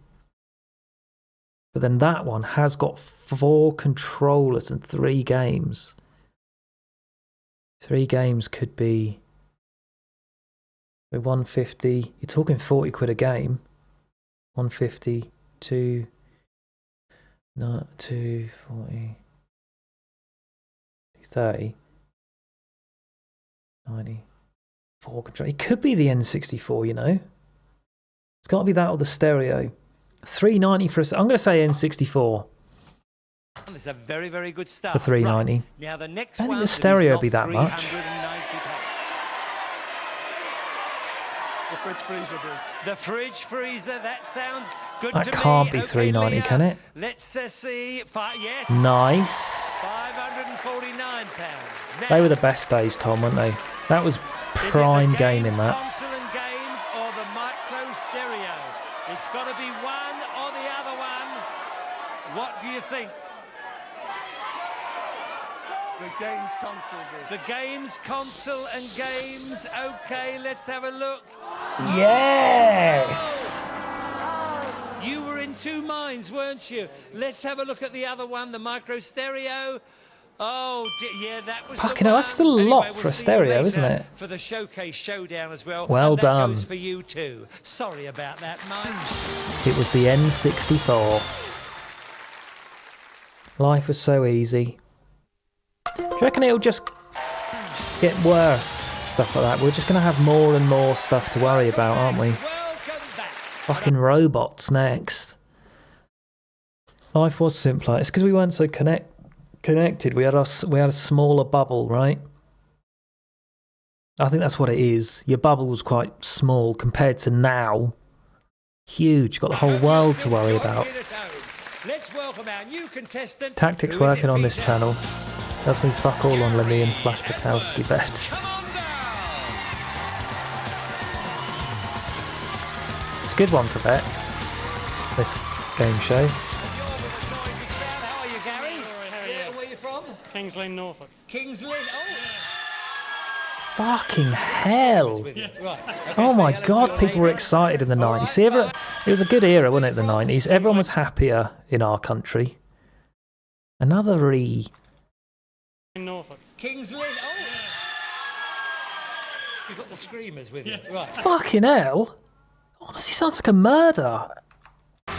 But then that one has got 4 controllers and 3 games. 3 games could be... 150. You're talking 40 quid a game. 150, 2... No, 240... 30... 90... 4 controllers. It could be the N64, you know. It's got to be that or the stereo. 390 for I'm going to say N64. It's a very, very good start. The 390. Right. Now the next I don't one think the stereo would be that much. The fridge freezer, Bruce. The fridge freezer, that sounds Good That to can't me. be Okay, 390, Leah, can it? Let's see. Yes. Nice. £549. They were the best days, Tom, weren't they? That was prime gaming, that. Console and games or the micro stereo? It's got to be one or the other one. What do you think? The games console. The games console and games. Okay, let's have a look. Yes! You were in two minds, weren't you? Let's have a look at the other one, the micro stereo. Oh, yeah, that was Fucking hell, that's still a lot for a stereo, isn't it? For the showcase showdown as well. Well and that done. goes for you too. Sorry about that, Mike. It was the N64. Life was so easy. Do you reckon it'll just get worse? Stuff like that. We're just going to have more and more stuff to worry about, aren't we? Fucking robots next. Life was simpler. It's because we weren't so connected. We had a smaller bubble, right? I think that's what it is. Your bubble was quite small compared to now. Huge. Got the whole world to worry about. Let's welcome our new contestant. Tactics working on this channel. Does me fuck all on Lemmy and Flash Patowski bets. It's a good one for bets. This game show. How are you, Gary? Where are you from? Kings Lynn, Norfolk. Kings Lynn. Oh. Fucking hell! Oh my god, people were excited in the 90s. See, it was a good era, wasn't it, the 90s? Everyone was happier in our country. Another In Norfolk. Kings Lynn. Oh. You've got the screamers with you. Right. Fucking hell! Honestly, sounds like a murder. How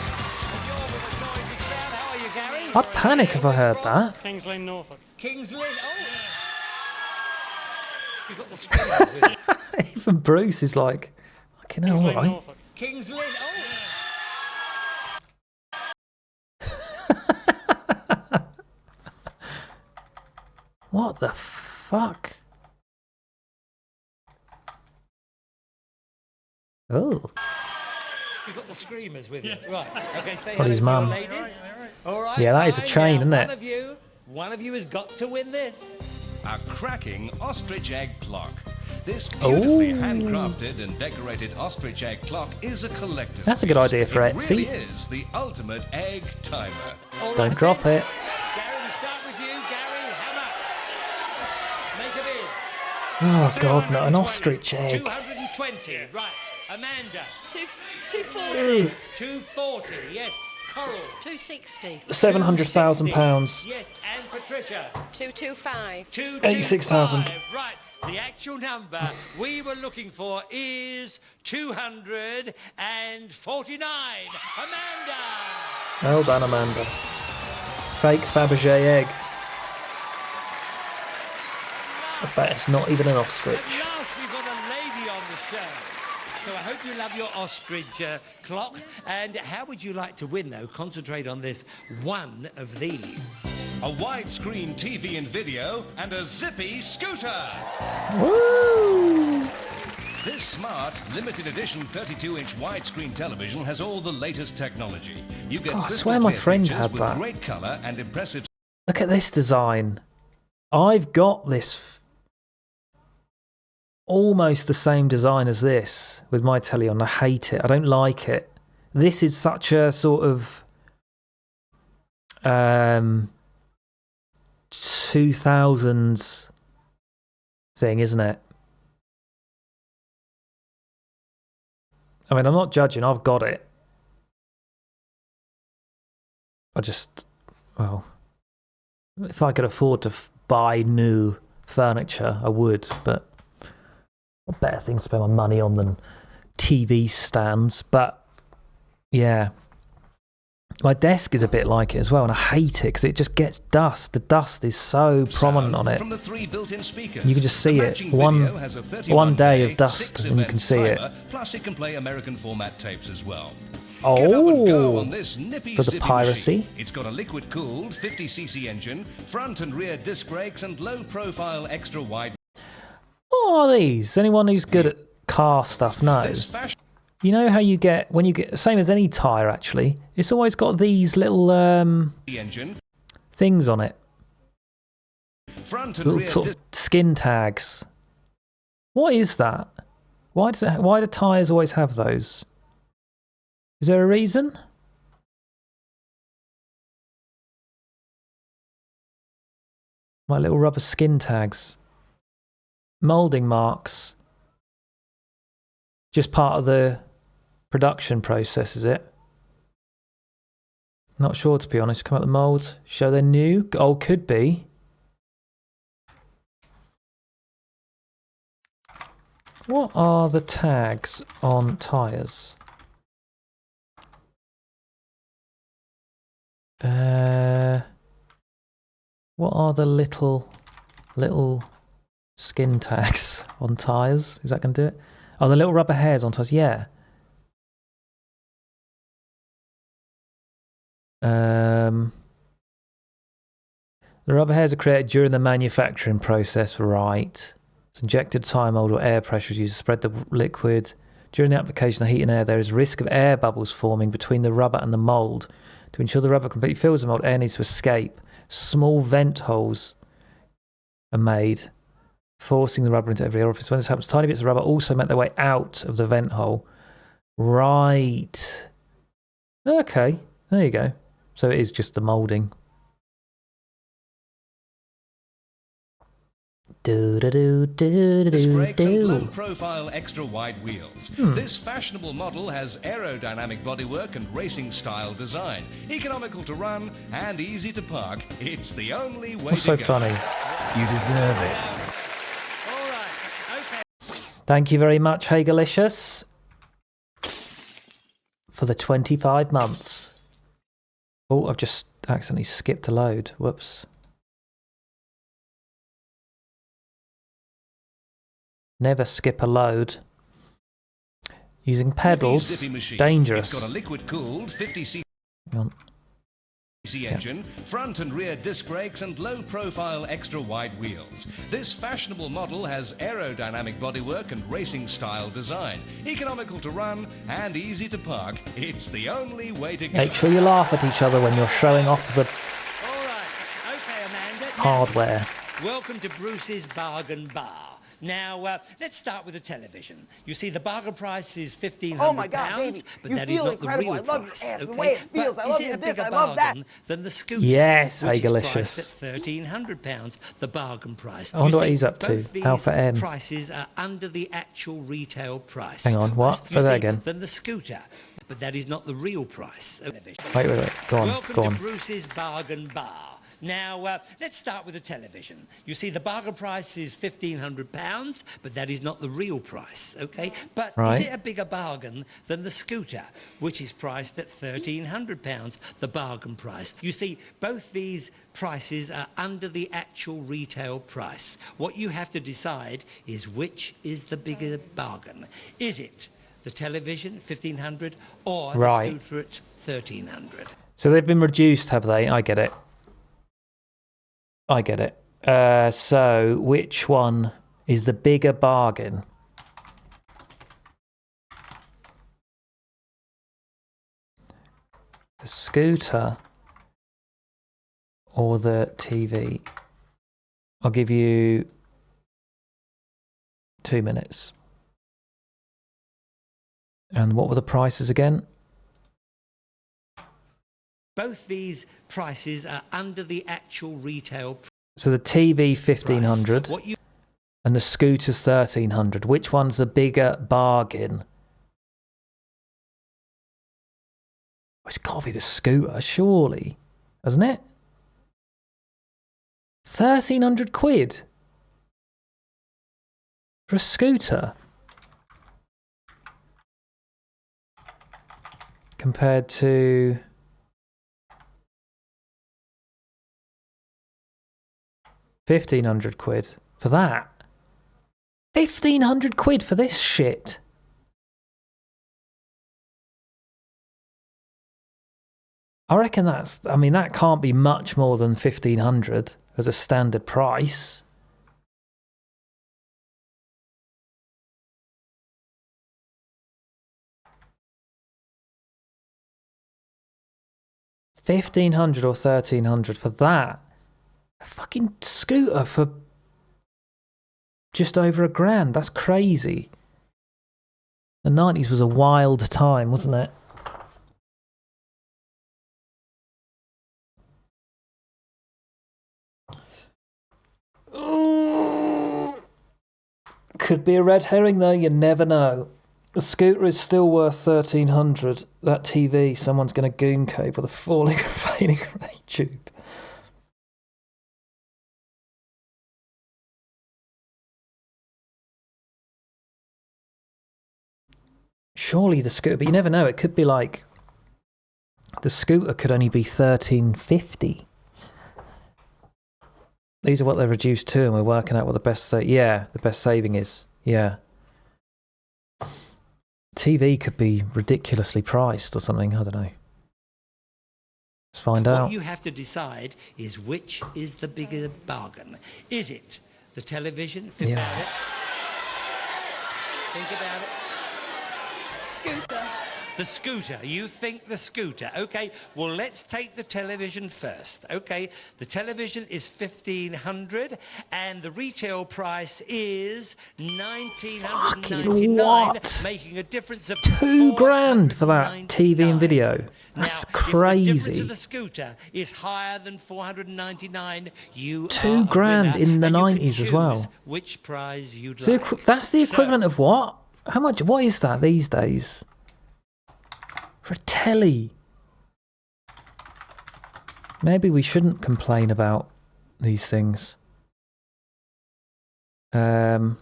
are you, Gary? I'd panic if I heard that. Kings Lynn, Norfolk. Kings Lynn. Oh. You've got the screamers with you. Even Bruce is like, fucking hell, Kings Lynn, alright. Norfolk. Kings Lynn. Oh. What the fuck? Oh. You've got the screamers with you. Right. Okay, say What, hello his to mum? your ladies. All right. Yeah, that is a fine. chain, Now, isn't it? One of you has got to win this. A cracking ostrich egg clock. This beautifully Ooh. handcrafted and decorated ostrich egg clock is a collector's That's a good piece. idea for It Etsy. really is the ultimate egg timer. Don't drop it. Gary, we start with you. Gary, how much? Make a bid. Oh god, no, an ostrich egg. 220. Right. Amanda. 240. 240. Yes. Coral. 260. £700,000. Yes. And Patricia. 225. 86,000. Right. The actual number we were looking for is 249. Amanda. Well done, Amanda. Fake Fabergé egg. I bet it's not even an ostrich. At last we've got a lady on the show. So I hope you love your ostrich clock. And how would you like to win, though? Concentrate on this one of these. A widescreen TV and video, and a zippy scooter. Woo! This smart, limited edition 32-inch widescreen television has all the latest technology. You get God, I crystal swear my clear friend pictures had with that. great color and impressive. Look at this design. I've got this almost the same design as this with my telly on. I hate it. I don't like it. This is such a sort of 2000s thing, isn't it? I mean, I'm not judging. I've got it. I just, well, if I could afford to buy new furniture, I would, but what better things to spend my money on than TV stands? But yeah, my desk is a bit like it as well, and I hate it because it just gets dust. The dust is so prominent on it. From the 3 built-in speakers. You can just see The it. matching video has a 31 One day of day, dust, 6 and you can event see it. timer, plus it can play American format tapes as well. Oh, Get up and go on this nippy for the zippy piracy. machine. It's got a liquid-cooled 50cc engine, front and rear disc brakes, and low-profile extra-wide. What are these? Anyone who's good at car stuff knows. This fashion You know how you get, when you get, same as any tyre actually, it's always got these little engine. things on it. Front and Little rear sort of skin tags. What is that? Why do tyres always have those? Is there a reason? My little rubber skin tags. Moulding marks. Just part of the production process, is it? Not sure, to be honest. Come out the mould. Show they're new. Oh, could be. What are the tags on tyres? What are the little skin tags on tyres? Is that going to do it? Oh, the little rubber hairs on tyres. Yeah. The rubber hairs are created during the manufacturing process, right? It's injected tyre mould or air pressure is used to spread the liquid. During the application of heat and air, there is risk of air bubbles forming between the rubber and the mould. To ensure the rubber completely fills the mould, air needs to escape. Small vent holes are made, forcing the rubber into every orifice. When this happens, tiny bits of rubber also make their way out of the vent hole. Right. Okay, there you go. So it is just the moulding. Disc brakes and low-profile extra-wide wheels. This fashionable model has aerodynamic bodywork and racing-style design. Economical to run and easy to park. It's the only way What's to so go. funny? You deserve it. All right, okay. Thank you very much, Hagelicious, for the 25 months. Oh, I've just accidentally skipped a load. Whoops. Never skip a load. Using pedals, Zippy machine. dangerous. It's got a liquid-cooled 50cc engine, front and rear disc brakes and low-profile extra-wide wheels. This fashionable model has aerodynamic bodywork and racing-style design. Economical to run and easy to park. It's the only way to go. Make sure you laugh at each other when you're showing off the All right, okay, Amanda. hardware. Welcome to Bruce's Bargain Bar. Now, let's start with the television. You see, the bargain price is £1,500, Oh my God, baby, but you that feel is not incredible. the real I love price. your ass, the Okay? way it feels. But I love is your it a this, bigger I love that. bargain than the scooter? Yes, which Hagelicious. is priced at £1,300, the bargain price. I wonder You what see, he's up to. both these Alpha M. prices are under the actual retail price. Hang on, what? You Say that see, again. Than the scooter, but that is not the real price. Wait. Go on, Welcome go to on. Bruce's Bargain Bar. Now, let's start with the television. You see, the bargain price is £1,500, but that is not the real price, okay? But Right. is it a bigger bargain than the scooter, which is priced at £1,300, the bargain price? You see, both these prices are under the actual retail price. What you have to decide is which is the bigger bargain. Is it the television, £1,500, or Right. the scooter at £1,300? So they've been reduced, have they? I get it. So which one is the bigger bargain? The scooter or the TV? I'll give you 2 minutes. And what were the prices again? Both these prices are under the actual retail price. So the TV 1,500 What you and the scooter's 1,300. Which one's the bigger bargain? It's got to be the scooter, surely, hasn't it? 1,300 quid for a scooter compared to 1,500 quid for that. 1,500 quid for this shit. I reckon that can't be much more than 1,500 as a standard price. 1,500 or 1,300 for that. A fucking scooter for just over £1,000. That's crazy. The 90s was a wild time, wasn't it? Could be a red herring though, you never know. The scooter is still worth 1,300. That TV, someone's going to goon cave with a falling and fading ray tube. Surely the scooter, but you never know. It could be like the scooter could only be 1,350. These are what they're reduced to, and we're working out what the best the best saving is. Yeah. TV could be ridiculously priced or something. I don't know. Let's find out. What you have to decide is which is the bigger bargain. Is it the television? Think about it. Think about it. Scooter. The scooter. You think the scooter. Okay, well, let's take the television first. Okay, the television is $1,500 and the retail price is $1,999, making a difference of $2,000 for that TV and video. That's crazy. If the difference of the scooter is higher than $499, you $2,000 in the 90s as well. Which prize you'd So like. that's the equivalent of what? How much? What is that these days? For a telly. Maybe we shouldn't complain about these things. What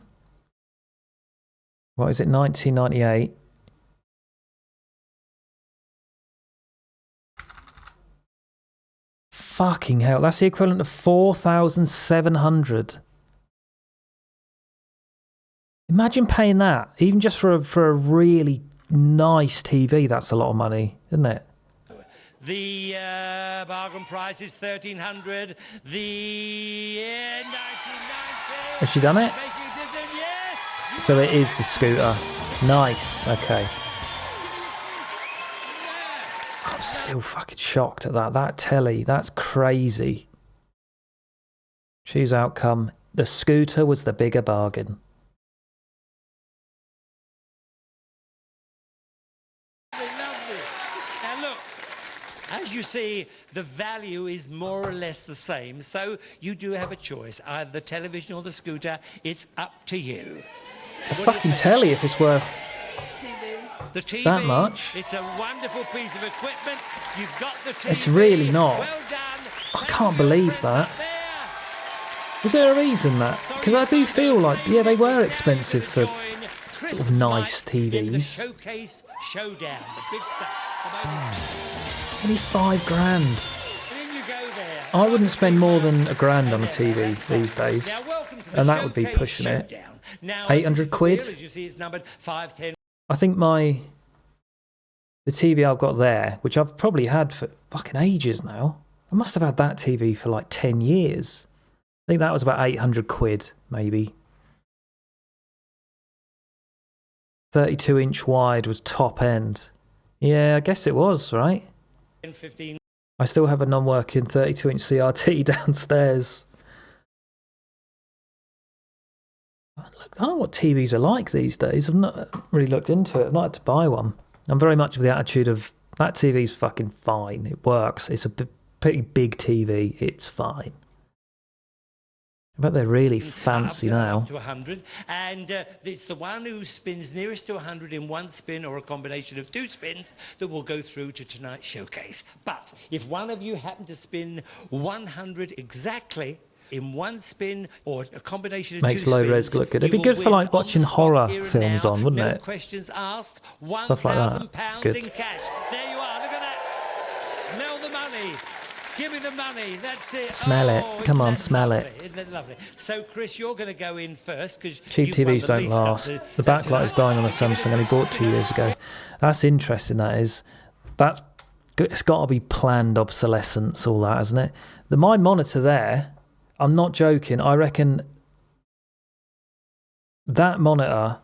is it? 1998. Fucking hell! That's the equivalent of 4,700. Imagine paying that, even just for a really nice TV. That's a lot of money, isn't it? The bargain price is $1,300. The 1990. Has she done it? Yes. So it is the scooter. Nice. Okay. I'm still fucking shocked at that. That telly. That's crazy. Choose outcome. The scooter was the bigger bargain. As you see, the value is more or less the same, so you do have a choice, either the television or the scooter. It's up to you. A fucking telly if it's worth the TV, that much. It's a wonderful piece of equipment. You've got the TV. It's really not. Well done. I can't believe that. Was there a reason that? Because I do feel like, yeah, they were expensive for sort of nice TVs. The showcase showdown, the big stuff. Only $5,000. I wouldn't spend more than $1,000 on a TV these days, and that would be pushing it. 800 quid. I think the TV I've got there, which I've probably had for fucking ages now. I must have had that TV for like 10 years. I think that was about 800 quid, maybe. 32-inch wide was top end. Yeah, I guess it was, right? 15. I still have a non-working 32-inch CRT downstairs. I don't know what TVs are like these days. I've not really looked into it. I've not had to buy one. I'm very much of the attitude of, that TV's fucking fine. It works. It's a pretty big TV. It's fine. I bet they're really fancy now. Up to 100, and it's the one who spins nearest to 100 in one spin or a combination of two spins that will go through to tonight's showcase. But if one of you happen to spin 100 exactly in one spin or a combination of Makes two low spins, res look good. It'd be good for like watching horror films on, wouldn't it? Questions asked, Stuff like that. £1,000 Good. in cash. There you are. Look at that. Smell the money. Give me the money. That's it. Smell it. Come on, smell it. Isn't that lovely? So, Chris, you're going to go in first because cheap TVs don't last. The backlight is dying on a Samsung only bought 2 years ago. That's interesting. It's got to be planned obsolescence, all that, hasn't it? My monitor there, I'm not joking. I reckon that monitor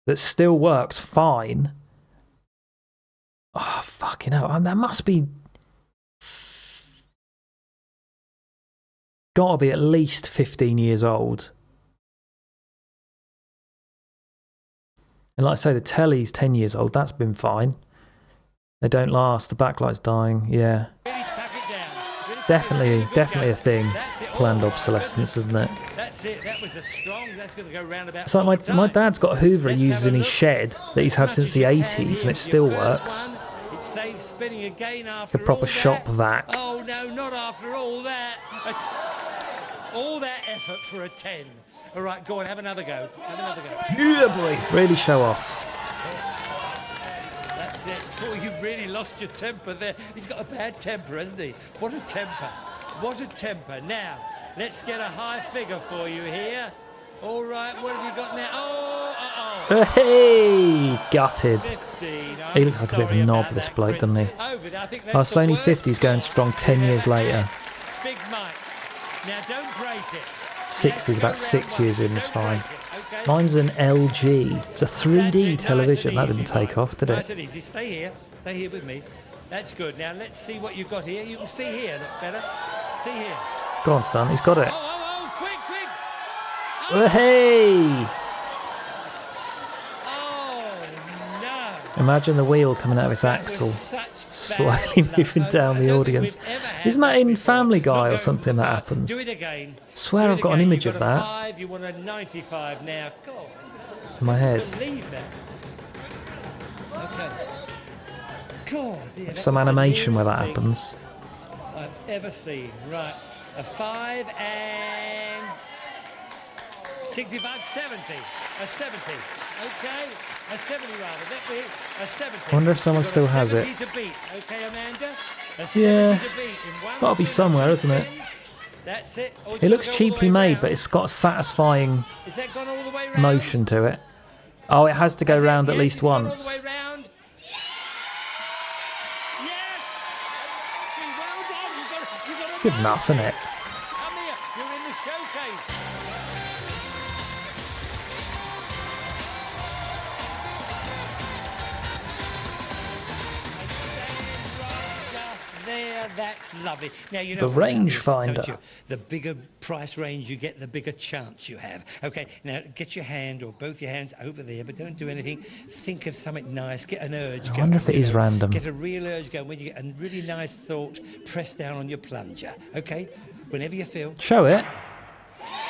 that still works fine. Oh, fucking hell. That must be got to be at least 15 years old. And like I say, the telly's 10 years old. That's been fine. They don't last. The backlight's dying. Yeah. Definitely a thing. Planned obsolescence, isn't it? That's it. That was a strong. That's going to go round about. It's like my dad's got a Hoover he uses in his shed that he's had since the 80s, and it still works. It saves spinning again Like a proper shop vac. Oh no, not after all that. All that effort for a 10. All right, go on, have another go. Have another go. Yeah, boy. Really show off. That's it. Oh, you really lost your temper there. He's got a bad temper, hasn't he? What a temper. What a temper. Now, let's get a high figure for you here. All right, what have you got now? Oh. Hey, gutted. 15. He looks like a bit of a knob, this bloke, doesn't he? Oh, Sony 50's going strong 10 years later. Big Mike. Now, don't break it. 60's about 6 years in, it's fine. Mine's an LG. It's a 3D television. That didn't take off, did Nice it? and easy. Stay here with me. That's good. Now let's see what you've got here. You can see here, look better. See here. Go on, son. He's got it. Oh, quick. Oh, hey! Oh, no. Imagine the wheel coming out of its axle, slowly moving down the audience. Isn't that in Family Guy or something that happens? Do it again. I swear I've got an image of that 5, you want a 95 now. God. in my head. Believe that. Okay. God, yeah, Some animation where that happens. I've ever seen. Right. A 5 and 65, 70. A 70. Okay. A 70 rather. That be a 70. I wonder if someone still has it. To beat. Okay, Amanda. A 70 Yeah. to beat in one Gotta be somewhere, isn't it? That's it. Or do It you looks wanna go all the cheaply way made, round? but it's got a satisfying Is that gone all the way round? motion to it. Oh, it has to go round at least once. Good enough, isn't it? Come here. You're in the showcase. There, that's lovely. Now you know The what that is, rangefinder. don't you? The bigger price range you get, the bigger chance you have. Okay, now get your hand or both your hands over there, but don't do anything. Think of something nice. Get an urge going. I wonder if it you is know. random. Get a real urge going when you get a really nice thought. Press down on your plunger. Okay, whenever you feel. Show it.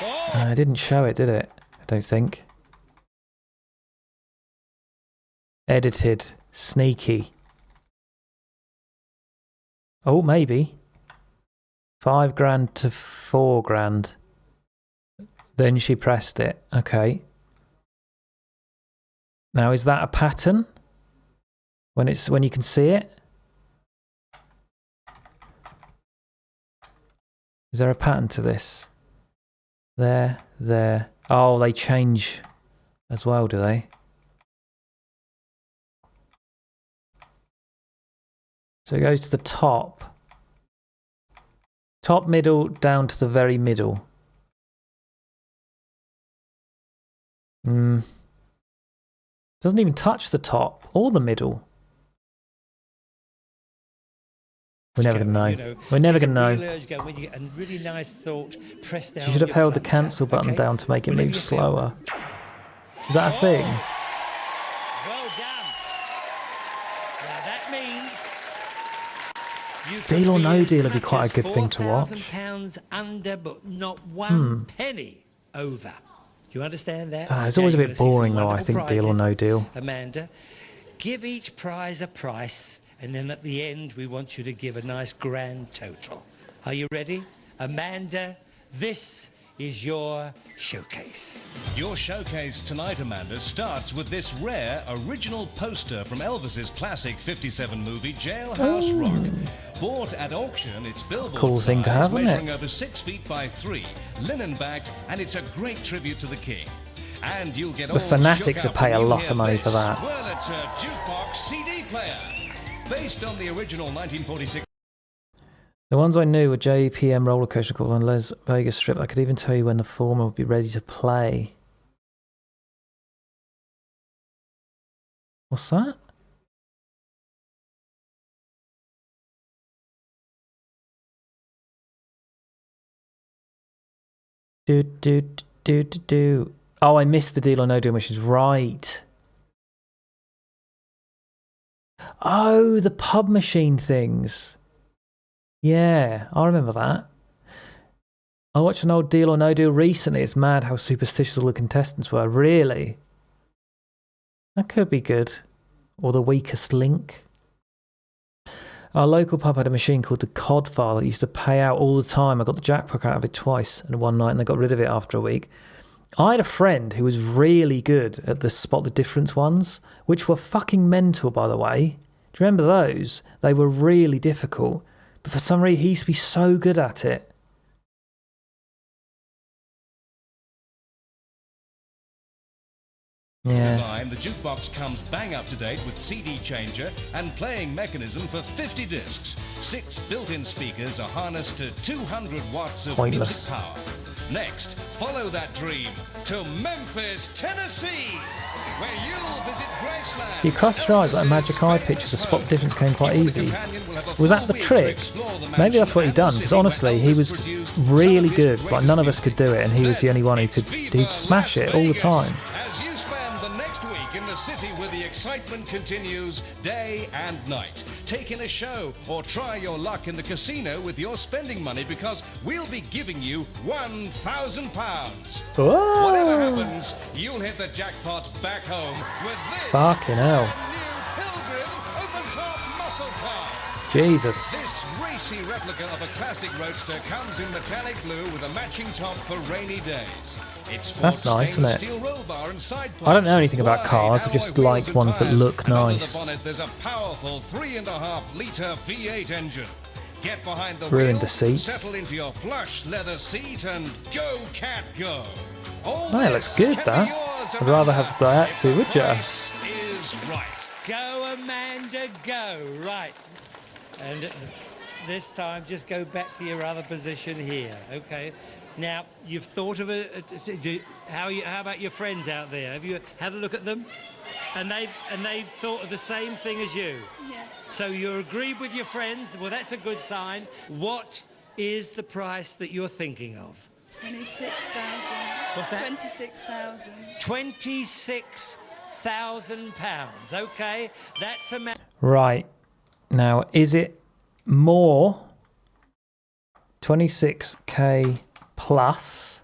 Oh! I didn't show it, did it? I don't think. Edited. Sneaky. Oh, maybe. 5 grand to 4 grand. Then she pressed it. Okay. Now, is that a pattern? When you can see it? Is there a pattern to this? There. Oh, they change as well, do they? So it goes to the top. Top, middle, down to the very middle. Doesn't even touch the top or the middle. We're never going to know. We're never going to know. When you get a really nice thought, press down She should have held the cancel button down to make it move slower. Is that a thing? Well done. Now that means Deal or no deal would be quite a good thing to watch. £4,000 under, but not one penny over. Do you understand that? It's Now always a you're bit gonna see some boring though, I wonderful think, deal or no prizes. deal. Amanda, give each prize a price, and then at the end we want you to give a nice grand total. Are you ready? Amanda, this is your showcase. Your showcase tonight, Amanda, starts with this rare original poster from Elvis's classic 57 movie Jailhouse Rock. Bought at auction, it's billboard Cool thing to size, have, isn't measuring it? over 6 feet by 3, linen backed, and it's a great tribute to the king. And you'll get The all fanatics shook would up pay a when you lot hear of money this. for that. Well, it's a jukebox CD player. Based on the original 1946. The ones I knew were JPM Roller Coaster Call and Les Vegas Strip. I could even tell you when the former would be ready to play. What's that? Do. Oh, I missed the Deal or No Deal missions. Right. Oh, the pub machine things. Yeah, I remember that. I watched an old Deal or No Deal recently. It's mad how superstitious all the contestants were. Really? That could be good. Or The Weakest Link. Our local pub had a machine called the Codfile that used to pay out all the time. I got the jackpot out of it twice in one night and they got rid of it after a week. I had a friend who was really good at the spot the difference ones, which were fucking mental, by the way. Do you remember those? They were really difficult. But for some reason, he used to be so good at it. Yeah. Design, the jukebox comes bang up to date with CD changer and playing mechanism for 50 discs. 6 built-in speakers are harnessed to 200 watts of Pointless. music power. Next, follow that dream to Memphis, Tennessee, where you'll visit Graceland. You crossed your eyes like a magic eye picture. The spot difference came quite easy. Was that the trick? Maybe that's what he'd done, because honestly, he was really good. Like, none of us could do it, and he was the only one who'd smash it all the time. As you spend the next week in the city where the excitement continues day and night. Take in a show or try your luck in the casino with your spending money, because we'll be giving you £1,000. Whatever happens, you'll hit the jackpot back home with this Fucking hell. Pilgrim open-top muscle car. Jesus. This racy replica of a classic roadster comes in metallic blue with a matching top for rainy days. That's nice, isn't it? I don't know anything about cars, I just like ones that look nice. Under the bonnet, there's a powerful 3.5-litre V8 engine. Get behind the Ruined wheel, the seats. settle into your plush leather seat and go, cat, go. Oh, it looks good, that. I'd rather have the Gyatts, would ya? Is right. Go, Amanda, go. Right. And this time, just go back to your other position here. Okay. Now, you've thought of it. How about your friends out there? Have you had a look at them? And they've thought of the same thing as you? Yeah. So you agreed with your friends. Well, that's a good sign. What is the price that you're thinking of? 26,000. What's that? 26,000. £26,000. Okay, that's a Right. Now, is it more 26k plus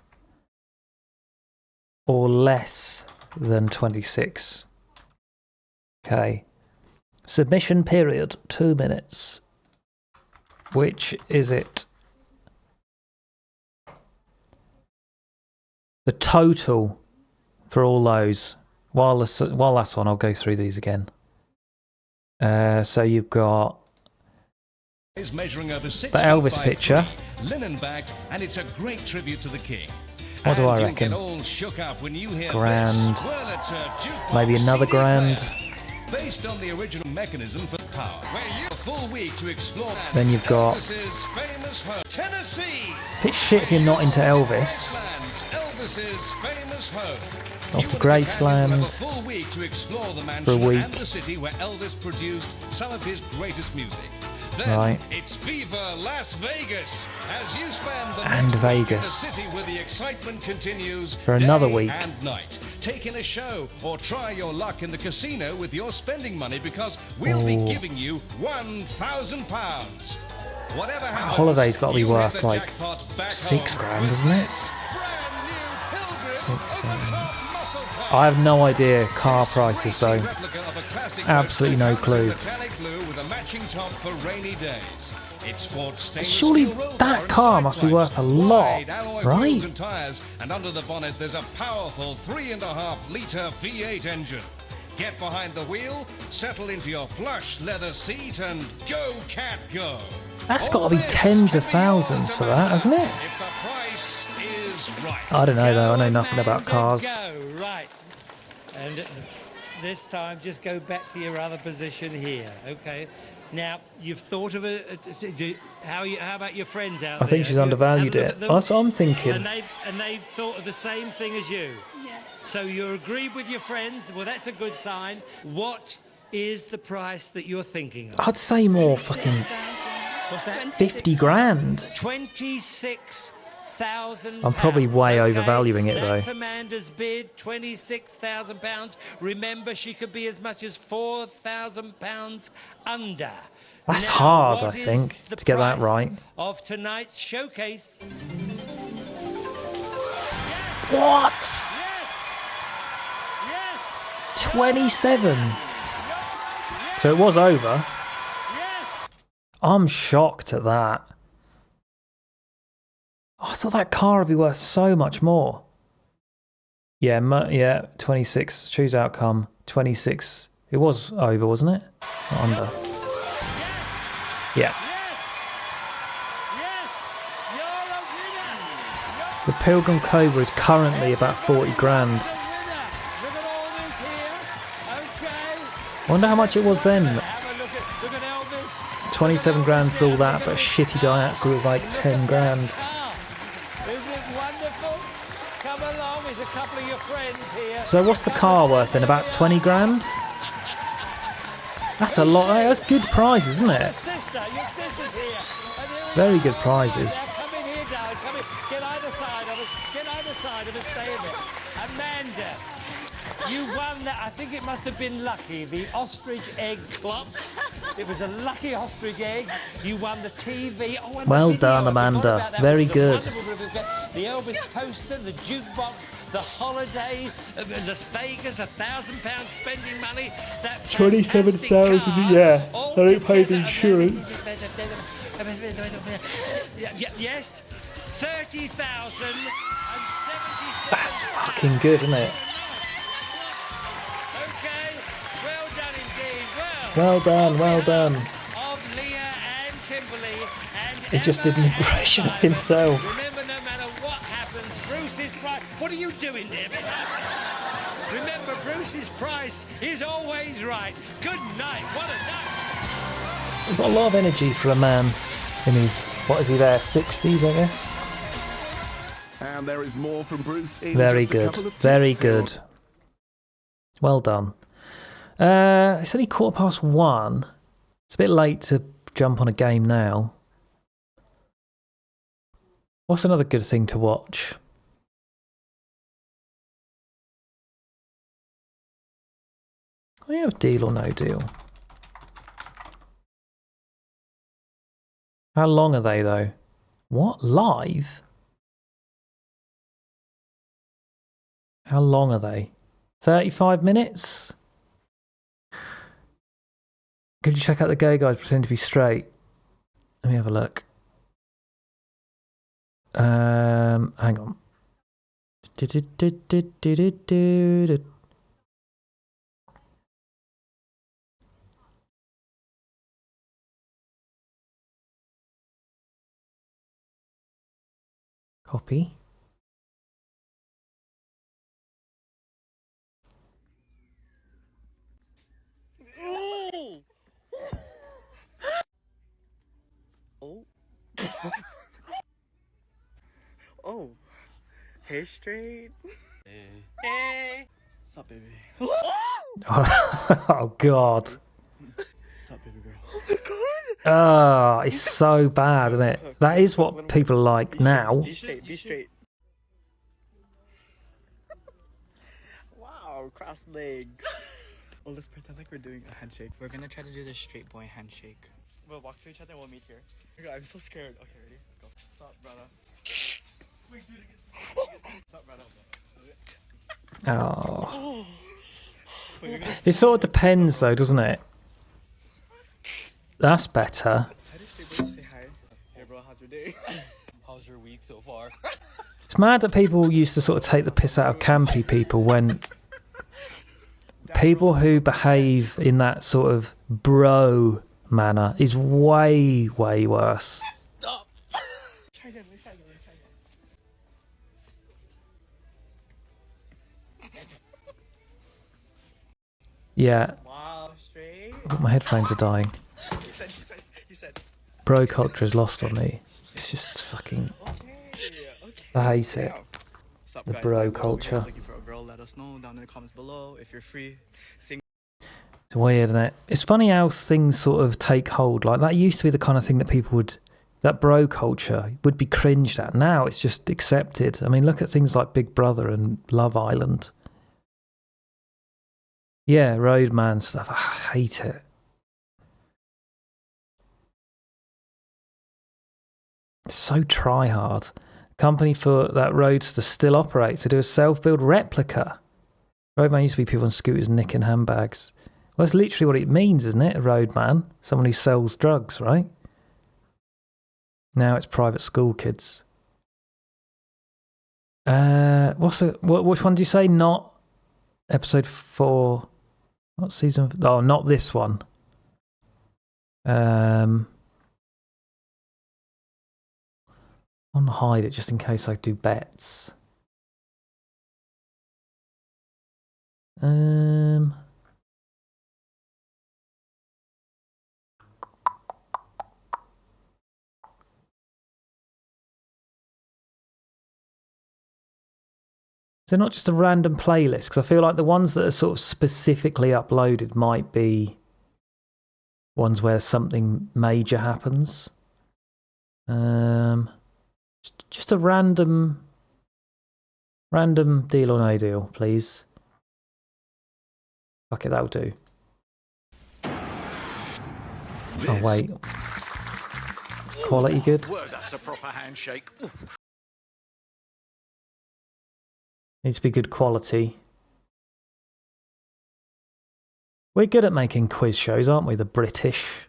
or less than 26k? Submission period 2 minutes. Which is it? The total for all those. While that's on, I'll go through these again. So you've got Is measuring over 6 the Elvis feet by picture. 3, linen-backed, and it's a great tribute to the king. What do I And reckon? you'll get all shook up when you hear Grand. this. Well, it's a jukebox Maybe another CD grand. player, based on the original mechanism for power. Where you a full week to explore. Then you've got Elvis's famous home, Tennessee. It's shit if you're not into Elvis. Elvis's famous home. Off to Graceland Have a full week to explore the for a mansion week. and the city where Elvis produced some of his greatest music. Then Right. it's Viva Las Vegas as you spend the And next week in the Vegas. city where the excitement continues For another day week. and night. Take in a show or try your luck in the casino with your spending money, because we'll be Ooh. giving you £1,000. Whatever happens, Holiday's got to be you'll hit worth the like jackpot back £6 home grand, with isn't it? this brand new Pilgrim 6, 7. open-top muscle car. I have no idea car prices though. Replica of a classic Absolutely no roadster comes in clue. metallic blue with a matching top for rainy days. It sports stainless Surely steel roll bar that and car side must be pipes, worth a lot, wide alloy right? wheels and tires, and under the bonnet there's a powerful 3.5-litre V8 engine. Get behind the wheel, settle into your plush leather seat, and go, cat, go. That's got to be tens of thousands for that, hasn't it? If the price is right. I don't know though. I know nothing about cars. Go, right. And this time, just go back to your other position here. Okay. Now, you've thought of it. How about your friends out I there? think she's Have you undervalued had a look it. at them? That's what I'm thinking. And they've thought of the same thing as you. Yeah. So you agreed with your friends. Well, that's a good sign. What is the price that you're thinking of? I'd say more fucking 50 grand. £1,000. I'm probably way okay? overvaluing it though. That's Amanda's bid, £26,000. Remember, she could be as much as £4,000 under. That's Now, hard, I what is think, the to get that price right. of tonight's showcase? What? 27. So it was over. I'm shocked at that. I thought that car would be worth so much more. Yeah, yeah, 26. Choose outcome. 26. It was over, wasn't it? Not under. Yeah. The Pilgrim Cobra is currently about 40 grand. Wonder how much it was then. 27 grand for all that, but a shitty Daihatsu was like 10 grand. Isn't it wonderful? Come along, there's a couple of your friends here. So what's the car worth then? About 20 grand? That's a lot. That's good prizes, isn't it? Very good prizes. Come in here, darling. Come in. Get either side of us. Get either side of us. Stay in there. Amanda, you won that. I think it must have been lucky. The ostrich egg clock. It was a lucky ostrich egg. You won the TV. Oh, and Well the video. done, Amanda. Very good. The Elvis poster, the jukebox, the holiday, Las Vegas, £1,000 spending money. That 27,000, yeah. I don't pay the insurance. Yes, 30,000. That's fucking good, isn't it? Okay, well done indeed. Well done, well done. Of Leah and Kimberly and He just did an impression of himself. remember, no matter what happens, Bruce's price. What are you doing, David? Remember, Bruce's price is always right. Good night. What a night. He's got a lot of energy for a man in his, what is he there, 60s, I guess? And there is more from Bruce in Very just a good. couple of Very tips. good. Well done. It's only 1:15. It's a bit late to jump on a game now. What's another good thing to watch? I have Deal or No Deal. How long are they though? What? Live? How long are they? 35 minutes? Could you check out the gay guys pretend to be straight? Let me have a look. Hang on. Copy. Oh. Oh. Hey, straight. Hey. What's up, baby? Oh, God. What's up, baby girl? Oh, it's so bad, isn't it? That is what people are like now. Be straight, be straight. Wow, cross legs. Oh, let's pretend like we're doing a handshake. We're gonna try to do the straight boy handshake. We'll walk to each other and we'll meet here. Okay, I'm so scared. Okay, ready? Go. Stop, brother. Wait, do it again. Stop, brother. Oh. It sort of depends though, doesn't it? That's better. How do straight boys say hi? Hey, bro, how's your day? How's your week so far? It's mad that people used to sort of take the piss out of campy people when people who behave in that sort of bro manner is way, way worse. Stop. Try again, try again, try again. Yeah. Wow, straight. Oh, my headphones are dying. You said. Bro culture is lost on me. It's just fucking... I hate it. What's up, The guys? bro We're culture. looking for a girl. Let us know down in the comments below if you're free. Sing. It's weird, isn't it? It's funny how things sort of take hold. Like, that used to be the kind of thing that people would that bro culture would be cringed at. Now it's just accepted. I mean, look at things like Big Brother and Love Island. Yeah, Roadman stuff. I hate it. It's so try-hard. Company for that Roadster still operates to do a self-build replica. Roadman used to be people on scooters nicking handbags. Well, that's literally what it means, isn't it? A roadman. Someone who sells drugs, right? Now it's private school kids. Which one do you say? Not episode 4. Not season... Oh, not this one. I'll hide it just in case I do bets. So not just a random playlist, because I feel like the ones that are sort of specifically uploaded might be ones where something major happens. Just a random deal or no deal, please. Fuck it, that'll do. Oh wait. Quality good? Word, that's a proper handshake. Needs to be good quality. We're good at making quiz shows, aren't we, the British?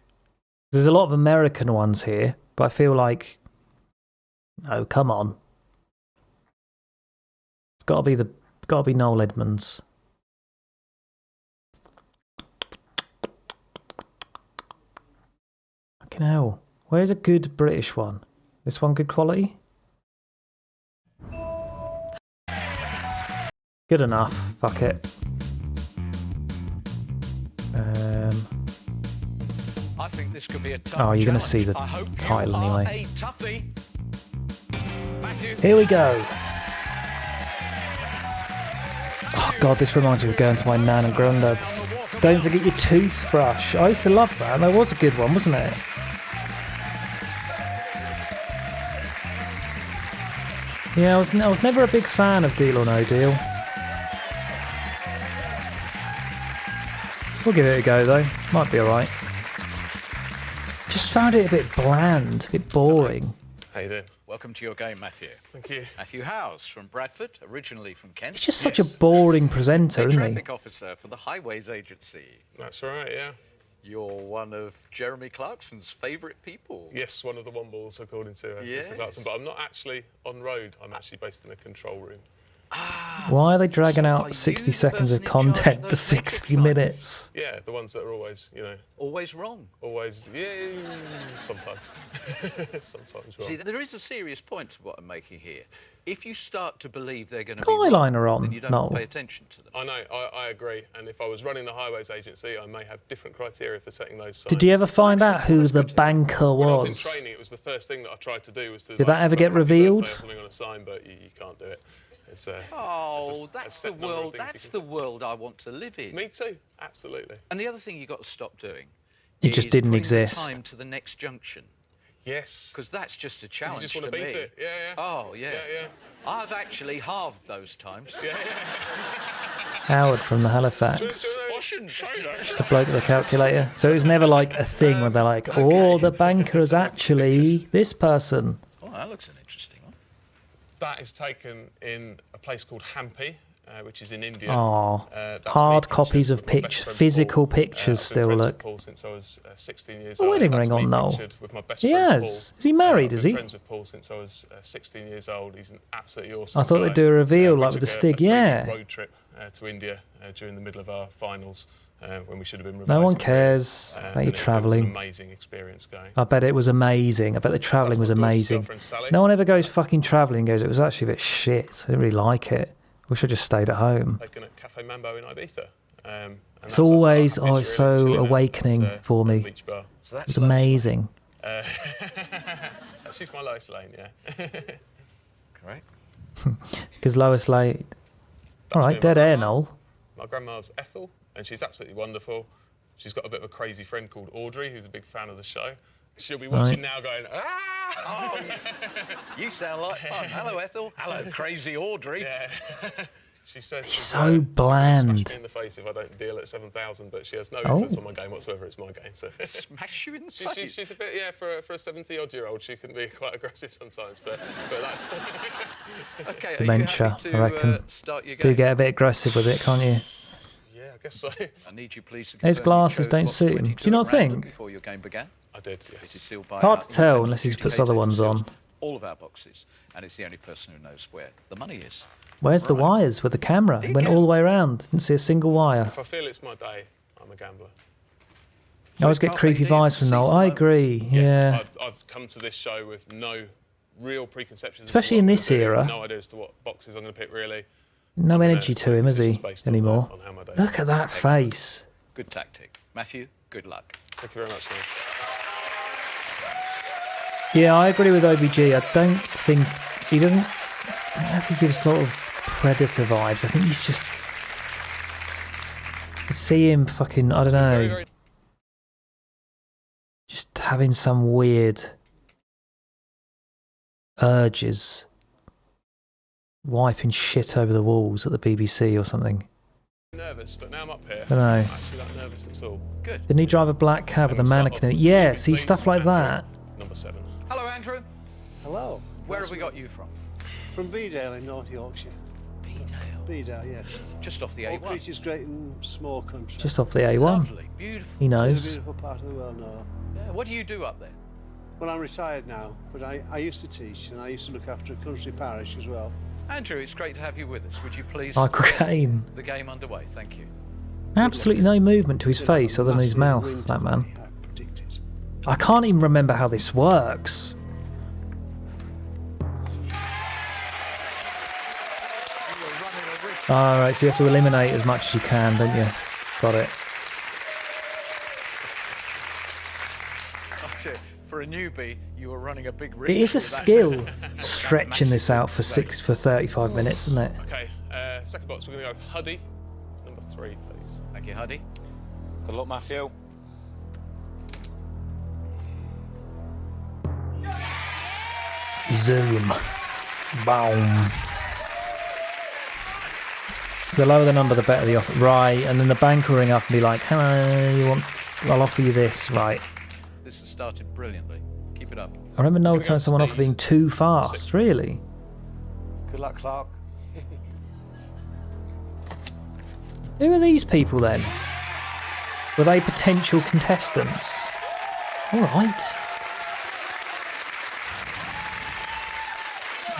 There's a lot of American ones here, but I feel like... Oh, come on. It's gotta be Noel Edmonds. Fucking hell. Where's a good British one? This one good quality? Good enough. Fuck it. I think this could be a tough Oh, you're going to see the title anyway. Here we go. Oh god, this reminds me of going to my nan and granddad's. Don't forget your toothbrush. I used to love that. That was a good one, wasn't it? Yeah, I was never a big fan of Deal or No Deal. We'll give it a go though. Might be alright. Just found it a bit bland, a bit boring. How you doing? Welcome to your game, Matthew. Thank you. Matthew Howes from Bradford, originally from Kent. He's just such a boring presenter, isn't he? Traffic officer for the Highways Agency. That's right, yeah. You're one of Jeremy Clarkson's favourite people. Yes, one of the Wombles, according to Mr. Clarkson. But I'm not actually on road. I'm actually based in a control room. Why are they dragging out 60 seconds of content to 60 minutes? Yeah, the ones that are always, you know... Always wrong. Always, yeah, sometimes. Sometimes wrong. See, there is a serious point to what I'm making here. If you start to believe they're going to be Eyeliner wrong, on, then you don't Noel. pay attention to them. I know, I agree. And if I was running the Highways Agency, I may have different criteria for setting those signs. Did you ever find out who the banker When I was in was? training, it was the first thing that I tried to do was to... Did that ever get revealed? Put something on a sign, but you can't do it. It's, that's the world. That's the world I want to live in. Me too, absolutely. And the other thing you've got to stop doing It just didn't putting the exist. time to the next junction. Yes. Because that's just a challenge You just want to to beat me. it, yeah. Oh, yeah. Yeah. I've actually halved those times. Yeah. Howard from the Halifax. I shouldn't say that. Just a bloke with a calculator. So it was never like a thing where they're like, oh, the banker is actually this person. Oh, that looks an interesting one. That is taken in a place called Hampi, which is in India. Oh, That's hard me copies pictured of with my best friend physical Paul. pictures I've still, been friends look. with Paul since I was 16 years A old. wedding That's ring on me Noel. pictured with my best He friend has. Paul. Is he married, I've is been he? friends with Paul since I was 16 years old. He's an absolutely awesome I thought guy. they'd do a reveal We like with the took Stig, a 3-week yeah. road trip to India during the middle of our finals when we should have been No one revising. cares about And you it was travelling. an amazing experience going. I bet it was amazing. I bet the travelling was amazing. No one ever goes fucking travelling and goes, it was actually a bit shit. I didn't really like it. Wish I just stayed at home. Taken at Cafe Mambo in Ibiza. And It's that's always, like a oh, it's picture in so Chile now. awakening It's, for a me. beach bar. So It was amazing. She's my Lois Lane, yeah. Correct. Because Lois Lane. All right, dead air, Noel. My grandma's Ethel, and she's absolutely wonderful. She's got a bit of a crazy friend called Audrey, who's a big fan of the show. She'll be watching Right. now going, ah! Oh, you sound like fun. Hello, Ethel. Hello, crazy Audrey. Yeah. She says He's she's, so gonna bland. smash me in the face if I don't deal at 7,000, but she has no Oh. influence on my game whatsoever. It's my game. So. Smash you in the face. She's a bit, yeah, for a 70-odd-year-old, she can be quite aggressive sometimes, but that's... Okay, Dementia, are you happy to, I reckon. start your Do game? get a bit aggressive with it, can't you? Yeah, I guess so. I need you please to His confirm you glasses chose don't box suit him. 22 Do you not at random think? Before your game began? I did, yes. This is sealed by Hard our to tell independent unless he puts other adjudicator who ones seals on. all of our boxes, and it's the only person who knows where the money is. Where's the wires with the camera? It went all the way around. Didn't see a single wire. If I feel it's my day, I'm a gambler. I always get creepy vibes from Noel. I agree. Yeah. I've come to this show with no real preconceptions. Especially in this era. No idea as to what boxes I'm going to pick, really. No energy to him, is he? Anymore. Look at that face. Good tactic. Matthew, good luck. Thank you very much, Neil. Yeah, I agree with OBG. I don't think he doesn't. I don't know if he gives sort of Predator vibes. I think he's just. I see him fucking. I don't know. Just having some weird urges. Wiping shit over the walls at the BBC or something. Nervous, but now I'm up here. I don't know. I'm actually not nervous at all. Good. Didn't he drive a black cab with a mannequin in it? Yeah, see, stuff like that. Number 7. Hello, Andrew. Hello. Where have we got you from? From Beedale in North Yorkshire. Beedale, yes. Just off the All A1. creatures great and small country. Just off the A1. Lovely, beautiful. He It's a knows. beautiful part of the world now. Yeah, what do you do up there? Well, I'm retired now, but I used to teach and I used to look after a country parish as well. Andrew, it's great to have you with us. Would you please Michael get Caine. the game underway? Thank you. Absolutely no movement to his face other than his mouth, that man. I can't even remember how this works. Alright, so you have to eliminate as much as you can, don't you? Got it. For a newbie, you were running a big risk. It is a with that. skill, stretching this out for 35 minutes, isn't it? Okay, second box, we're going to go with Huddy. Number 3, please. Thank you, Huddy. Good luck, Matthew. Zoom. Boom. The lower the number, the better the offer. Right, and then the bank will ring up and be like, hello, you want... I'll offer you this, right. This has started brilliantly. Keep it up. I remember Noel telling someone off for being too fast, really. Good luck, Clark. Who are these people then? Were they potential contestants? Alright.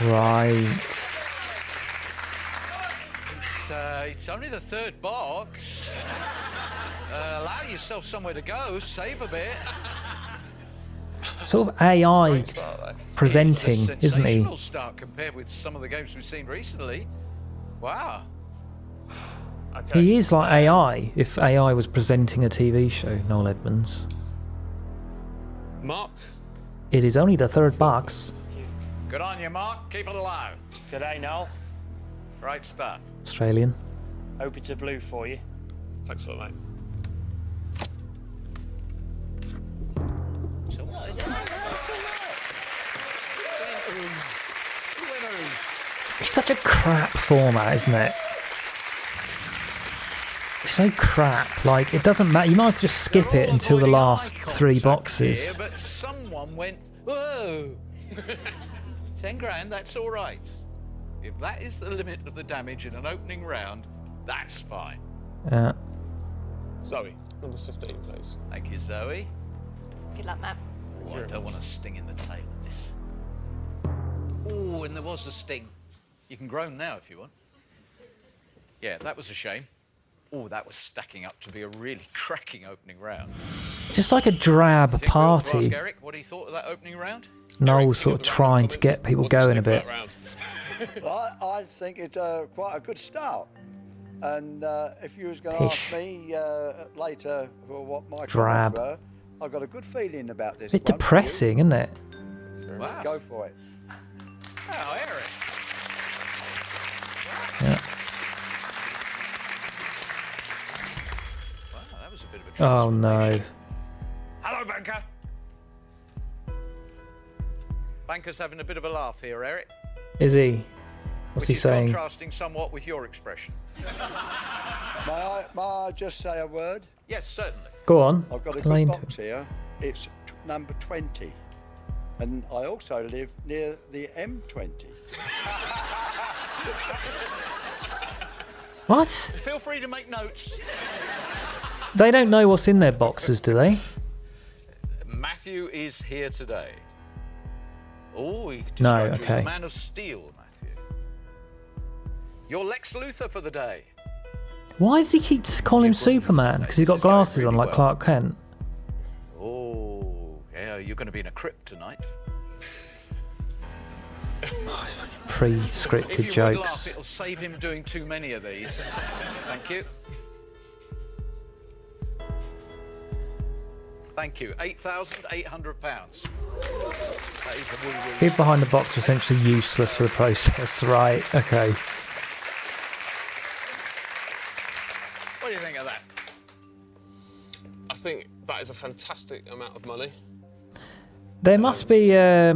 Right. It's only the third box. Allow yourself somewhere to go. Save a bit. Sort of AI presenting, It's a isn't he? sensational start compared with some of the games we've seen recently. Wow. He is like AI, if AI was presenting a TV show, Noel Edmonds. Mark. It is only the third box. Good on you, Mark. Keep it alive. G'day, Noel. Right stuff. Australian. Hope it's a blue for you. Thanks a lot, mate. It's such a crap format, isn't it? It's so crap. Like, it doesn't matter. You might as well just skip it until the last 3 boxes. Here, but someone went, whoa. 10 grand, that's all right. If that is the limit of the damage in an opening round, that's fine. Yeah. Zoe, number 15, please. Thank you, Zoe. Good luck, Matt. Oh, I don't want a sting in the tail of this. Oh, and there was a sting. You can groan now if you want. Yeah, that was a shame. Oh, that was stacking up to be a really cracking opening round. Just like a drab Think we ought to party. ask Eric what he thought of that opening round? Noel's sort of trying to get people going a bit. Well, I think it's quite a good start. And if you was going to ask me later for what my Drab. comments were, I've got a good feeling about this. Bit one. depressing, isn't it? Wow. Go for it. Oh, Eric. Yeah. Wow, that was a bit of a Oh no. Hello, banker. Banker's having a bit of a laugh here, Eric. Is he? What's he saying? Contrasting somewhat with your expression. May I just say a word? Yes, certainly. Go on. I've got a explain good to box here. It's number 20. And I also live near the M20. What? Feel free to make notes. They don't know what's in their boxes, do they? Matthew is here today. Oh, he No, describes you as okay. the Man of Steel, Matthew. You're Lex Luthor for the day. Why does he keep calling him Superman? Because he's got glasses on like Clark Kent. Oh, yeah, you're going to be in a crypt tonight. Pre-scripted If you jokes. would laugh, it'll save him doing too many of these. Thank you. Thank you. £8,800. That is a woo-woo. People behind the box are essentially useless for the process, right? Okay. What do you think of that? I think that is a fantastic amount of money. There must be a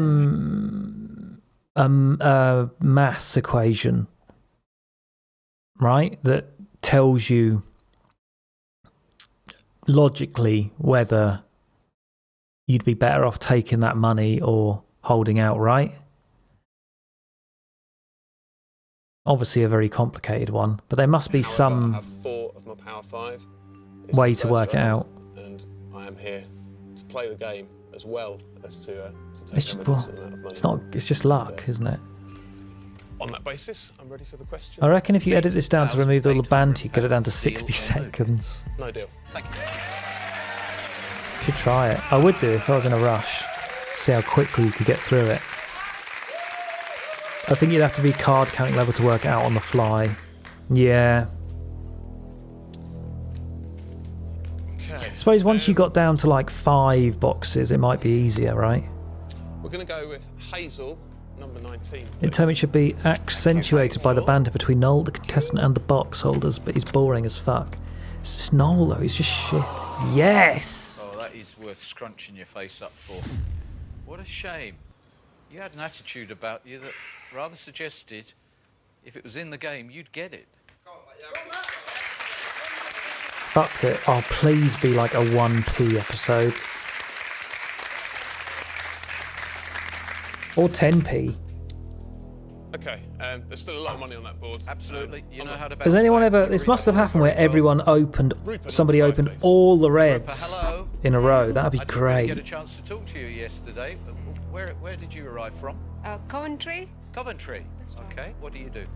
maths equation, right, that tells you logically whether you'd be better off taking that money or holding out, right? Obviously a very complicated one, but there must be However, some I have 4 of my Power 5. It's way the to first work it round, out. And I am here to play the game as well as to take It's, home a well, decent amount of money. it's not. It's just luck, isn't it? On that basis, I'm ready for the question. I reckon if you edit this down to remove all the banter, you get it down to 60 seconds. No deal. Thank you. Should try it. I would do if I was in a rush. See how quickly you could get through it. I think you'd have to be card counting level to work it out on the fly. Yeah. Okay. I suppose once you got down to like 5 boxes, it might be easier, right? We're going to go with Hazel, number 19. In turn, it should be accentuated by the banter between Noel, the contestant, and the box holders, but he's boring as fuck. Snow, though, he's just shit. Yes! Oh, that is worth scrunching your face up for. What a shame. You had an attitude about you that rather suggested if it was in the game, you'd get it. Fucked it. Oh, please be like a 1p episode. Or 10p. Okay, there's still a lot of money on that board. Absolutely. You know how to Has anyone ever... This must have happened where everyone opened... Somebody opened all the reds in a row. That would be I didn't great. get a chance to talk to you yesterday. Where did you arrive from? Coventry. Coventry. Okay. What do you do?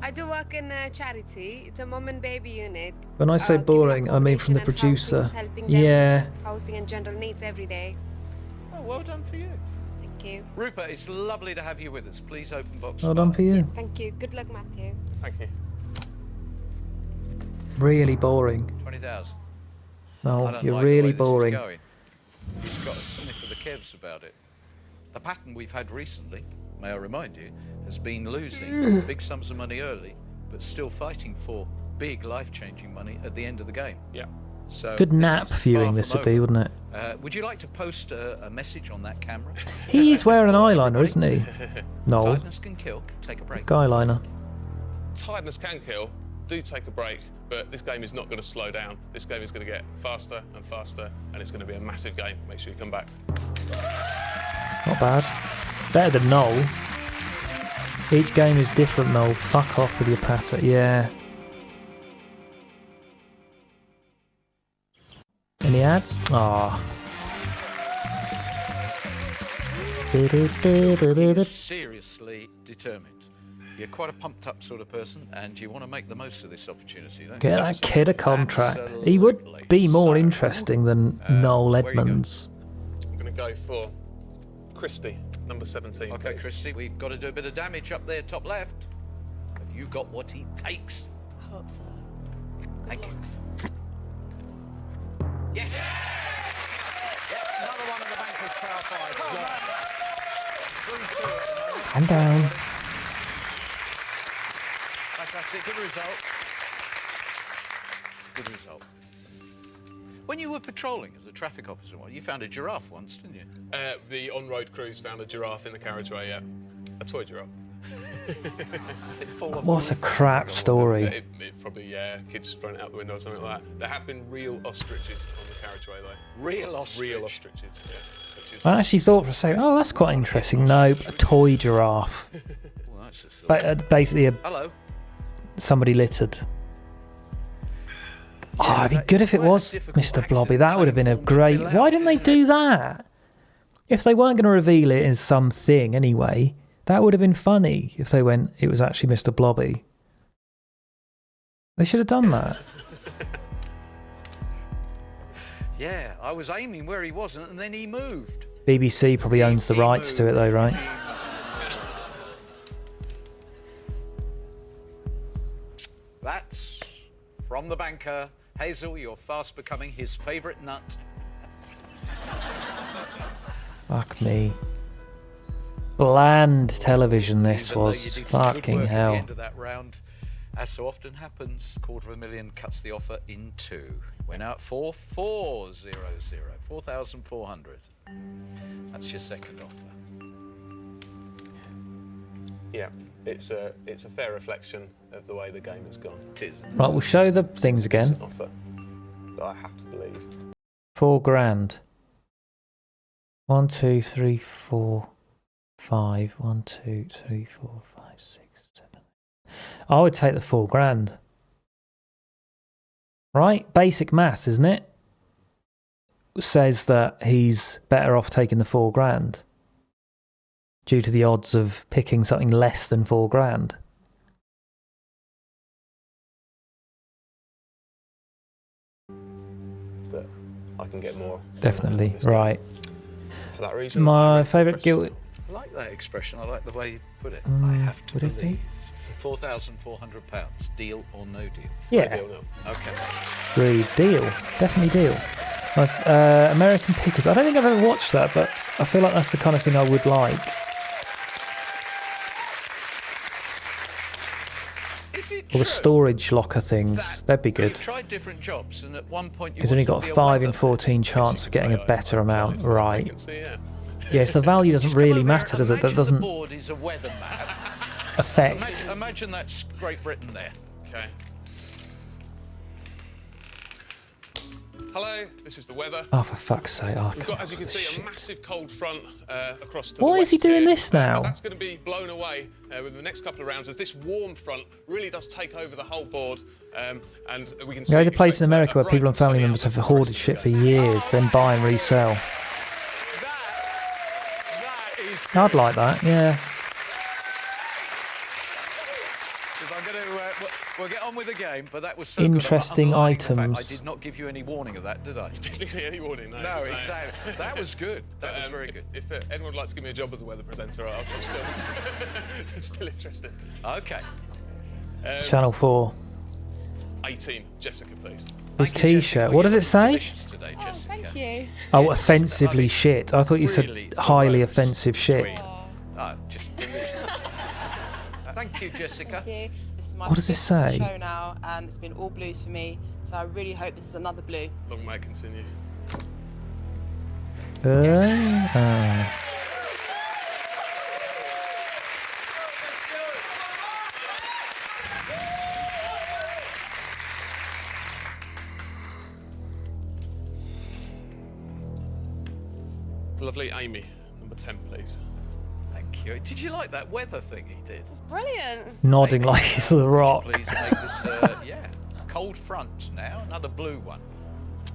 I do work in a charity. It's a mum and baby unit. When I say boring, I mean from the producer. Yeah. Housing and general needs every day. Oh, well done for you. Thank you. Rupert, it's lovely to have you with us. Please open box. Well done for you. Thank you. Good luck, Matthew. Thank you. Really boring. 20,000. No, I don't you're like the really way this is boring. going. He's got a sniff of the Kevs about it. The pattern we've had recently, may I remind you, has been losing big sums of money early, but still fighting for big life-changing money at the end of the game. Yeah. So Good this nap is viewing far this from would be, over. wouldn't it? Would you like to post a message on that camera? He's wearing an eyeliner, isn't he? No. Tiredness can kill. Take a break. Guyliner. Tiredness can kill. Do take a break, but this game is not going to slow down. This game is going to get faster and faster, and it's going to be a massive game. Make sure you come back. Not bad. Better than Noel. Each game is different, Noel. Fuck off with your patter. Yeah. Any ads? Ah. Seriously determined. You're quite a pumped up sort of person, and you want to make the most of this opportunity, don't Get you? that kid a contract. He would be more interesting than Noel where you go? Edmonds. I'm going to go for Christy, number 17. Okay, please. Christy, we've got to do a bit of damage up there, top left. Have you got what it takes? I hope so. Thank you. Yes! Yep, another one of the Banker's Power 5. Calm down. Fantastic, good result. Good result. When you were patrolling as a traffic officer, you found a giraffe once, didn't you? The on-road crews found a giraffe in the carriageway, yeah. A toy giraffe. It'd fall off What's the a roof. crap story? It probably, yeah, kids throwing it out the window or something like that. There have been real ostriches on the carriageway, though. Real ostrich? Real ostriches, yeah. Which is I actually thought for a second, oh, that's quite interesting. Nope, a toy giraffe. Well, that's a sort of... Basically, Hello. somebody littered. Oh, it'd be good if it was Mr. Blobby. That would have been a great... Why didn't they do that? If they weren't going to reveal it as something anyway, that would have been funny if they went, it was actually Mr. Blobby. They should have done that. Yeah, I was aiming where he wasn't, and then he moved. BBC probably owns the rights to it though, right? That's from the banker. Hazel, you're fast becoming his favourite nut. Fuck me. Bland television this Even though was. you did some good Fucking work at hell. the end of that round, as so often happens, $250,000 cuts the offer in two. Went out for 4,000. 4,400. That's your second offer. Yeah, it's a fair reflection of the way the game has gone. It is. Right, we'll show the things It's again. an offer that I have to believe. £4,000. 1, 2, 3, 4, 5. 1, 2, 3, 4, 5, 6, 7. I would take the £4,000. Right? Basic maths, isn't it? Says that he's better off taking the £4,000 due to the odds of picking something less than £4,000. That I can get more. Definitely, right. For that reason, My favourite guilt. I like that expression. I like the way you put it. I Mm, have to would it be? believe. £4,400. Deal or no deal? Yeah. No deal, no. Okay. Agreed. Deal. Definitely deal. American Pickers. I don't think I've ever watched that, but I feel like that's the kind of thing I would like. Is it Or true the storage locker things. That'd be you've good. tried different jobs and at one point you He's only wanted got to a be 5 in weatherman? 14 chance of getting a better amount right. Vacancy, yeah. Yes, the value doesn't Just come really over matter, here, does it? That imagine doesn't the board is a weather map. affect. Imagine that's Great Britain there. Okay. Hello, this is the weather. Oh, for fuck's sake! Oh, We've come got, as you on, can this see, shit. a massive cold front across to Why the is he west doing here. this now? But that's going to be blown away with the next couple of rounds as this warm front really does take over the whole board. And we can see. There is a place in it's America where bright people and family sunny members have outlook hoarded the shit rest for of the day. years, then buy and resell. That is I'd like that, yeah. Because I'm going to, we'll get on with the game, but that was so good. Interesting I'm underlining the fact items. I did not give you any warning of that, did I? Didn't give me any warning, no. No, exactly. That was good. That was very good. If anyone would like to give me a job as a weather presenter, I'm still, still interested. Okay. Channel 4. 18, Jessica, please. His T-shirt. What does it say? Today, Jessica. Thank you. Oh, offensively shit. I thought you said Really, highly the offensive shit. Just delicious. Thank you, Jessica. Thank you. This is my What does it fifth say? show now, and it's been all blues for me. So I really hope this is another blue. Long may it continue. Ah. Lovely Amy, number 10, please. Thank you. Did you like that weather thing he did? It's brilliant. Nodding like he's the rock. Please make this, yeah, cold front now. Another blue one.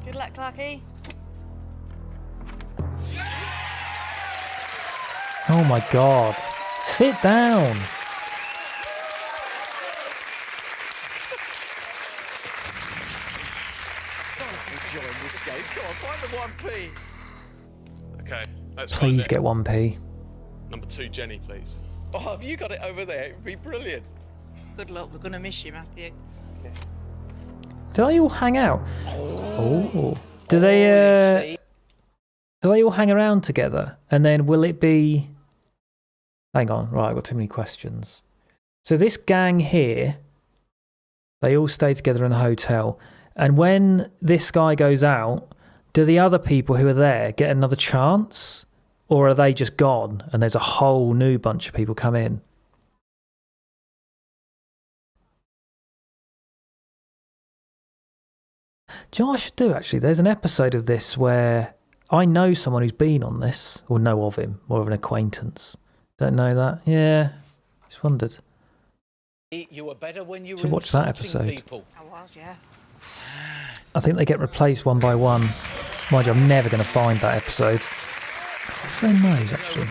Good luck, Clarky. Oh my god. Sit down. Enjoying this game. Come on, find the 1p. Okay, let's Please find get 1p. it. Number 2, Jenny, please. Oh, have you got it over there? It would be brilliant. Good luck. We're going to miss you, Matthew. Do they all hang out? Oh. Do they all hang around together? And then will it be... Hang on, right, I've got too many questions. So this gang here, they all stay together in a hotel. And when this guy goes out, do the other people who are there get another chance? Or are they just gone and there's a whole new bunch of people come in? Do you know what I should do, actually? There's an episode of this where I know someone who's been on this, or know of him, more of an acquaintance. Don't know that? Yeah, just wondered. You were better when you So were watch that insulting episode. people. I was, yeah. I think they get replaced one by one. Mind you, I'm never going to find that episode. Who knows, actually?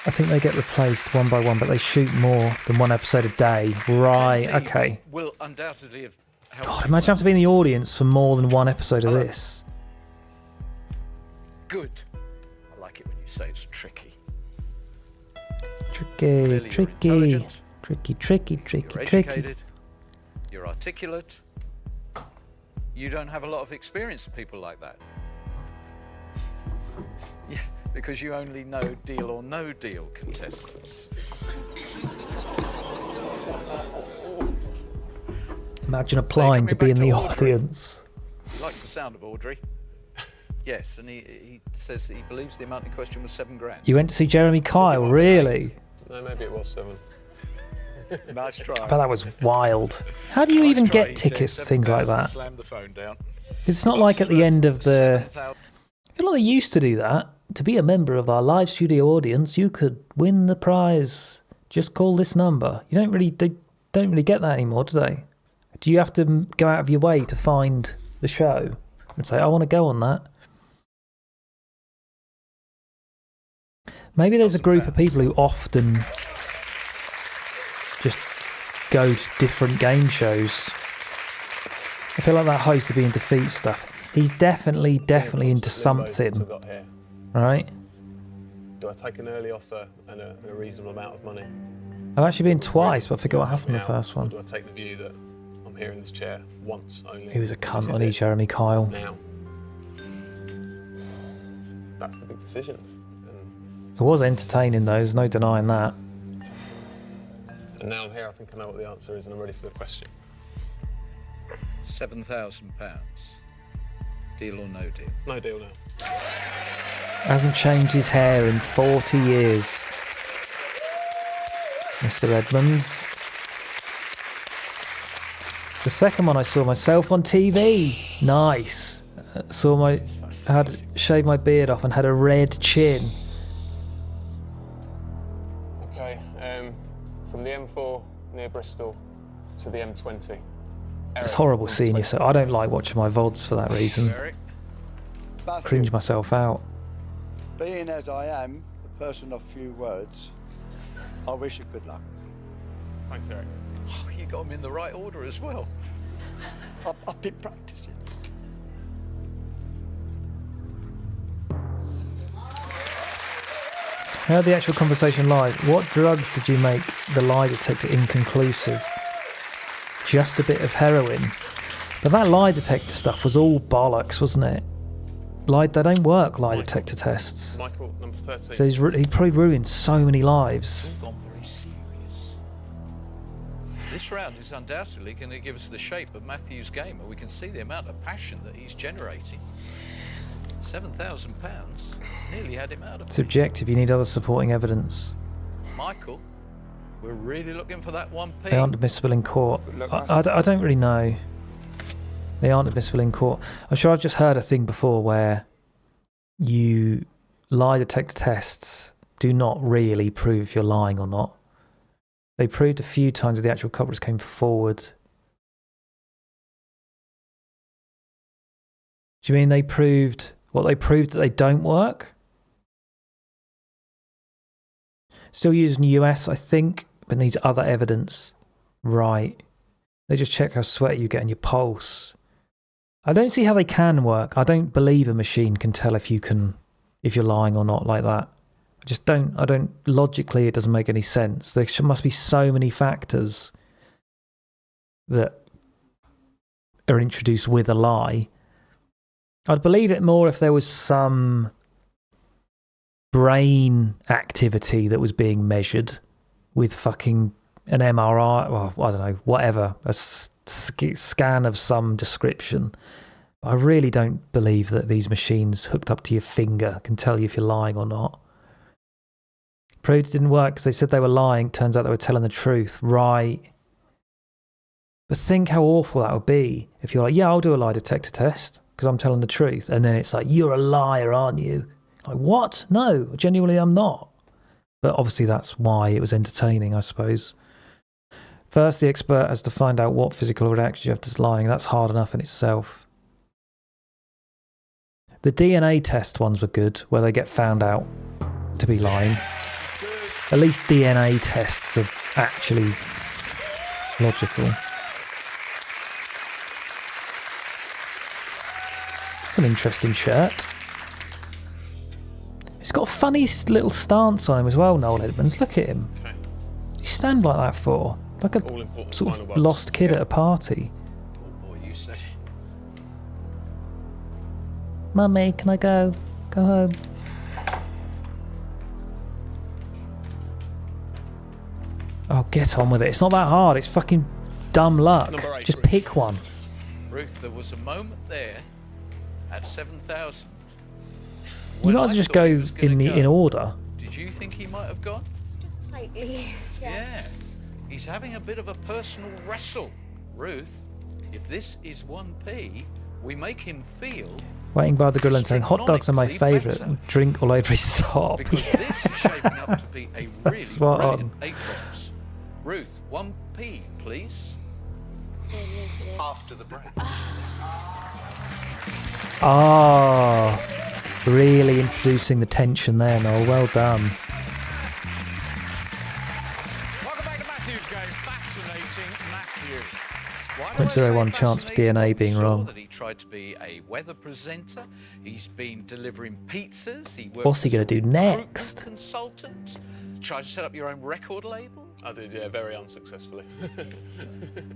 I think they get replaced one by one, but they shoot more than one episode a day. Right, okay. Will undoubtedly have helped. God, imagine having to be in the audience for more than one episode of this. Good. I like it when you say it's tricky. Tricky, Clearly tricky, you're intelligent, tricky, tricky, tricky, you're tricky. educated, you're articulate. You don't have a lot of experience of people like that. Yeah, because you only know deal or no deal contestants. Imagine applying to be in the Audrey. audience. He likes the sound of Audrey. Yes, and he says that he believes the amount in question was £7,000. You went to see Jeremy Kyle, really? No, maybe it was 7. Nice try. I bet that was wild. How do you even try, get he said. tickets to things like that? Slammed the phone down. It's not like at the end of the... I feel like they used to do that. To be a member of our live studio audience, you could win the prize. Just call this number. They don't really get that anymore, do they? Do you have to go out of your way to find the show and say, I want to go on that? Maybe there's a group of people who often just go to different game shows. I feel like that host would be into feet stuff. He's definitely into something. Right? Do I take an early offer and a reasonable amount of money? I've actually been twice, but I forget what happened the first Or one. do I take the view that I'm here in this chair once only? He was a This cunt, is wasn't he, it. Jeremy Kyle? Now. That's the big decision. It was entertaining though, there's no denying that. And now I'm here, I think I know what the answer is and I'm ready for the question. £7,000. Deal or no deal? No deal now. Hasn't changed his hair in 40 years. Mr. Edmonds. The second one I saw myself on TV. Nice. Had shaved my beard off and had a red chin. Okay, from the M4 near Bristol to the M20. It's horrible seeing yourself. I don't like watching my VODs for that reason. Cringe myself out. Being as I am, a person of few words, I wish you good luck. Thanks, Eric. Oh, you got them in the right order as well. I've been practicing. Heard the actual conversation live. What drugs did you make the lie detector inconclusive? Just a bit of heroin. But that lie detector stuff was all bollocks, wasn't it? They don't work, lie detector tests. Michael, number 13. So he probably ruined so many lives. Gone very serious. This round is undoubtedly going to give us the shape of Matthew's game, and we can see the amount of passion that he's generating. £7,000 nearly had him out of it. Subjective, you need other supporting evidence. Michael, we're really looking for that 1p. They aren't admissible in court. I don't really know. They aren't admissible in court. I'm sure I've just heard a thing before where lie detector tests do not really prove if you're lying or not. They proved a few times that the actual culprits came forward. Do you mean they proved that they don't work? Still used in the US, I think, but needs other evidence. Right. They just check how sweaty you get in your pulse. I don't see how they can work. I don't believe a machine can tell if you're lying or not like that. I don't, logically it doesn't make any sense. There must be so many factors that are introduced with a lie. I'd believe it more if there was some brain activity that was being measured with fucking an MRI, well, I don't know, whatever, a scan of some description. I really don't believe that these machines hooked up to your finger can tell you if you're lying or not. Proved it didn't work because they said they were lying. Turns out they were telling the truth. Right. But think how awful that would be if you're like, yeah, I'll do a lie detector test because I'm telling the truth. And then it's like, you're a liar, aren't you? Like, what? No, genuinely I'm not. But obviously that's why it was entertaining, I suppose. First, the expert has to find out what physical reactions you have to lying. That's hard enough in itself. The DNA test ones were good, where they get found out to be lying. At least DNA tests are actually logical. It's an interesting shirt. He's got a funny little stance on him as well, Noel Edmonds. Look at him. Okay. You stand like that for? Like a sort of lost kid at a party. Oh boy, you said it. Mummy, can I go? Go home. Oh, get on with it. It's not that hard. It's fucking dumb luck. Just pick one. Ruth, there was a moment there at 7,000. You might as well just go in order. Did you think he might have gone? Just slightly. Yeah. He's having a bit of a personal wrestle. Ruth, if this is 1p, we make him feel... Waiting by the grill and saying, hot dogs are my favourite. Drink all over his top. Because this is shaping up to be a really brilliant 8-box. Ruth, 1p, please. After the break. Ah, really introducing the tension there, Noel. Well done. Welcome back to Matthew's game. Fascinating Matthew. 0.01 chance of DNA being wrong. That he tried to be a weather presenter. He's been delivering pizzas. He worked What's he going to do as a next? Consultant. Tried to set up your own record label. I did, yeah, very unsuccessfully.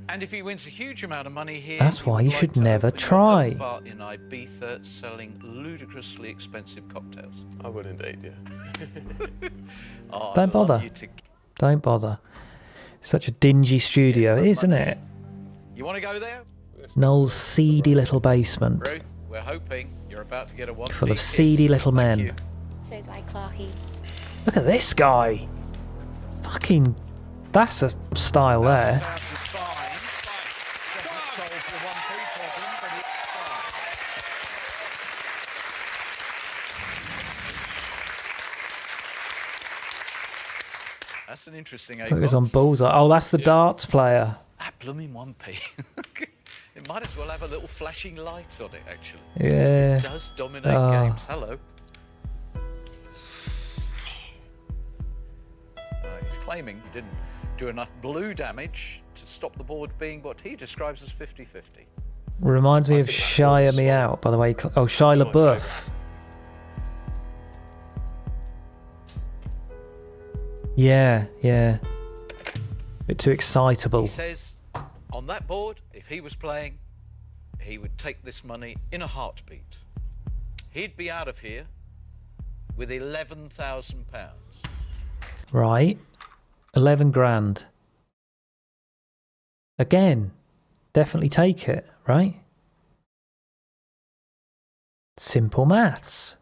And if he wins a huge amount of money here, That's why you should never try. Part in Ibiza selling ludicrously expensive cocktails. I would indeed, yeah. Oh, Don't bother. Don't bother. Such a dingy studio, isn't it? You want to go there? Noel's seedy little basement. Ruth, we're hoping you're about to get a one Full of seedy little men. So do I, Clarky. Look at this guy. Fucking... That's a style there. That's an interesting Focus on bullseye. Oh, that's the darts player. That blooming 1p. It might as well have a little flashing light on it, actually. Yeah. It does dominate games. Hello. He's claiming he didn't do enough blue damage to stop the board being what he describes as 50-50. Reminds me of Shia Me Out, by the way. Oh, Shia LaBeouf. Yeah, yeah. Bit too excitable. He says on that board, if he was playing, he would take this money in a heartbeat. He'd be out of here with £11,000. Right. 11 grand. Again, definitely take it, right? Simple maths.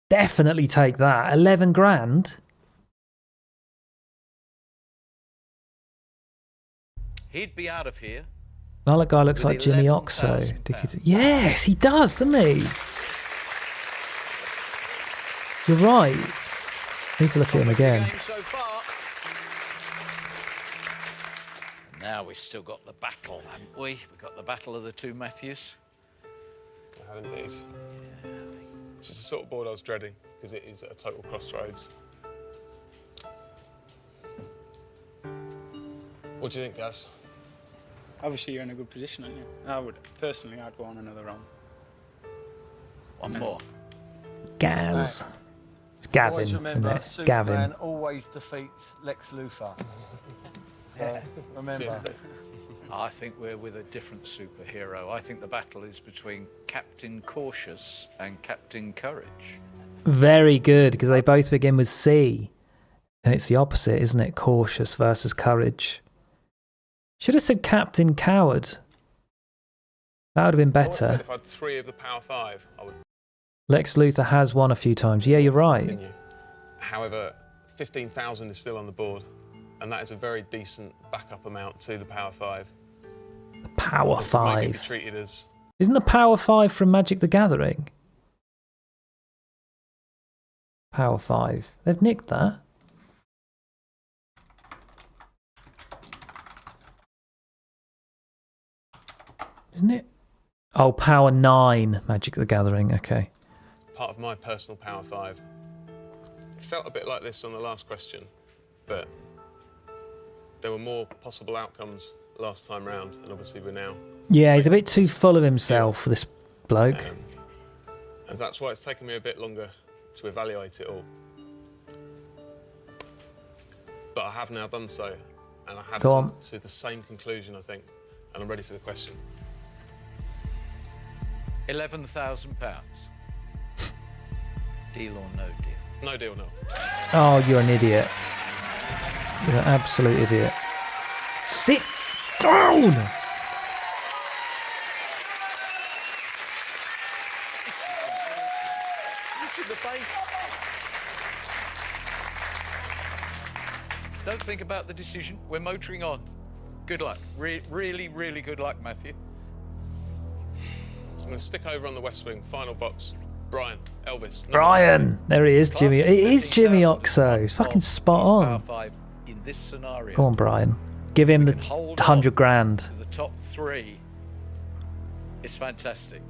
Definitely take that. 11 grand. He'd be out of here. Well, that guy looks like Jimmy Oxo. Yes, he does, doesn't he? You're right. Need to look at him again. Now we've still got the battle, haven't we? We've got the battle of the two Matthews. I have indeed. It's just the sort of board I was dreading, because it is a total crossroads. What do you think, Gaz? Obviously, you're in a good position, aren't you? I would, personally, I'd go on another round. One more. Gaz. It's Gavin, Always remember, isn't it? It's Superman Gavin. always defeats Lex Luthor. So, remember. Cheers, Dave. I think we're with a different superhero. I think the battle is between Captain Cautious and Captain Courage. Very good, because they both begin with C. And it's the opposite, isn't it? Cautious versus courage. Should have said Captain Coward. That would have been I always said better. if I had 3 of the Power 5, I would Lex Luthor has won a few times. Yeah, you're right. continue. However, 15,000 is still on the board, and that is a very decent backup amount to the Power 5. The Power Might be 5. treated as Isn't the Power 5 from Magic the Gathering? Power 5. They've nicked that. Isn't it? Oh, Power 9, Magic the Gathering. Okay. part of my personal Power 5. It felt a bit like this on the last question, but there were more possible outcomes last time round, and obviously we're now. Yeah, he's a bit too full of himself, this bloke. And that's why it's taken me a bit longer to evaluate it all. But I have now done so, and I have Go come on. to the same conclusion, I think, and I'm ready for the question. £11,000. Deal or no deal? No deal, no. Oh, you're an idiot. You're an absolute idiot. Sit down! Listen to the bass. Don't think about the decision. We're motoring on. Good luck. Really, really good luck, Matthew. I'm going to stick over on the West Wing. Final box. Brian, Elvis. number Brian! There he is, Jimmy. It is Jimmy Oxo. He's fucking spot on. In this scenario, Go on, Brian. Give him the hold 100 grand. to the top 3 is fantastic.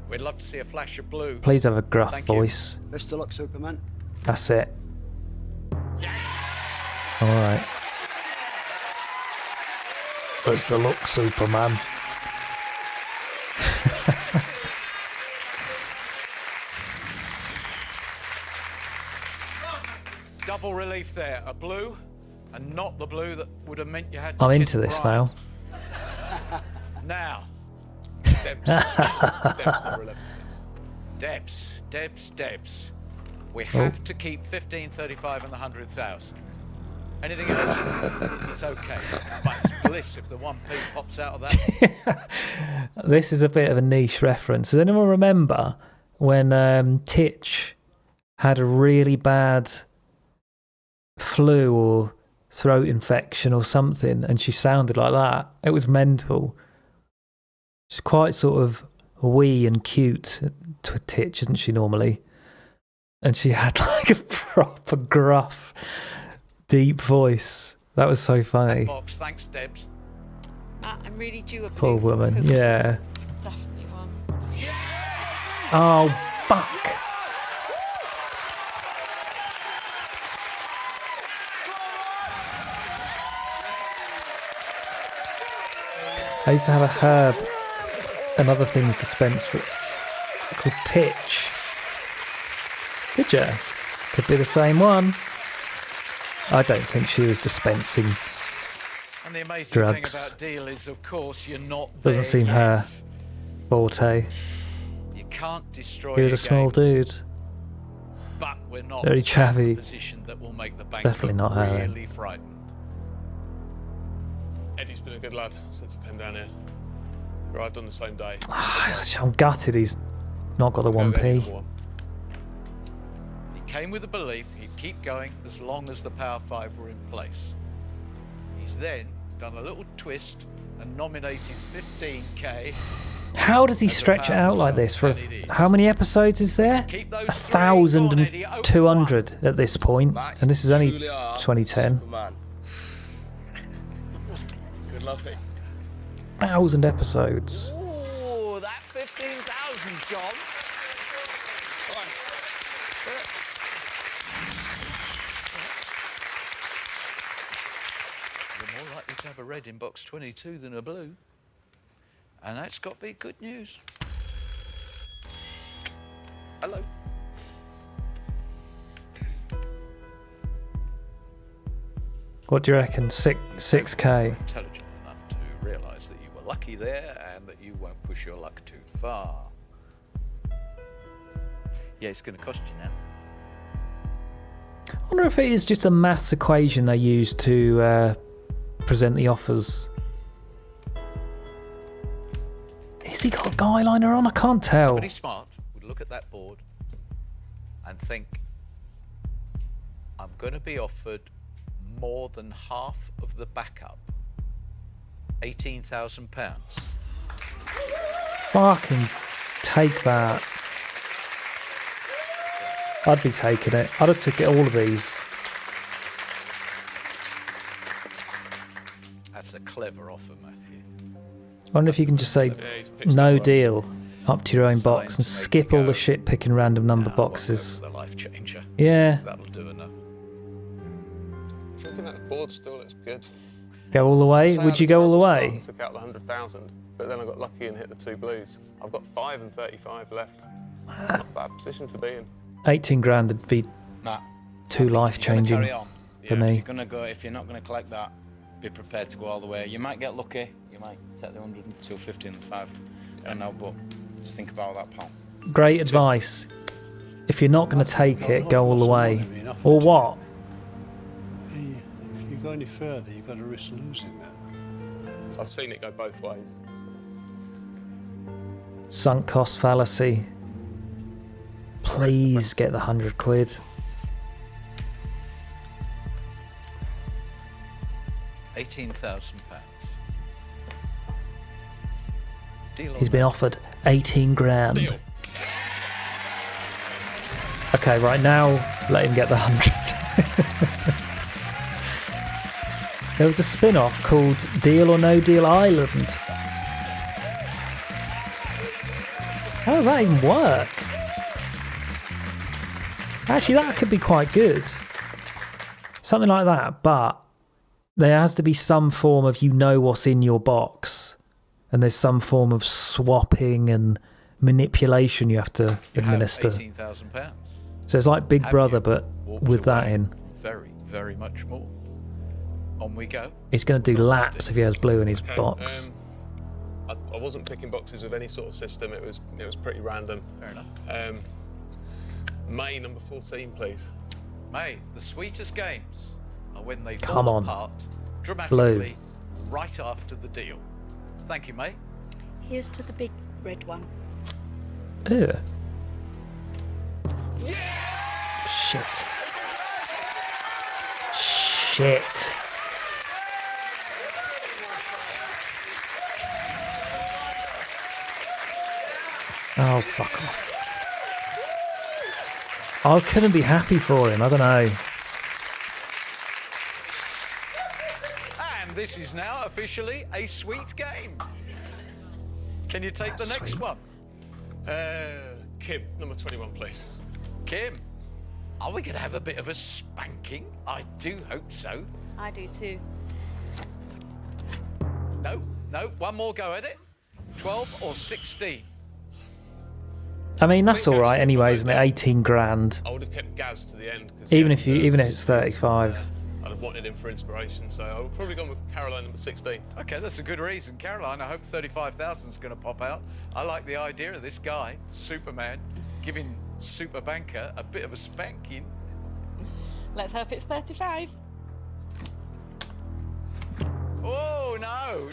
We'd love to see a flash of blue. Please have a gruff Thank you. voice. Best of luck, Superman. That's it. Alright. Best of luck, Superman. Double relief there. A blue, and not the blue that would have meant you had to I'm kiss into this Brian. now. Now. Deb's number 11. Debs. We Oh. have to keep 1535 and the 100,000. Anything else? It's okay. But it's bliss if the 1p pops out of that. This is a bit of a niche reference. Does anyone remember when Titch had a really bad flu or throat infection or something and she sounded like that? It was mental. She's quite sort of wee and cute to Titch, isn't she, normally? And she had like a proper gruff, deep voice. That was so funny. Box, thanks, Debs. Matt, I'm really due a Poor blue, so woman, hopefully yeah. this is definitely one. Oh, fuck. I used to have a herb and other things dispenser called Titch. Did you? Could be the same one. I don't think she was dispensing And the amazing drugs. thing about Deal is, of course, you're not Doesn't there seem yet. her forte. You can't destroy He was your a small game, dude. but we're not Very in a chavvy. position that will make the bank Definitely look not her, then. really frightened. Eddie's been a good lad since I came down here. Arrived on the same day. I'm gutted he's not got the 1p. He came with the belief he'd keep going as long as the Power 5 were in place. He's then done a little twist and nominated 15k. How does he as a stretch it out powerful like this? For sum, and it is. how many episodes is there? Keep those 1,200 at this point, and this is only 2010. Good luck. 1,000 episodes. Oh, that 15,000's gone. You're more likely to have a red in box 22 than a blue. And that's got to be good news. Hello. What do you reckon? 6k? Intelligent enough to realise that you were lucky there and that you won't push your luck too far. Yeah, it's going to cost you now. I wonder if it is just a maths equation they use to present the offers. Has he got a guy liner on? I can't tell. Somebody smart would look at that board and think, I'm going to be offered more than half of the backup. £18,000. Fucking take that. I'd be taking it. I'd have took it all of these. That's a clever offer, Matthew. I wonder if you can just say no deal up to your own box and skip all the shit picking random number boxes. The life changer. Yeah. That'll do enough. I think that board still looks good. Go all the way? Would you go all the way? I took out the 100,000, but then I got lucky and hit the 2 blues. I've got 5 and 35 left. It's not a bad position to be in. 18 grand would be too life changing for me. If you're not going to collect that, be prepared to go all the way. You might get lucky. You might take the 100 and 250 and the 5. I don't know, but just think about that, pal. Great advice. If you're not going to take it, go all the way. Or what? If you go any further, you've got to risk losing that. I've seen it go both ways. Sunk cost fallacy. Please get the 100 quid. £18,000. He's been offered 18 grand. Deal. Okay, right now, let him get the 100. There was a spin-off called Deal or No Deal Island. How does that even work? Actually, that could be quite good. Something like that, but there has to be some form of you know what's in your box, and there's some form of swapping and manipulation you have to administer. £18,000. So it's like Big Brother, but with that away in. Very, very much more. On we go. He's going to do laps if he has blue in his box. I wasn't picking boxes with any sort of system. It was pretty random. Fair enough. May number 14, please. May, the sweetest games are when they Come fall on. apart dramatically right after the deal. Thank you, May. Here's to the big red one. Ew. Shit. Shit. Oh, fuck off. I couldn't be happy for him, I don't know. And this is now officially a sweet game. Can you take the next one? Kim, number 21, please. Kim, are we going to have a bit of a spanking? I do hope so. I do too. No, one more go at it. 12 or 16. I mean, that's all right anyway, isn't it? 18 grand. I would have kept Gaz to the end. Even if it's 35. I'd have wanted him for inspiration, so I would probably gone with Caroline number 16. Okay, that's a good reason. Caroline, I hope 35,000 is going to pop out. I like the idea of this guy, Superman, giving Super Banker a bit of a spanking. Let's hope it's 35. Oh, no.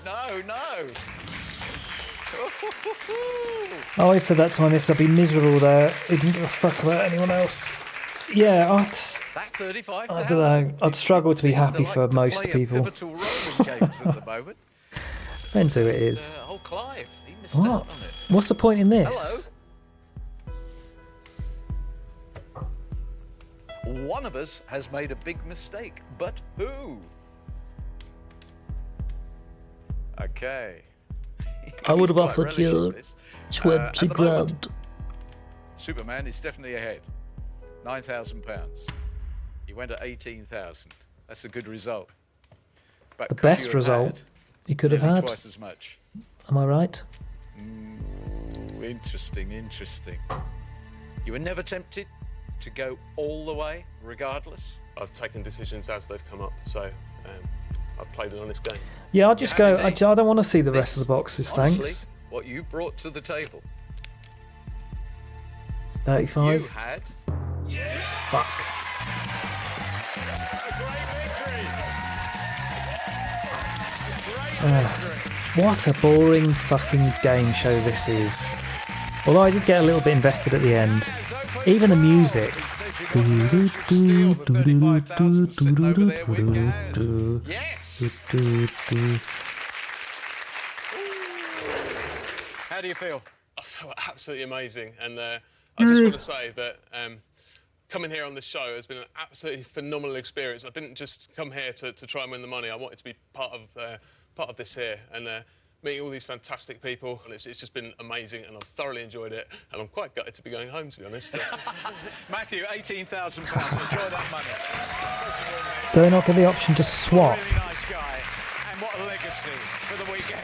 Oh, I said that to my miss. I'd be miserable there. He didn't give a fuck about anyone else. Yeah, I don't know. I'd struggle to be happy for most people. Depends who it is. Oh, Clive, he missed out on What? it. What's the point in this? Hello? One of us has made a big mistake, but who? Okay. I would have He's quite offered you relishing this. 20 At the grand. moment, Superman is definitely ahead. £9,000. He went at 18,000. That's a good result. But The could you best have result had he could have nearly had. twice as much. Am I right? Interesting. You were never tempted to go all the way, regardless? I've taken decisions as they've come up, so I've played an honest game. Yeah, I'll just go. I don't want to see the rest of the boxes, Honestly, thanks. what you brought to the table. 35. You had Fuck. What a boring fucking game show this is. Although I did get a little bit invested at the end. Even the music. How do you feel? I feel absolutely amazing, and I just want to say that coming here on this show has been an absolutely phenomenal experience. I didn't just come here to try and win the money. I wanted to be part of this here, and meeting all these fantastic people, and it's just been amazing, and I've thoroughly enjoyed it, and I'm quite gutted to be going home, to be honest. Matthew, £18,000. Enjoy that money. Do they not give the option to swap? Really nice guy, and what a legacy for the weekend.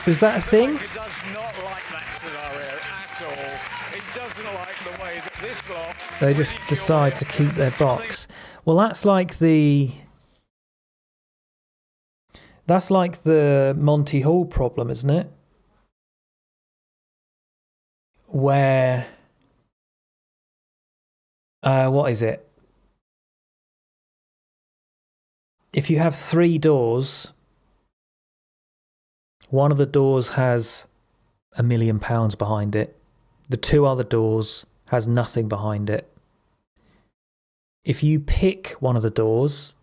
Is that a thing? He does not like that scenario at all. He doesn't like the way that this block... They just decide to keep their box. Well, that's like the Monty Hall problem, isn't it? Where... what is it? If you have 3 doors, one of the doors has £1 million behind it. The 2 other doors has nothing behind it. If you pick one of the doors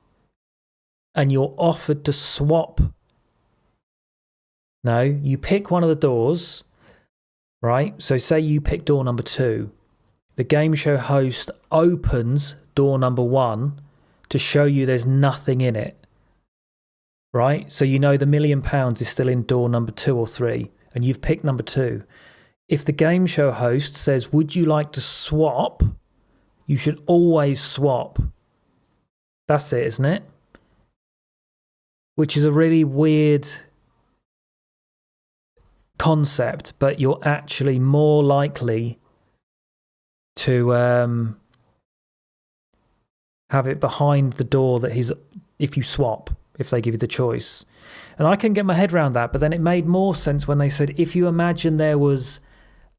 and you're offered to swap... No, you pick one of the doors, right? So say you pick door number 2. The game show host opens door number 1 to show you there's nothing in it. Right? So you know the £1 million is still in door number 2 or 3, and you've picked number 2. If the game show host says, would you like to swap? You should always swap. That's it, isn't it? Which is a really weird concept, but you're actually more likely to have it behind the door that he's, if you swap, if they give you the choice. And I can get my head around that, but then it made more sense when they said, if you imagine there was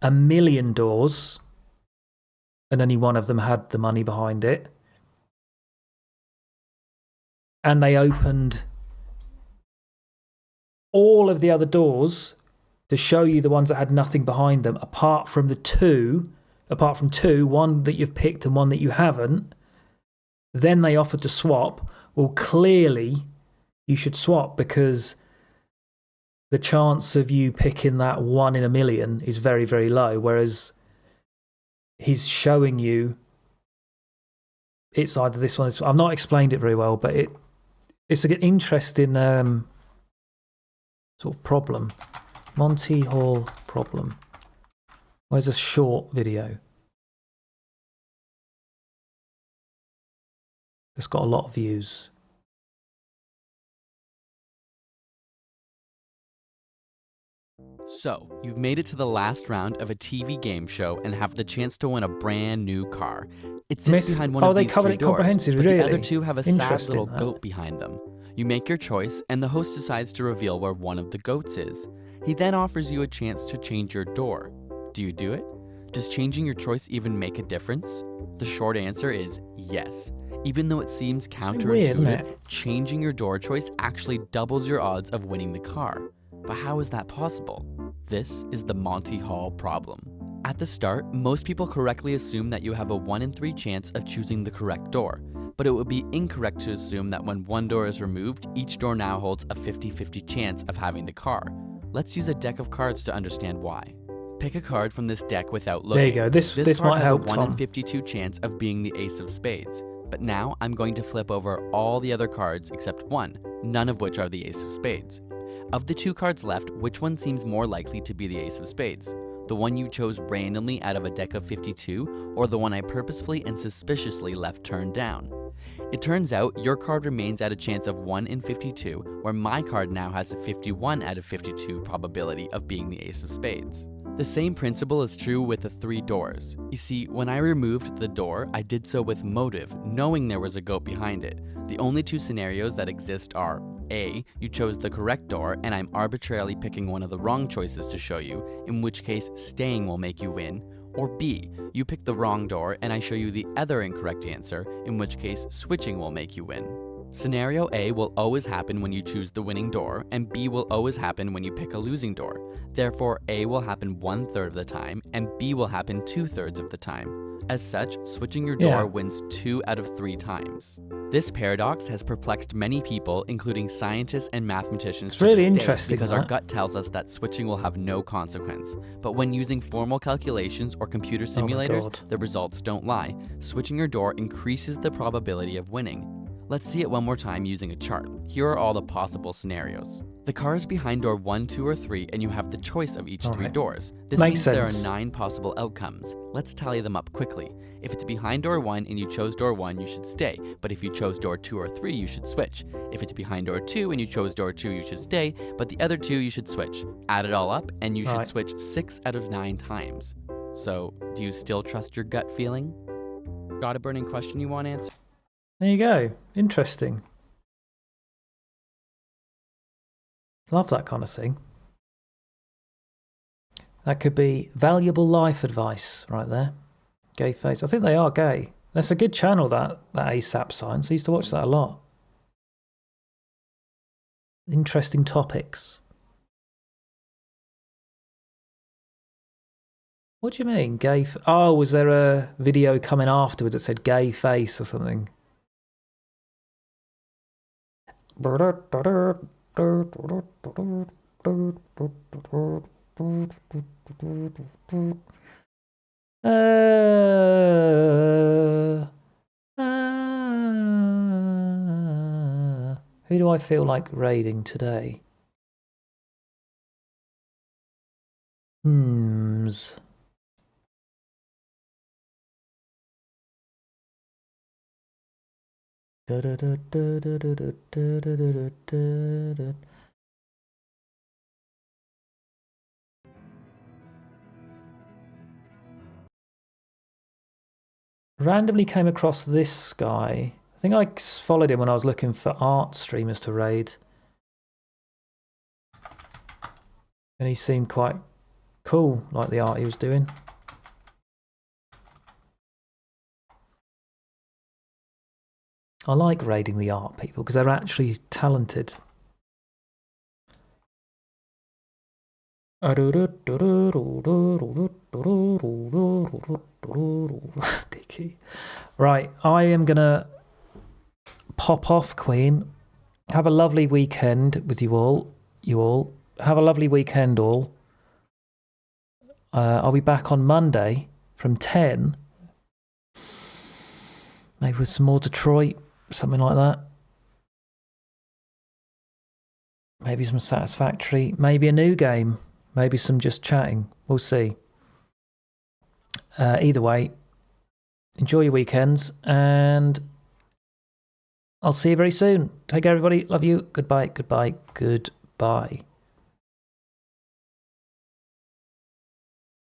1 million doors and only one of them had the money behind it, and they opened all of the other doors to show you the ones that had nothing behind them, apart from 2, one that you've picked and one that you haven't, then they offered to swap. Well, clearly you should swap, because the chance of you picking that 1 in 1 million is very, very low, whereas he's showing you it's either this one. I've not explained it very well, but it's an interesting sort of problem. Monty Hall problem. Where's a short video? It's got a lot of views. So, you've made it to the last round of a TV game show and have the chance to win a brand new car. It sits behind one of these 3 doors, but the other 2 have a sad little goat behind them. You make your choice, and the host decides to reveal where one of the goats is. He then offers you a chance to change your door. Do you do it? Does changing your choice even make a difference? The short answer is yes. Even though it seems counterintuitive, changing your door choice actually doubles your odds of winning the car. But how is that possible? This is the Monty Hall problem. At the start, most people correctly assume that you have a 1 in 3 chance of choosing the correct door. But it would be incorrect to assume that when one door is removed, each door now holds a 50-50 chance of having the car. Let's use a deck of cards to understand why. Pick a card from this deck without looking. There you go. This card might has help, a 1 Tom. in 52 chance of being the ace of spades. But now I'm going to flip over all the other cards except 1, none of which are the ace of spades. Of the 2 cards left, which one seems more likely to be the ace of spades? The one you chose randomly out of a deck of 52, or the one I purposefully and suspiciously left turned down? It turns out your card remains at a chance of 1 in 52, where my card now has a 51 out of 52 probability of being the ace of spades. The same principle is true with the 3 doors. You see, when I removed the door, I did so with motive, knowing there was a goat behind it. The only 2 scenarios that exist are A, you chose the correct door and I'm arbitrarily picking one of the wrong choices to show you, in which case staying will make you win, or B, you pick the wrong door and I show you the other incorrect answer, in which case switching will make you win. Scenario A will always happen when you choose the winning door, and B will always happen when you pick a losing door. Therefore, A will happen 1/3 of the time, and B will happen 2/3 of the time. As such, switching your door wins 2 out of 3 times. This paradox has perplexed many people, including scientists and mathematicians, It's really to this interesting, day, because our that. gut tells us that switching will have no consequence. But when using formal calculations or computer simulators, God. the results don't lie. Switching your door increases the probability of winning. Let's see it one more time using a chart. Here are all the possible scenarios. The car is behind door 1, 2, or 3, and you have the choice of each 3 doors. This Makes means sense. there are 9 possible outcomes. Let's tally them up quickly. If it's behind door 1 and you chose door 1, you should stay. But if you chose door 2 or 3, you should switch. If it's behind door 2 and you chose door 2, you should stay. But the other 2, you should switch. Add it all up, and you should switch 6 out of 9 times. So, do you still trust your gut feeling? Got a burning question you want answered? There you go. Interesting. Love that kind of thing. That could be valuable life advice right there. Gay face. I think they are gay. That's a good channel, that ASAP Science. I used to watch that a lot. Interesting topics. What do you mean, gay? Oh, was there a video coming afterwards that said gay face or something? Who do I feel like raiding today? Randomly came across this guy. I think I followed him when I was looking for art streamers to raid. And he seemed quite cool, like the art he was doing. I like raiding the art people because they're actually talented. Right, I am gonna pop off, Queen. Have a lovely weekend with you all. Have a lovely weekend, all. I'll be back on Monday from 10. Maybe with some more Detroit, something like that. Maybe some Satisfactory. Maybe a new game. Maybe some just chatting. We'll see. Either way, enjoy your weekends, and I'll see you very soon. Take care, everybody. Love you. Goodbye, goodbye, goodbye.